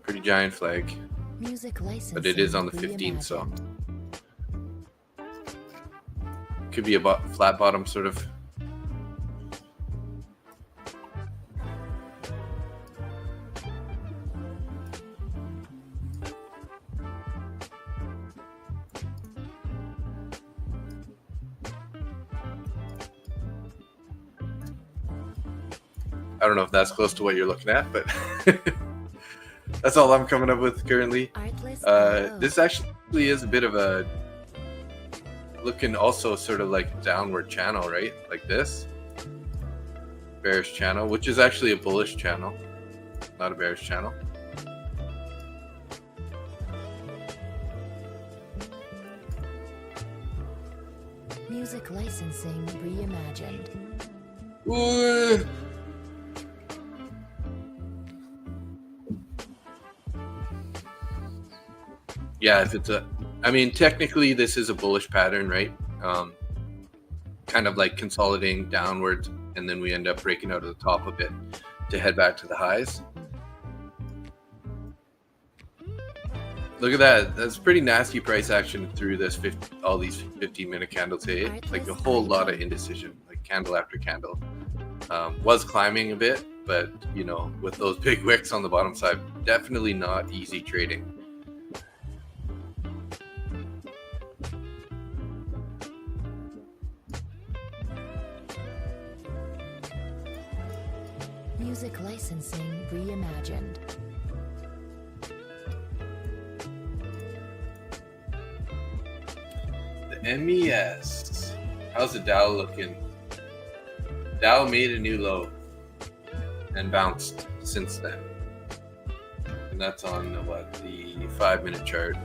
S2: Pretty giant flag.
S1: Music licensing
S2: But it is on the 15, so
S1: reimagined.
S2: could be a flat bottom sort of. I don't know if that's close to what you're looking at, but that's all I'm coming up with currently. This actually is a bit of a looking also sort of like downward channel, right? Like this bearish channel, which is actually a bullish channel, not a bearish channel.
S1: Music licensing reimagined.
S2: Ooh. Yeah, if it's a, I mean, technically this is a bullish pattern, right? Kind of like consolidating downwards, and then we end up breaking out of the top a bit to head back to the highs. Look at that. That's pretty nasty price action through this all these 15-minute candles here. Like a whole lot of indecision, like candle after candle. Was climbing a bit, but you know, with those big wicks on the bottom side, definitely not easy trading.
S1: Music licensing reimagined.
S2: The MES. How's the Dow looking? Dow made a new low and bounced since then. And that's on what, the 5-minute chart.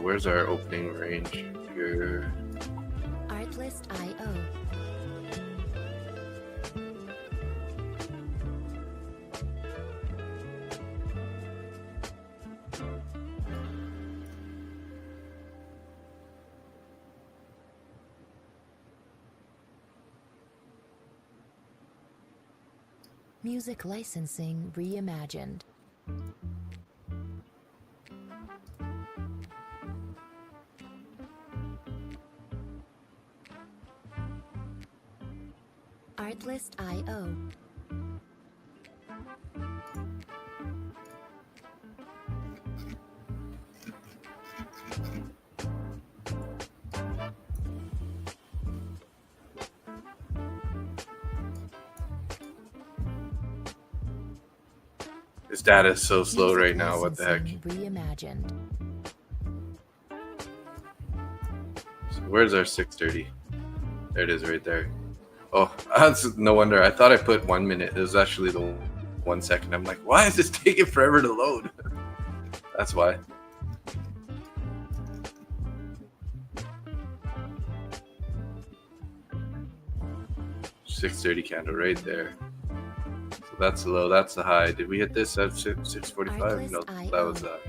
S2: Where's our opening range here?
S1: Artlist.io. Music licensing reimagined. Artlist.io.
S2: This data is so slow right now. What the heck?
S1: Reimagined.
S2: So where's our 630? There it is right there. Oh, that's no wonder. I thought I put 1 minute. It was actually the 1 second. I'm like, why is this taking forever to load? That's why. $630 candle right there. So that's the low. That's the high. Did we hit this at 645? No, that was that.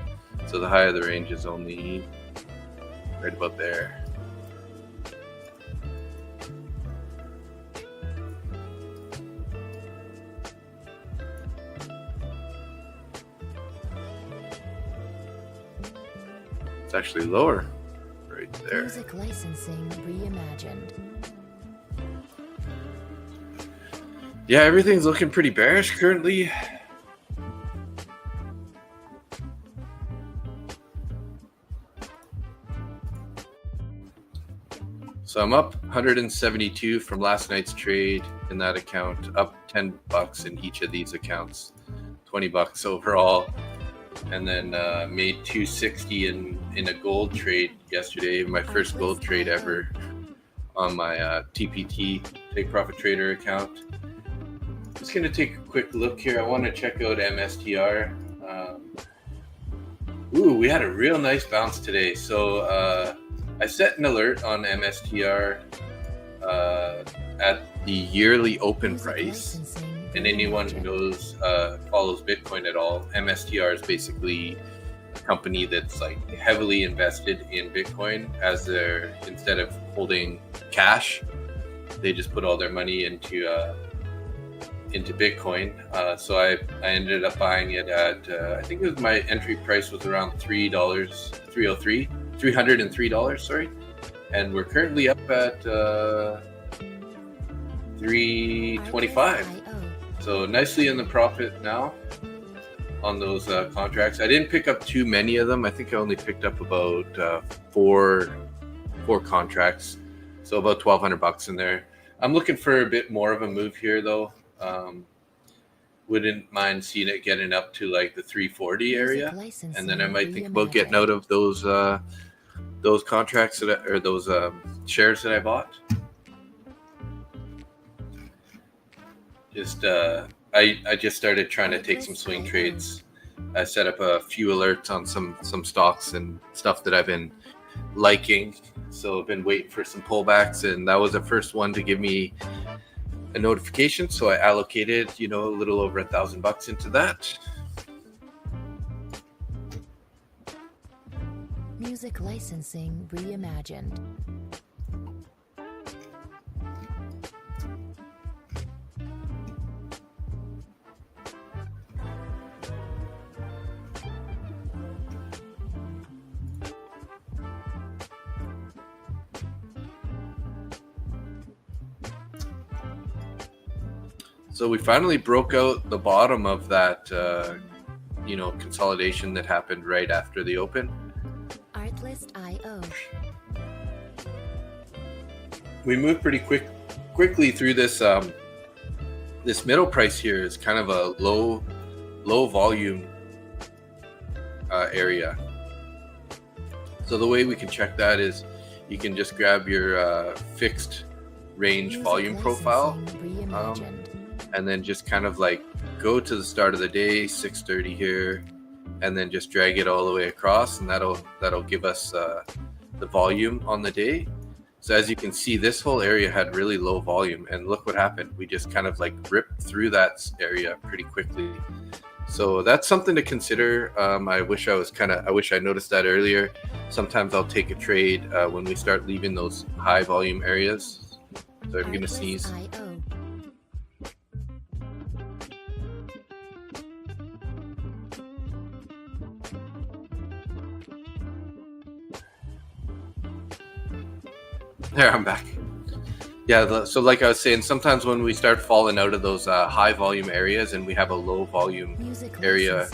S2: So the high of the range is only right about there. It's actually lower right right there.
S1: Music licensing reimagined.
S2: Yeah, everything's looking pretty bearish currently. So I'm up 172 from last night's trade in that account, up $10 in each of these accounts, $20 overall, and then made 260 in a gold trade yesterday, my first gold trade ever on my TPT, Take Profit Trader account. Just going to take a quick look here. I want to check out MSTR. Ooh, we had a real nice bounce today. So I set an alert on MSTR at the yearly open price. And anyone who knows, follows Bitcoin at all, MSTR is basically a company that's like heavily invested in Bitcoin as their, instead of holding cash, they just put all their money into Bitcoin. So I ended up buying it at, I think it was, my entry price was around $303, sorry. And we're currently up at 325. So nicely in the profit now on those contracts. I didn't pick up too many of them. I think I only picked up about four contracts. So about $1,200 in there. I'm looking for a bit more of a move here though. Wouldn't mind seeing it getting up to like the 340 area, and then I might think about getting out of those contracts or those shares that I bought. Just I just started trying to take some swing trades. I set up a few alerts on some stocks and stuff that I've been liking, so I've been waiting for some pullbacks, and that was the first one to give me a notification, so I allocated, a little over $1,000 into that.
S1: Music licensing reimagined.
S2: So we finally broke out the bottom of that, consolidation that happened right after the open.
S1: Artlist.io.
S2: We moved pretty quickly through this. This middle price here is kind of a low volume area. So the way we can check that is you can just grab your fixed range volume profile. And then just kind of like go to the start of the day, 6:30 here, and then just drag it all the way across, and that'll give us the volume on the day. So as you can see, this whole area had really low volume, and look what happened. We just kind of like ripped through that area pretty quickly. So that's something to consider. I wish I noticed that earlier. Sometimes I'll take a trade when we start leaving those high volume areas. So I'm gonna sneeze. There, I'm back. Yeah, so like I was saying, sometimes when we start falling out of those high volume areas and we have a low volume area,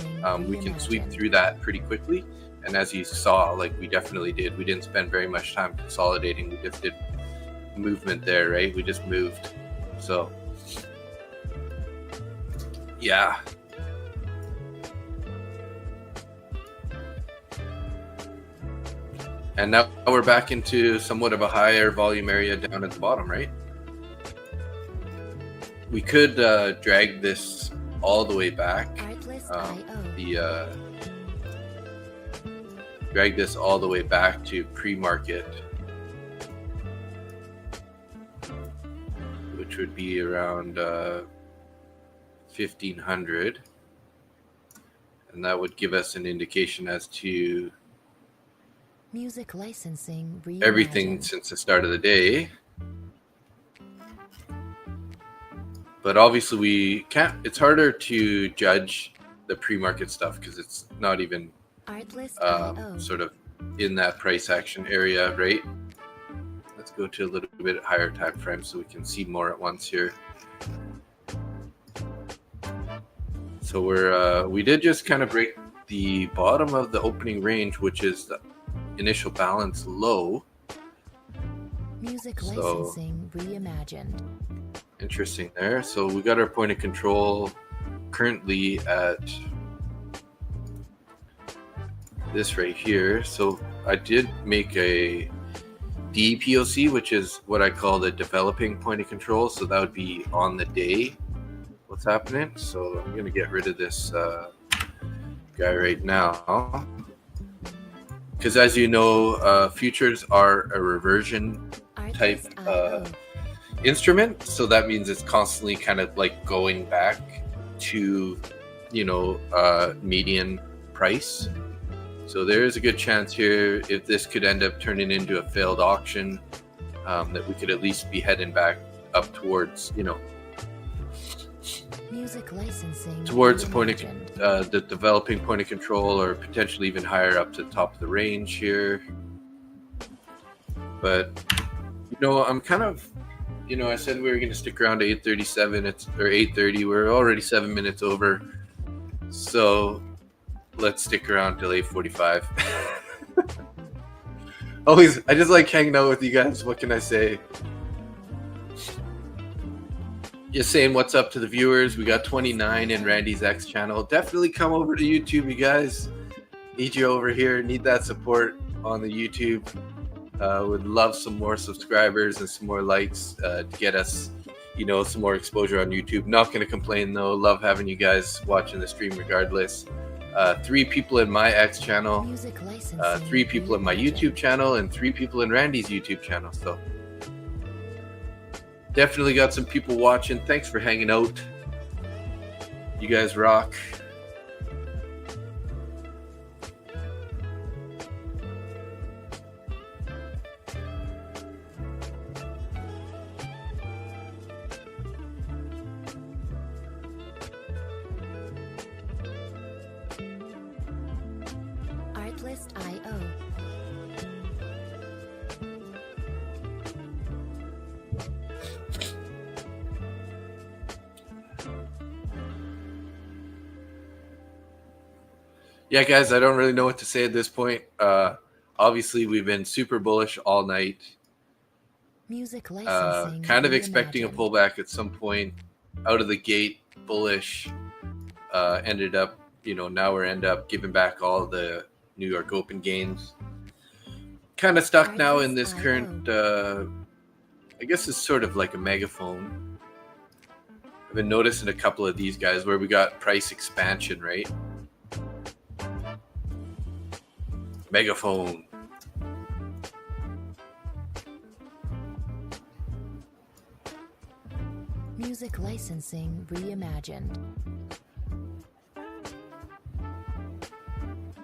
S2: we can sweep through that pretty quickly. And as you saw, like we definitely did. We didn't spend very much time consolidating. We just did movement there, right? We just moved. So, yeah. And now we're back into somewhat of a higher volume area down at the bottom, right? We could drag this all the way back. Drag this all the way back to pre-market, which would be around 1,500, and that would give us an indication as to
S1: music licensing
S2: everything since the start of the day. But obviously we can't, it's harder to judge the pre-market stuff because it's not even sort of in that price action area, right? Let's go to a little bit higher time frame so we can see more at once here. So we did just kind of break the bottom of the opening range, which is the initial balance low.
S1: Music licensing reimagined.
S2: Interesting there. So we got our point of control currently at this right here. So I did make a DPOC, which is what I call the developing point of control. So that would be on the day what's happening. So I'm going to get rid of this guy right now, because as you know, futures are a reversion type instrument. So that means it's constantly kind of like going back to, you know, median price. So there is a good chance here, if this could end up turning into a failed auction, that we could at least be heading back up towards, you know,
S1: music licensing
S2: towards the developing point of control, or potentially even higher up to the top of the range here. But, you know, I'm kind of, you know, I said we were going to stick around to 8:37, or 8:30. We're already 7 minutes over. So let's stick around till 8:45. Always, I just like hanging out with you guys. What can I say? Just saying what's up to the viewers. We got 29 in Randy's X channel. Definitely come over to YouTube, you guys. Need you over here. Need that support on the YouTube. Would love some more subscribers and some more likes to get us, you know, some more exposure on YouTube. Not going to complain though. Love having you guys watching the stream regardless. 3 people in my X channel, 3 people in my YouTube channel, and 3 people in Randy's YouTube channel. So definitely got some people watching. Thanks for hanging out. You guys rock.
S1: Artlist.io.
S2: Yeah, guys, I don't really know what to say at this point. Obviously, we've been super bullish all night.
S1: Music licensing
S2: Kind of expecting a
S1: reimagined.
S2: pullback at some point. Out of the gate, bullish. Ended up, you know, now we're end up giving back all the New York Open gains. Kind of stuck now in this current, I guess it's sort of like a megaphone. I've been noticing a couple of these guys where we got price expansion, right? Megaphone.
S1: Music licensing reimagined.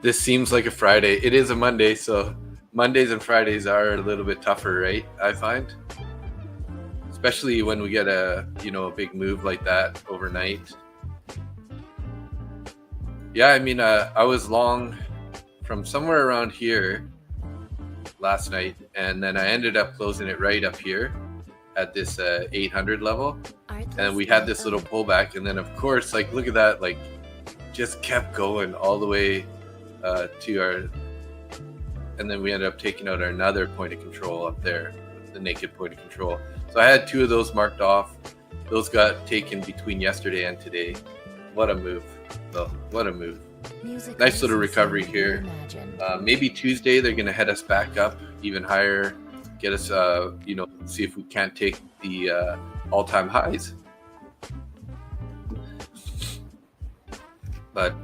S2: This seems like a Friday. It is a Monday, so Mondays and Fridays are a little bit tougher, right? I find, especially when we get a, you know, a big move like that overnight. Yeah, I mean, I was long from somewhere around here last night, and then I ended up closing it right up here at this 800 level, and we had this little pullback, and then of course, like, look at that, like, just kept going all the way to our, and then we ended up taking out another point of control up there, the naked point of control. So I had 2 of those marked off. Those got taken between yesterday and today. What a move. Oh, what a move.
S1: Music
S2: Nice little
S1: licensing
S2: recovery here.
S1: reimagined.
S2: Maybe Tuesday they're going to head us back up even higher, get us, you know, see if we can't take the all-time highs. But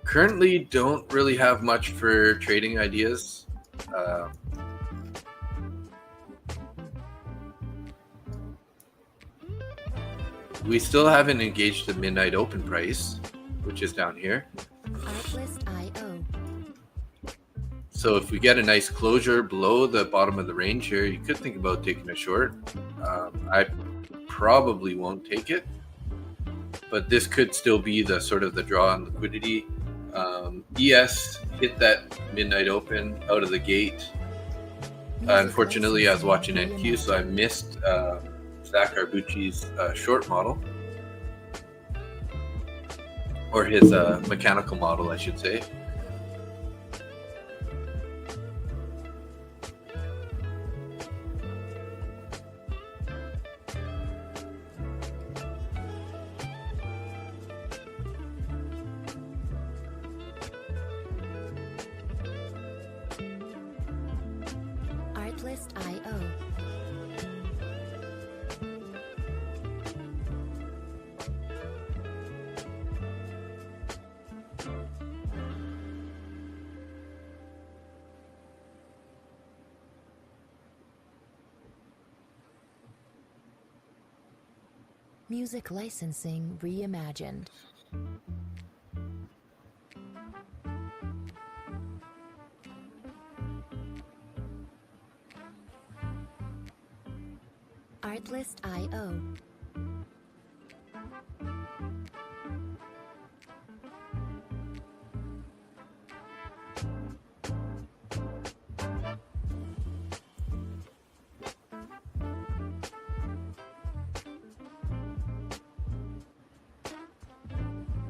S2: currently don't really have much for trading ideas. We still haven't engaged the midnight open price, which is down here.
S1: Artlist.io.
S2: So if we get a nice closure below the bottom of the range here, you could think about taking a short. I probably won't take it, but this could still be the sort of the draw on liquidity ES hit that midnight open out of the gate. Unfortunately, I was watching NQ, so I missed Zach Arbucci's short model, or his mechanical model, I should say.
S1: Artlist.io. Music licensing reimagined. Artlist.io.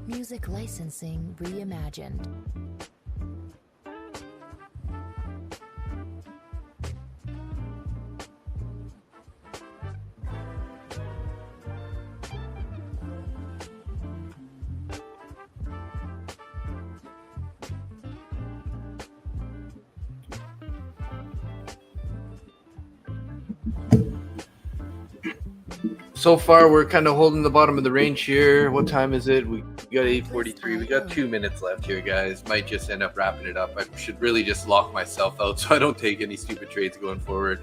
S1: Music licensing reimagined.
S2: So far, we're kind of holding the bottom of the range here. What time is it? We got 8:43. We got 2 minutes left here, guys. Might just end up wrapping it up. I should really just lock myself out so I don't take any stupid trades going forward.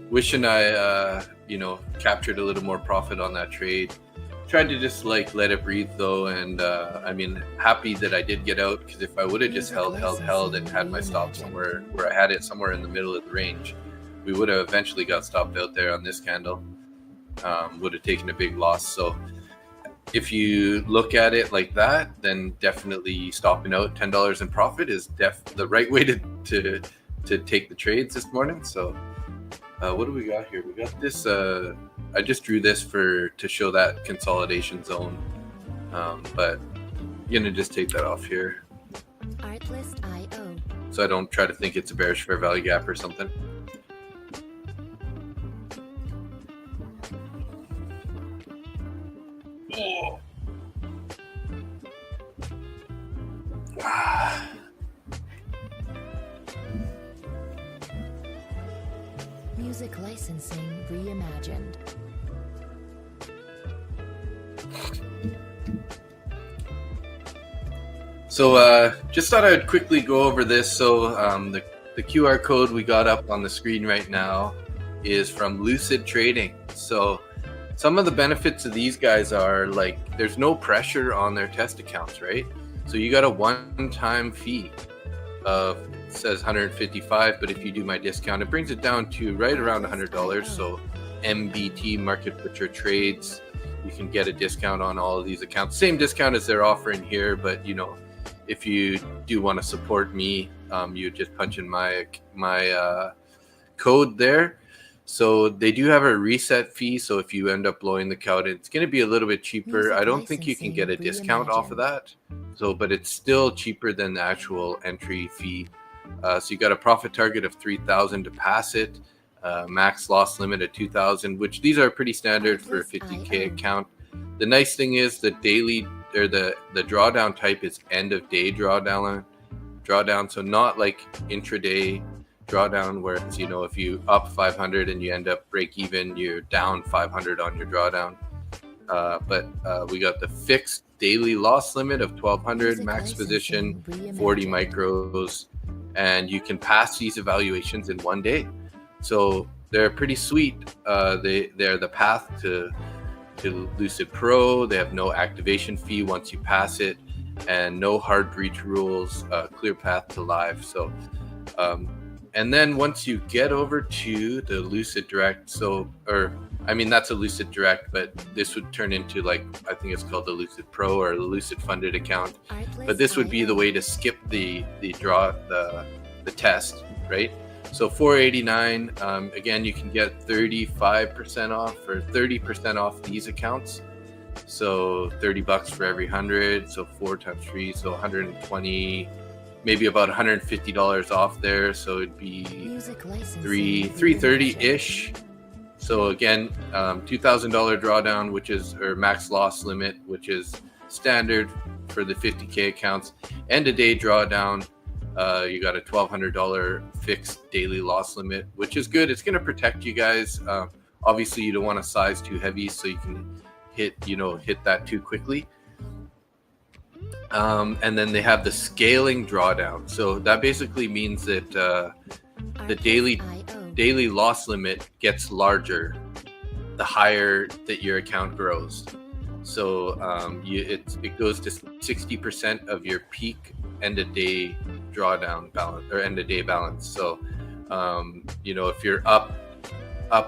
S2: Wishing I, captured a little more profit on that trade. Tried to just let it breathe though, and happy that I did get out, because if I would have just held and had my stop somewhere where I had it somewhere in the middle of the range, we would have eventually got stopped out there on this candle. Would have taken a big loss. So if you look at it like that, then definitely stopping out $10 in profit is the right way to take the trades this morning. So what do we got here? We got this. I just drew this to show that consolidation zone, but I'm gonna just take that off here,
S1: Artlist.io.
S2: so I don't try to think it's a bearish fair value gap or something. Oh.
S1: Music licensing reimagined.
S2: So just thought I'd quickly go over this. So the QR code we got up on the screen right now is from Lucid Trading. So some of the benefits of these guys are there's no pressure on their test accounts, right? So you got a one-time fee of, it says 155, but if you do my discount, it brings it down to right around $100. So MBT, Market Butcher Trades, you can get a discount on all of these accounts. Same discount as they're offering here, but if you do want to support me, you just punch in my code there. So they do have a reset fee. So if you end up blowing the count, it's going to be a little bit cheaper. I don't think you can get a discount off of that. So, but it's still cheaper than the actual entry fee. So you got a profit target of 3,000 to pass it. Max loss limit at 2,000, which these are pretty standard for a 50K account. The nice thing is the daily or the drawdown type is end of day drawdown. So not like intraday drawdown where it's, if you up 500 and you end up break even, you're down 500 on your drawdown. But we got the fixed daily loss limit of 1,200, max position 40 micros, and you can pass these evaluations in 1 day. So they're pretty sweet. They're the path to Lucid Pro. They have no activation fee once you pass it, and no hard breach rules. Clear path to live. So And then once you get over to the Lucid Direct, that's a Lucid Direct, but this would turn into like, I think it's called the Lucid Pro or the Lucid Funded account. But this would be the way to skip the test, right? So $489, again, you can get 35% off or 30% off these accounts. So $30 for every 100, so 4 times 3, so 120, maybe about $150 off there. So it'd be $330-ish. So again, $2,000 drawdown, which is or max loss limit, which is standard for the 50K accounts, and a day drawdown. You got a $1,200 fixed daily loss limit, which is good. It's going to protect you guys. Obviously, you don't want to size too heavy, so you can hit that too quickly. And then they have the scaling drawdown. So that basically means that the daily loss limit gets larger the higher that your account grows. So it goes to 60% of your peak end of day drawdown balance or end of day balance. So if you're up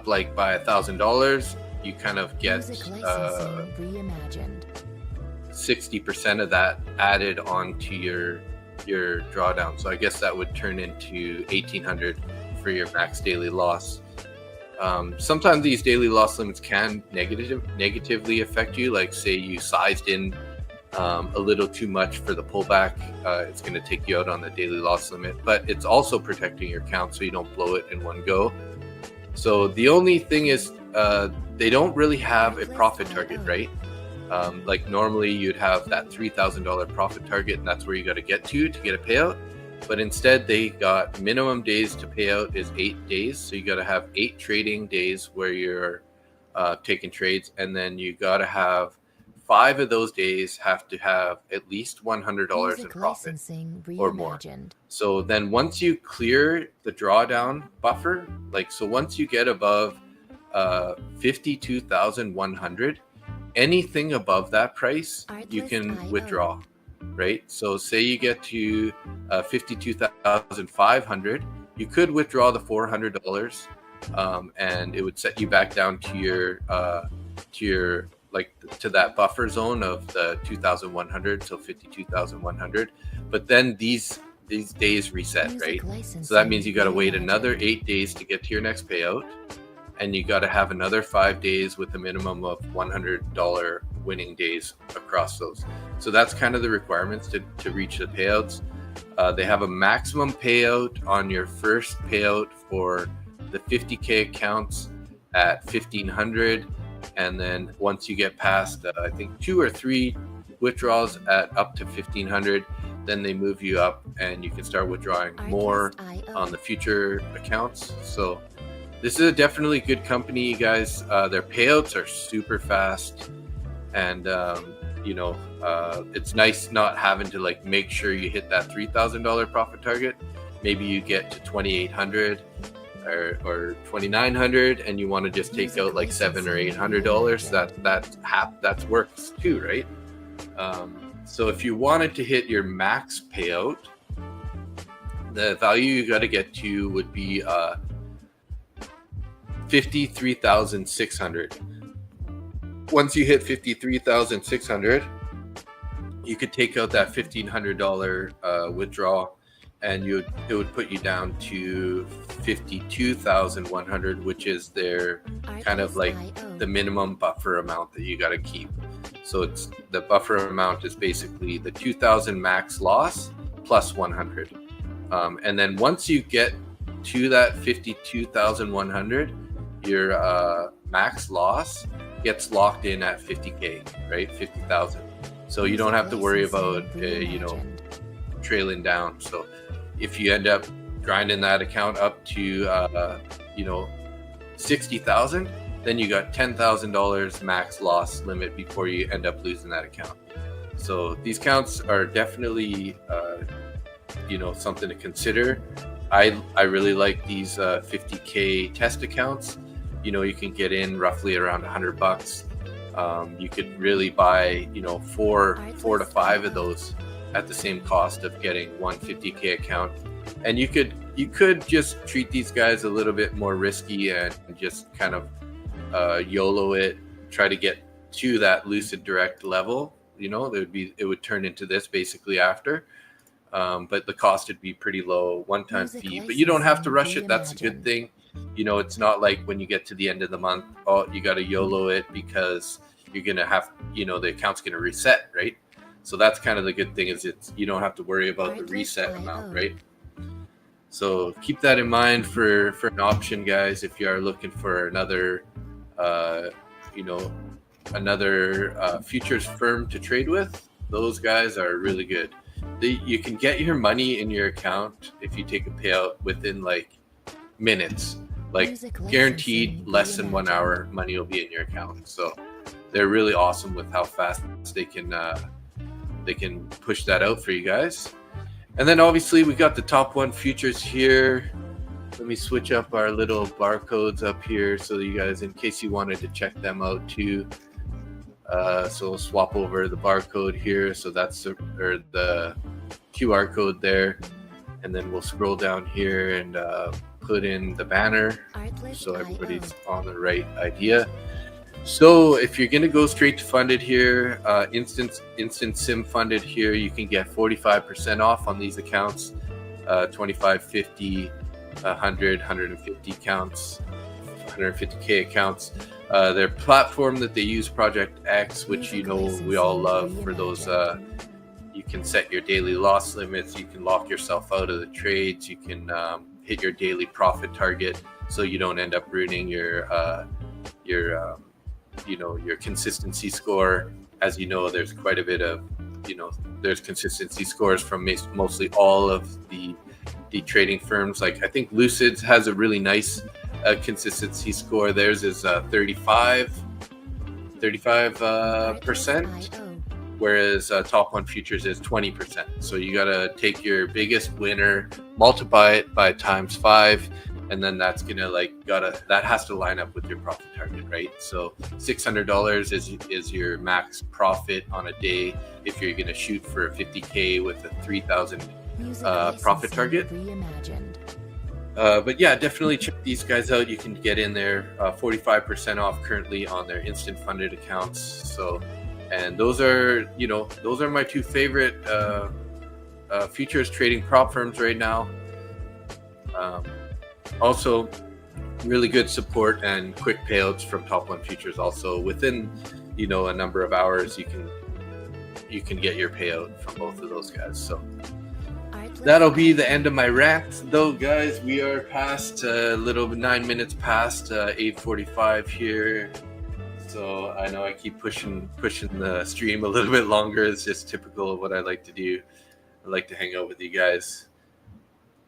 S2: like by $1,000, you kind of get 60% of that added onto your drawdown. So I guess that would turn into $1,800 for your max daily loss. Sometimes these daily loss limits can negatively affect you. Like say you sized in a little too much for the pullback, it's going to take you out on the daily loss limit, but it's also protecting your account so you don't blow it in one go. So the only thing is they don't really have a profit target, right? Like normally you'd have that $3,000 profit target, and that's where you got to get a payout. But instead they got minimum days to pay out is 8 days. So you got to have 8 trading days where you're taking trades, and then you got to have 5 of those days have to have at least $100 in profit or more. So then once you clear the drawdown buffer, so once you get above 52,100, anything above that price you can withdraw, right? So say you get to 52,500, you could withdraw the $400, and it would set you back down to that buffer zone of the 2,100, so 52,100. But then these days reset, right? So that means you got to wait another 8 days to get to your next payout, and you got to have another 5 days with a minimum of $100 winning days across those. So that's kind of the requirements to reach the payouts. They have a maximum payout on your first payout for the 50K accounts at $1,500. And then once you get past, I think 2 or 3 withdrawals at up to $1,500, then they move you up and you can start withdrawing more on the future accounts. So this is a definitely good company, you guys. Their payouts are super fast, and it's nice not having to make sure you hit that $3,000 profit target. Maybe you get to 2,800 or 2,900, and you want to just take out like $700 or $800. That works too, right? So if you wanted to hit your max payout, the value you got to get to would be 53,600. Once you hit 53,600, you could take out that $1,500 withdrawal, and it would put you down to 52,100, which is their kind of like the minimum buffer amount that you got to keep. So it's the buffer amount is basically the 2,000 max loss plus 100. And then once you get to that 52,100, your max loss gets locked in at 50K, right? 50,000. So you don't have to worry about, trailing down. So if you end up grinding that account up to, 60,000, then you got $10,000 max loss limit before you end up losing that account. So these accounts are definitely, something to consider. I really like these 50K test accounts. You can get in roughly around $100. You could really buy, 4 to 5 of those at the same cost of getting one 50K account. And you could you could just treat these guys a little bit more risky and just kind of YOLO it, try to get to that Lucid Direct level. You know, it would turn into this basically after. But the cost would be pretty low, one-time fee. But you don't have to rush it. That's a good thing. You know, it's not like when you get to the end of the month, oh, you got to YOLO it because you're going to have, you know, the account's going to reset, right? So that's kind of the good thing, is you don't have to worry about the reset amount, right? So keep that in mind for an option, guys. If you are looking for another, you know, another futures firm to trade with, those guys are really good. You can get your money in your account if you take a payout within like minutes, like guaranteed less than 1 hour money will be in your account. So they're really awesome with how fast they can push that out for you guys. And then obviously we got the top one futures here. Let me switch up our little barcodes up here so you guys, in case you wanted to check them out too. So we'll swap over the barcode here. So that's the QR code there. And then we'll scroll down here and put in the banner so everybody's on the right idea. So if you're going to go straight to funded here, instant sim funded here, you can get 45% off on these accounts, 25, 50, 100, 150 accounts, 150K accounts. Their platform that they use, Project X, which you know we all love for those. You can set your daily loss limits. You can lock yourself out of the trades. You can hit your daily profit target, so you don't end up ruining your consistency score. As you know, there's quite a bit of, there's consistency scores from mostly all of the trading firms. Like I think Lucid has a really nice consistency score. Theirs is 35%, whereas top one futures is 20%. So you got to take your biggest winner, multiply it by ×5, and then that's gonna that has to line up with your profit target, right? So $600 is your max profit on a day if you're gonna shoot for a 50K with a 3,000 profit target. But yeah, definitely check these guys out. You can get in there, 45% off currently on their instant funded accounts. So, and those are my two favorite futures trading prop firms right now. Also, really good support and quick payouts from Top One Futures. Also, within a number of hours, you can get your payout from both of those guys. So that'll be the end of my rant, though, guys. We are past 9 minutes past 8:45 here. So I know I keep pushing the stream a little bit longer. It's just typical of what I like to do. I like to hang out with you guys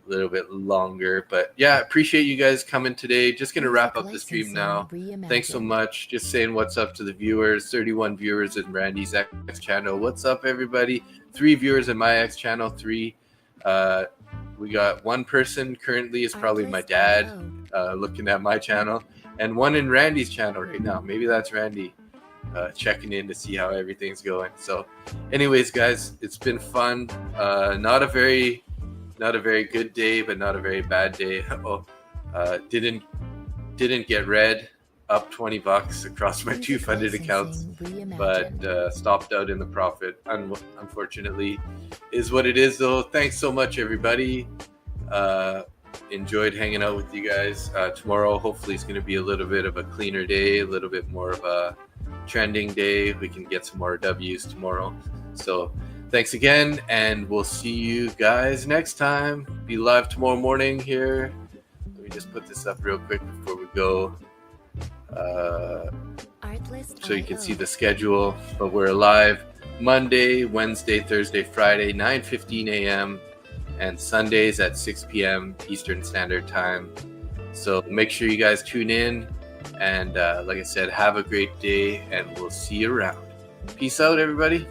S2: a little bit longer, but yeah, appreciate you guys coming today. Just gonna wrap up the stream now. Thanks so much. Just saying what's up to the viewers. 31 viewers in Randy's X channel. What's up, everybody? 3 viewers in my X channel. 3. We got 1 person currently is probably my dad looking at my channel, and 1 in Randy's channel right now. Maybe that's Randy checking in to see how everything's going. So anyways, guys, it's been fun. Not a very good day, but not a very bad day. Didn't get red, up $20 across my 2 funded accounts, but stopped out in the profit. Unfortunately, is what it is, though. Thanks so much, everybody. Enjoyed hanging out with you guys. Tomorrow, hopefully, is going to be a little bit of a cleaner day, a little bit more of a trending day. We can get some more W's tomorrow. So thanks again, and we'll see you guys next time. Be live tomorrow morning here. Let me just put this up real quick before we go. So you can see the schedule, but we're live Monday, Wednesday, Thursday, Friday, 9:15 a.m. and Sundays at 6 p.m. Eastern Standard Time. So make sure you guys tune in, and like I said, have a great day, and we'll see you around. Peace out, everybody.